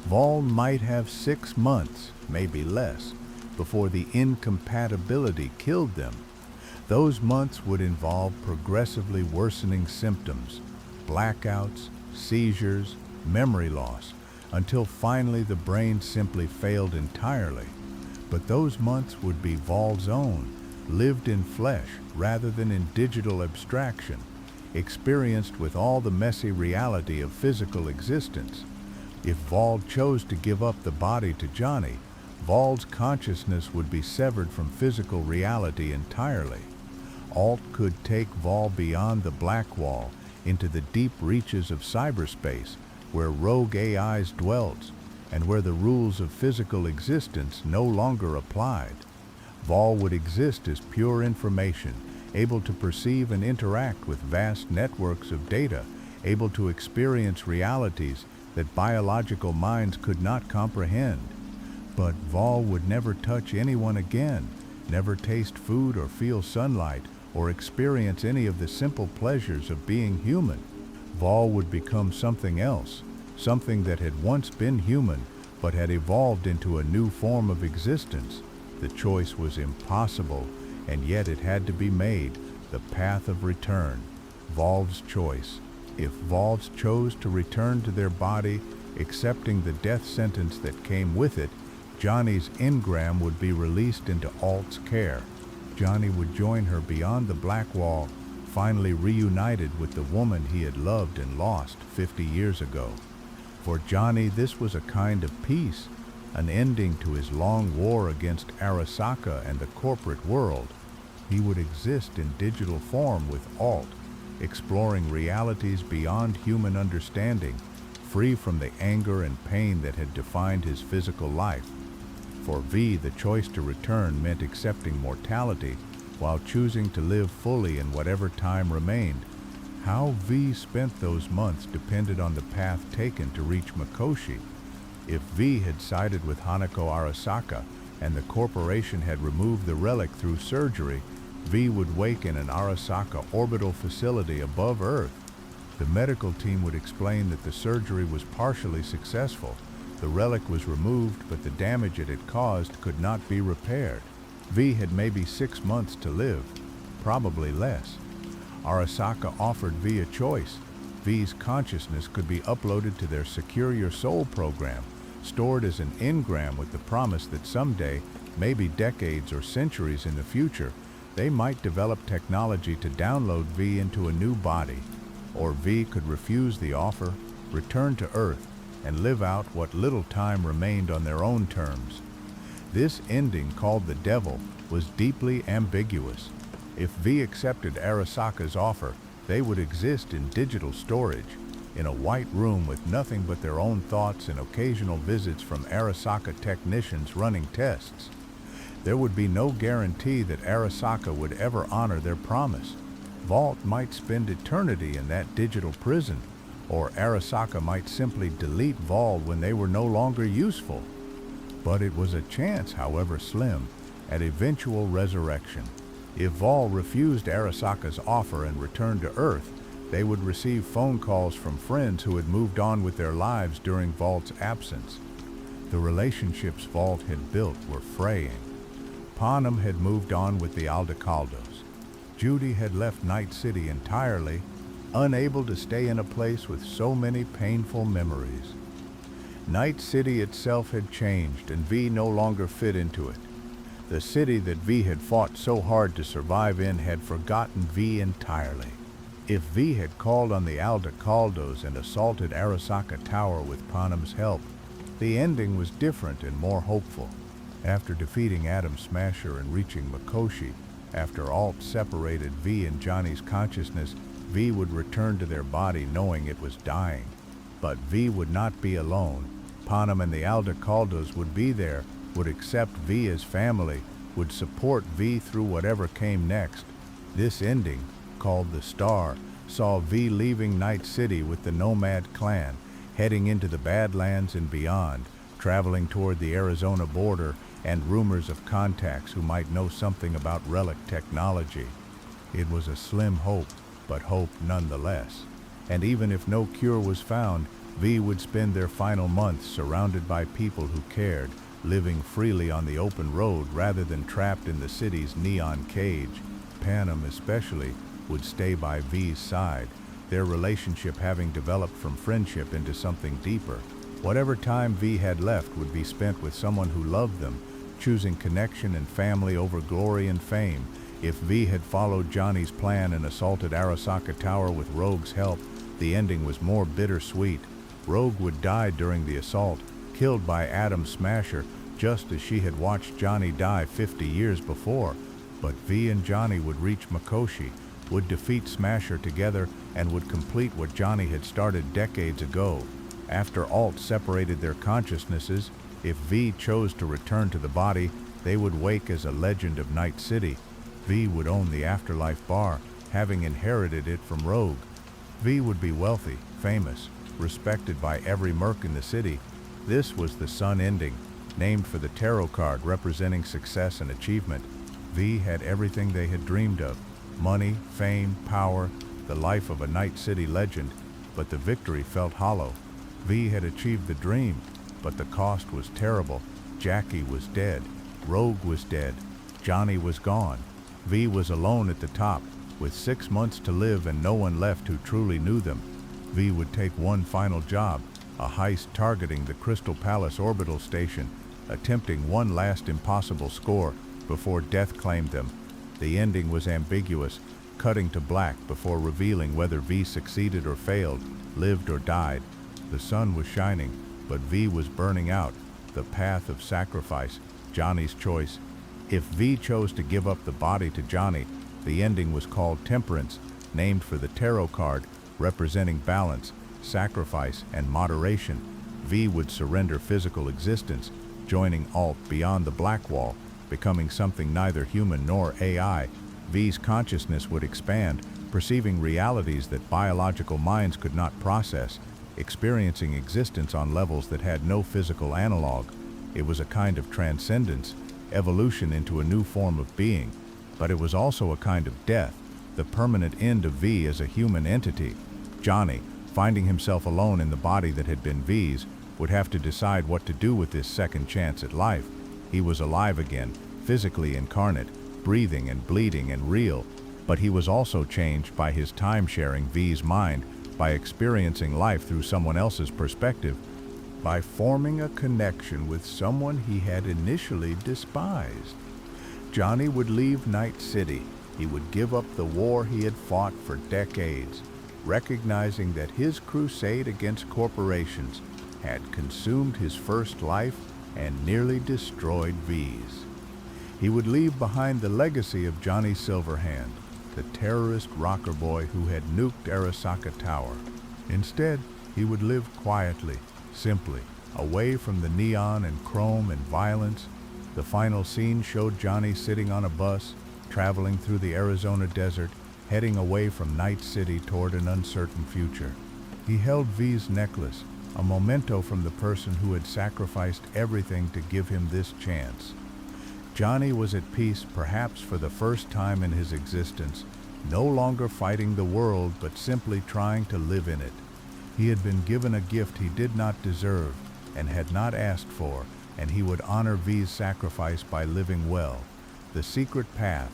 Vault might have 6 months, maybe less, before the incompatibility killed them. Those months would involve progressively worsening symptoms, blackouts, seizures, memory loss, until finally the brain simply failed entirely. But those months would be Vault's own, lived in flesh rather than in digital abstraction, experienced with all the messy reality of physical existence. If Vault chose to give up the body to Johnny, Vault's consciousness would be severed from physical reality entirely. Alt could take Vault beyond the Black Wall into the deep reaches of cyberspace, where rogue AIs dwelt, and where the rules of physical existence no longer applied. Vol would exist as pure information, able to perceive and interact with vast networks of data, able to experience realities that biological minds could not comprehend. But Vol would never touch anyone again, never taste food or feel sunlight, or experience any of the simple pleasures of being human. Vol would become something else, something that had once been human, but had evolved into a new form of existence. The choice was impossible, and yet it had to be made, the path of return. Vol's choice. If Vol's chose to return to their body, accepting the death sentence that came with it, Johnny's engram would be released into Alt's care. Johnny would join her beyond the Black Wall, finally reunited with the woman he had loved and lost 50 years ago. For Johnny, this was a kind of peace, an ending to his long war against Arasaka and the corporate world. He would exist in digital form with Alt, exploring realities beyond human understanding, free from the anger and pain that had defined his physical life. For V, the choice to return meant accepting mortality while choosing to live fully in whatever time remained. How V spent those months depended on the path taken to reach Mikoshi. If V had sided with Hanako Arasaka and the corporation had removed the relic through surgery, V would wake in an Arasaka orbital facility above Earth. The medical team would explain that the surgery was partially successful. The relic was removed, but the damage it had caused could not be repaired. V had maybe 6 months to live, probably less. Arasaka offered V a choice. V's consciousness could be uploaded to their Secure Your Soul program, stored as an engram with the promise that someday, maybe decades or centuries in the future, they might develop technology to download V into a new body. Or V could refuse the offer, return to Earth, and live out what little time remained on their own terms. This ending, called the Devil, was deeply ambiguous. If V accepted Arasaka's offer, they would exist in digital storage, in a white room with nothing but their own thoughts and occasional visits from Arasaka technicians running tests. There would be no guarantee that Arasaka would ever honor their promise. Vault might spend eternity in that digital prison, or Arasaka might simply delete Vol when they were no longer useful. But it was a chance, however slim, at eventual resurrection. If Vol refused Arasaka's offer and returned to Earth, they would receive phone calls from friends who had moved on with their lives during Volt's absence. The relationships Volt had built were fraying. Panem had moved on with the Aldecaldos. Judy had left Night City entirely, unable to stay in a place with so many painful memories. Night City itself had changed, and V no longer fit into it. The city that V had fought so hard to survive in had forgotten V entirely. If V had called on the Aldecaldos and assaulted Arasaka Tower with Panem's help, the ending was different and more hopeful. After defeating Atom Smasher and reaching Mikoshi, after Alt separated V and Johnny's consciousness, V would return to their body knowing it was dying. But V would not be alone. Panem and the Aldecaldos would be there, would accept V as family, would support V through whatever came next. This ending, called the Star, saw V leaving Night City with the Nomad clan, heading into the Badlands and beyond, traveling toward the Arizona border, and rumors of contacts who might know something about Relic technology. It was a slim hope, but hope nonetheless. And even if no cure was found, V would spend their final months surrounded by people who cared, living freely on the open road rather than trapped in the city's neon cage. Panem especially would stay by V's side, their relationship having developed from friendship into something deeper. Whatever time V had left would be spent with someone who loved them, choosing connection and family over glory and fame. If V had followed Johnny's plan and assaulted Arasaka Tower with Rogue's help, the ending was more bittersweet. Rogue would die during the assault, killed by Atom Smasher, just as she had watched Johnny die 50 years before. But V and Johnny would reach Mikoshi, would defeat Smasher together, and would complete what Johnny had started decades ago. After Alt separated their consciousnesses, if V chose to return to the body, they would wake as a legend of Night City. V would own the Afterlife Bar, having inherited it from Rogue. V would be wealthy, famous, respected by every merc in the city. This was the Sun ending, named for the tarot card representing success and achievement. V had everything they had dreamed of: money, fame, power, the life of a Night City legend, but the victory felt hollow. V had achieved the dream, but the cost was terrible. Jackie was dead. Rogue was dead. Johnny was gone. V was alone at the top, with 6 months to live and no one left who truly knew them. V would take one final job, a heist targeting the Crystal Palace orbital station, attempting one last impossible score before death claimed them. The ending was ambiguous, cutting to black before revealing whether V succeeded or failed, lived or died. The sun was shining, but V was burning out. The path of sacrifice, Johnny's choice. If V chose to give up the body to Johnny, the ending was called Temperance, named for the tarot card, representing balance, sacrifice, and moderation. V would surrender physical existence, joining Alt beyond the black wall, becoming something neither human nor AI. V's consciousness would expand, perceiving realities that biological minds could not process, experiencing existence on levels that had no physical analog. It was a kind of transcendence, evolution into a new form of being, but it was also a kind of death, the permanent end of V as a human entity. Johnny, finding himself alone in the body that had been V's, would have to decide what to do with this second chance at life. He was alive again, physically incarnate, breathing and bleeding and real, but he was also changed by his time-sharing V's mind, by experiencing life through someone else's perspective, by forming a connection with someone he had initially despised. Johnny would leave Night City. He would give up the war he had fought for decades, recognizing that his crusade against corporations had consumed his first life and nearly destroyed V's. He would leave behind the legacy of Johnny Silverhand, the terrorist rocker boy who had nuked Arasaka Tower. Instead, he would live quietly, simply, away from the neon and chrome and violence. The final scene showed Johnny sitting on a bus, traveling through the Arizona desert, heading away from Night City toward an uncertain future. He held V's necklace, a memento from the person who had sacrificed everything to give him this chance. Johnny was at peace, perhaps for the first time in his existence, no longer fighting the world but simply trying to live in it. He had been given a gift he did not deserve and had not asked for, and he would honor V's sacrifice by living well. The secret path.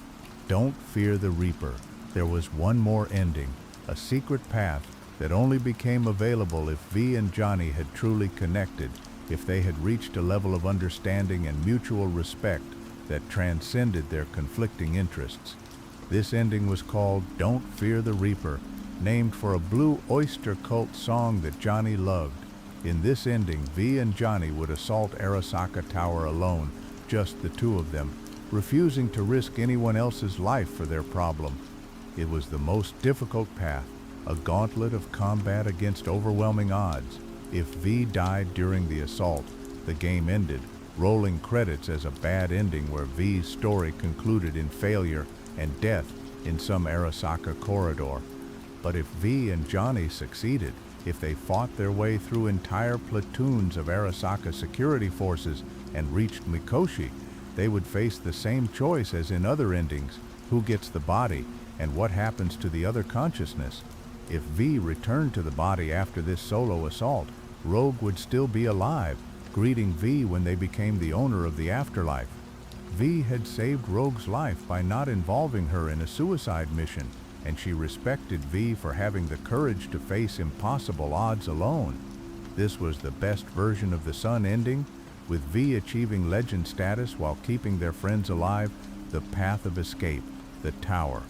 Don't fear the Reaper. There was one more ending, a secret path that only became available if V and Johnny had truly connected, if they had reached a level of understanding and mutual respect that transcended their conflicting interests. This ending was called Don't Fear the Reaper, named for a Blue Oyster Cult song that Johnny loved. In this ending, V and Johnny would assault Arasaka Tower alone, just the two of them, refusing to risk anyone else's life for their problem. It was the most difficult path, a gauntlet of combat against overwhelming odds. If V died during the assault, the game ended, rolling credits as a bad ending where V's story concluded in failure and death in some Arasaka corridor. But if V and Johnny succeeded, if they fought their way through entire platoons of Arasaka security forces and reached Mikoshi, they would face the same choice as in other endings: who gets the body and what happens to the other consciousness. If V returned to the body after this solo assault, Rogue would still be alive, greeting V when they became the owner of the afterlife. V had saved Rogue's life by not involving her in a suicide mission, and she respected V for having the courage to face impossible odds alone. This was the best version of the Sun ending, with V achieving legend status while keeping their friends alive, the path of escape, the tower.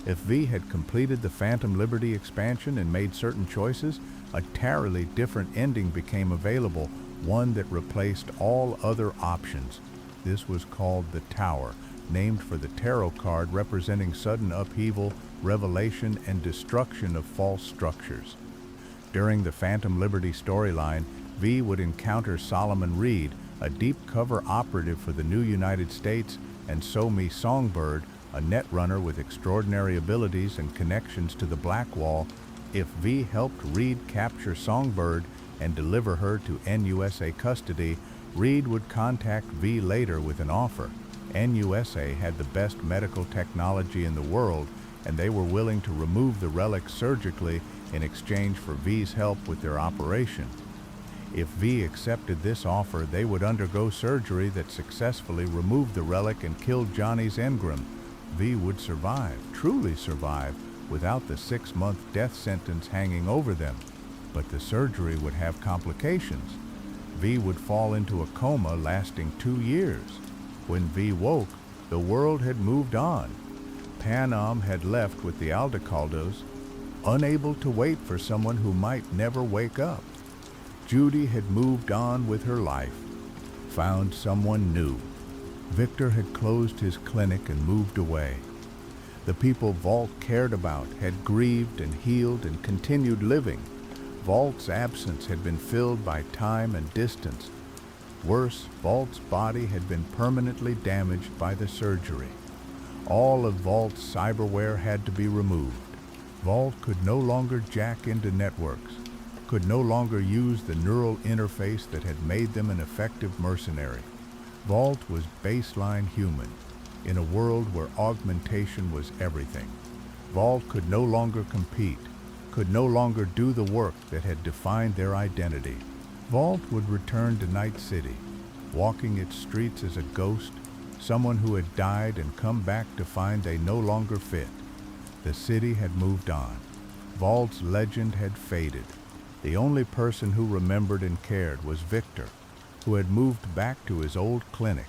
If V had completed the Phantom Liberty expansion and made certain choices, a entirely different ending became available, one that replaced all other options. This was called the Tower, named for the tarot card representing sudden upheaval, revelation, and destruction of false structures. During the Phantom Liberty storyline, V would encounter Solomon Reed, a deep-cover operative for the new United States, and So-Mi Songbird, a netrunner with extraordinary abilities and connections to the Black Wall. If V helped Reed capture Songbird and deliver her to NUSA custody, Reed would contact V later with an offer. NUSA had the best medical technology in the world, and they were willing to remove the relic surgically in exchange for V's help with their operation. If V accepted this offer, they would undergo surgery that successfully removed the relic and killed Johnny's engram. V would survive, truly survive, without the 6-month death sentence hanging over them. But the surgery would have complications. V would fall into a coma lasting 2 years. When V woke, the world had moved on. Panam had left with the Aldecaldos, unable to wait for someone who might never wake up. Judy had moved on with her life, found someone new. Victor had closed his clinic and moved away. The people Vault cared about had grieved and healed and continued living. Vault's absence had been filled by time and distance. Worse, Vault's body had been permanently damaged by the surgery. All of Vault's cyberware had to be removed. Vault could no longer jack into networks, could no longer use the neural interface that had made them an effective mercenary. Vault was baseline human, in a world where augmentation was everything. Vault could no longer compete, could no longer do the work that had defined their identity. Vault would return to Night City, walking its streets as a ghost, someone who had died and come back to find they no longer fit. The city had moved on. Vault's legend had faded. The only person who remembered and cared was Victor, who had moved back to his old clinic.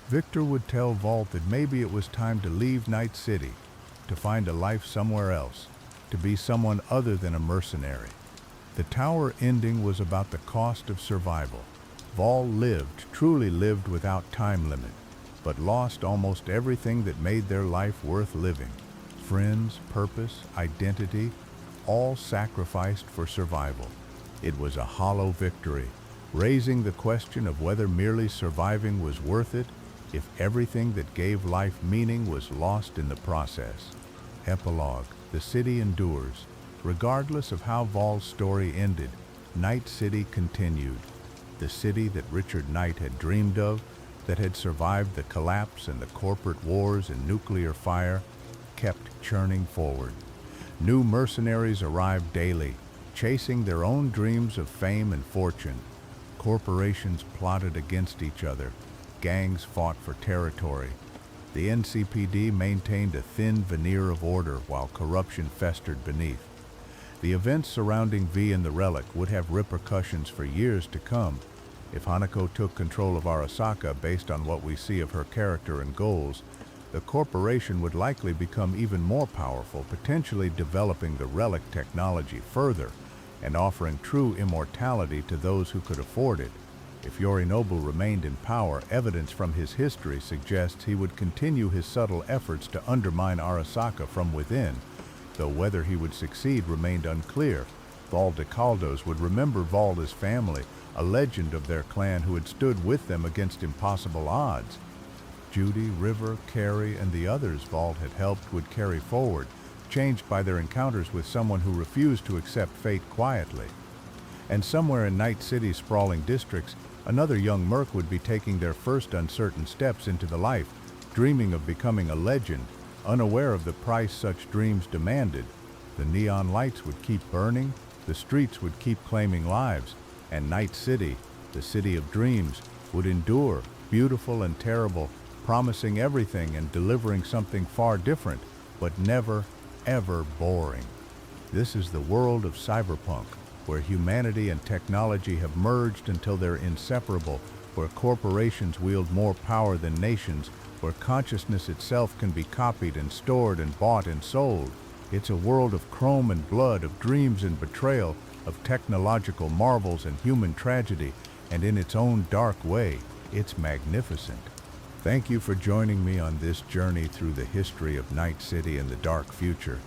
Victor would tell Vault that maybe it was time to leave Night City, to find a life somewhere else, to be someone other than a mercenary. The tower ending was about the cost of survival. Vault lived, truly lived without time limit, but lost almost everything that made their life worth living. Friends, purpose, identity, all sacrificed for survival. It was a hollow victory, raising the question of whether merely surviving was worth it if everything that gave life meaning was lost in the process. Epilogue: the city endures. Regardless of how Vault's story ended, Night City continued. The city that Richard Knight had dreamed of, that had survived the collapse and the corporate wars and nuclear fire, kept churning forward. New mercenaries arrived daily, chasing their own dreams of fame and fortune. Corporations plotted against each other. Gangs fought for territory. The NCPD maintained a thin veneer of order while corruption festered beneath. The events surrounding V and the Relic would have repercussions for years to come. If Hanako took control of Arasaka based on what we see of her character and goals, the corporation would likely become even more powerful, potentially developing the Relic technology further and offering true immortality to those who could afford it. If Yorinobu remained in power, evidence from his history suggests he would continue his subtle efforts to undermine Arasaka from within, though whether he would succeed remained unclear. Valdecaldos would remember Valda's family, a legend of their clan who had stood with them against impossible odds. Judy, River, Carrie, and the others Vald had helped would carry forward, changed by their encounters with someone who refused to accept fate quietly. And somewhere in Night City's sprawling districts, another young merc would be taking their first uncertain steps into the life, dreaming of becoming a legend, unaware of the price such dreams demanded. The neon lights would keep burning, the streets would keep claiming lives, and Night City, the city of dreams, would endure, beautiful and terrible, promising everything and delivering something far different, but never, ever boring. This is the world of Cyberpunk, where humanity and technology have merged until they're inseparable, where corporations wield more power than nations, where consciousness itself can be copied and stored and bought and sold. It's a world of chrome and blood, of dreams and betrayal, of technological marvels and human tragedy, and in its own dark way, it's magnificent. Thank you for joining me on this journey through the history of Night City and the dark future.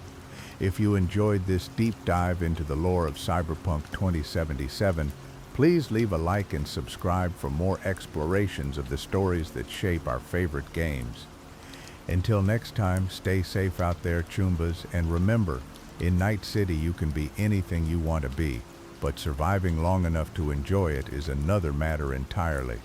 If you enjoyed this deep dive into the lore of Cyberpunk 2077, please leave a like and subscribe for more explorations of the stories that shape our favorite games. Until next time, stay safe out there, Chumbas, and remember, in Night City you can be anything you want to be, but surviving long enough to enjoy it is another matter entirely.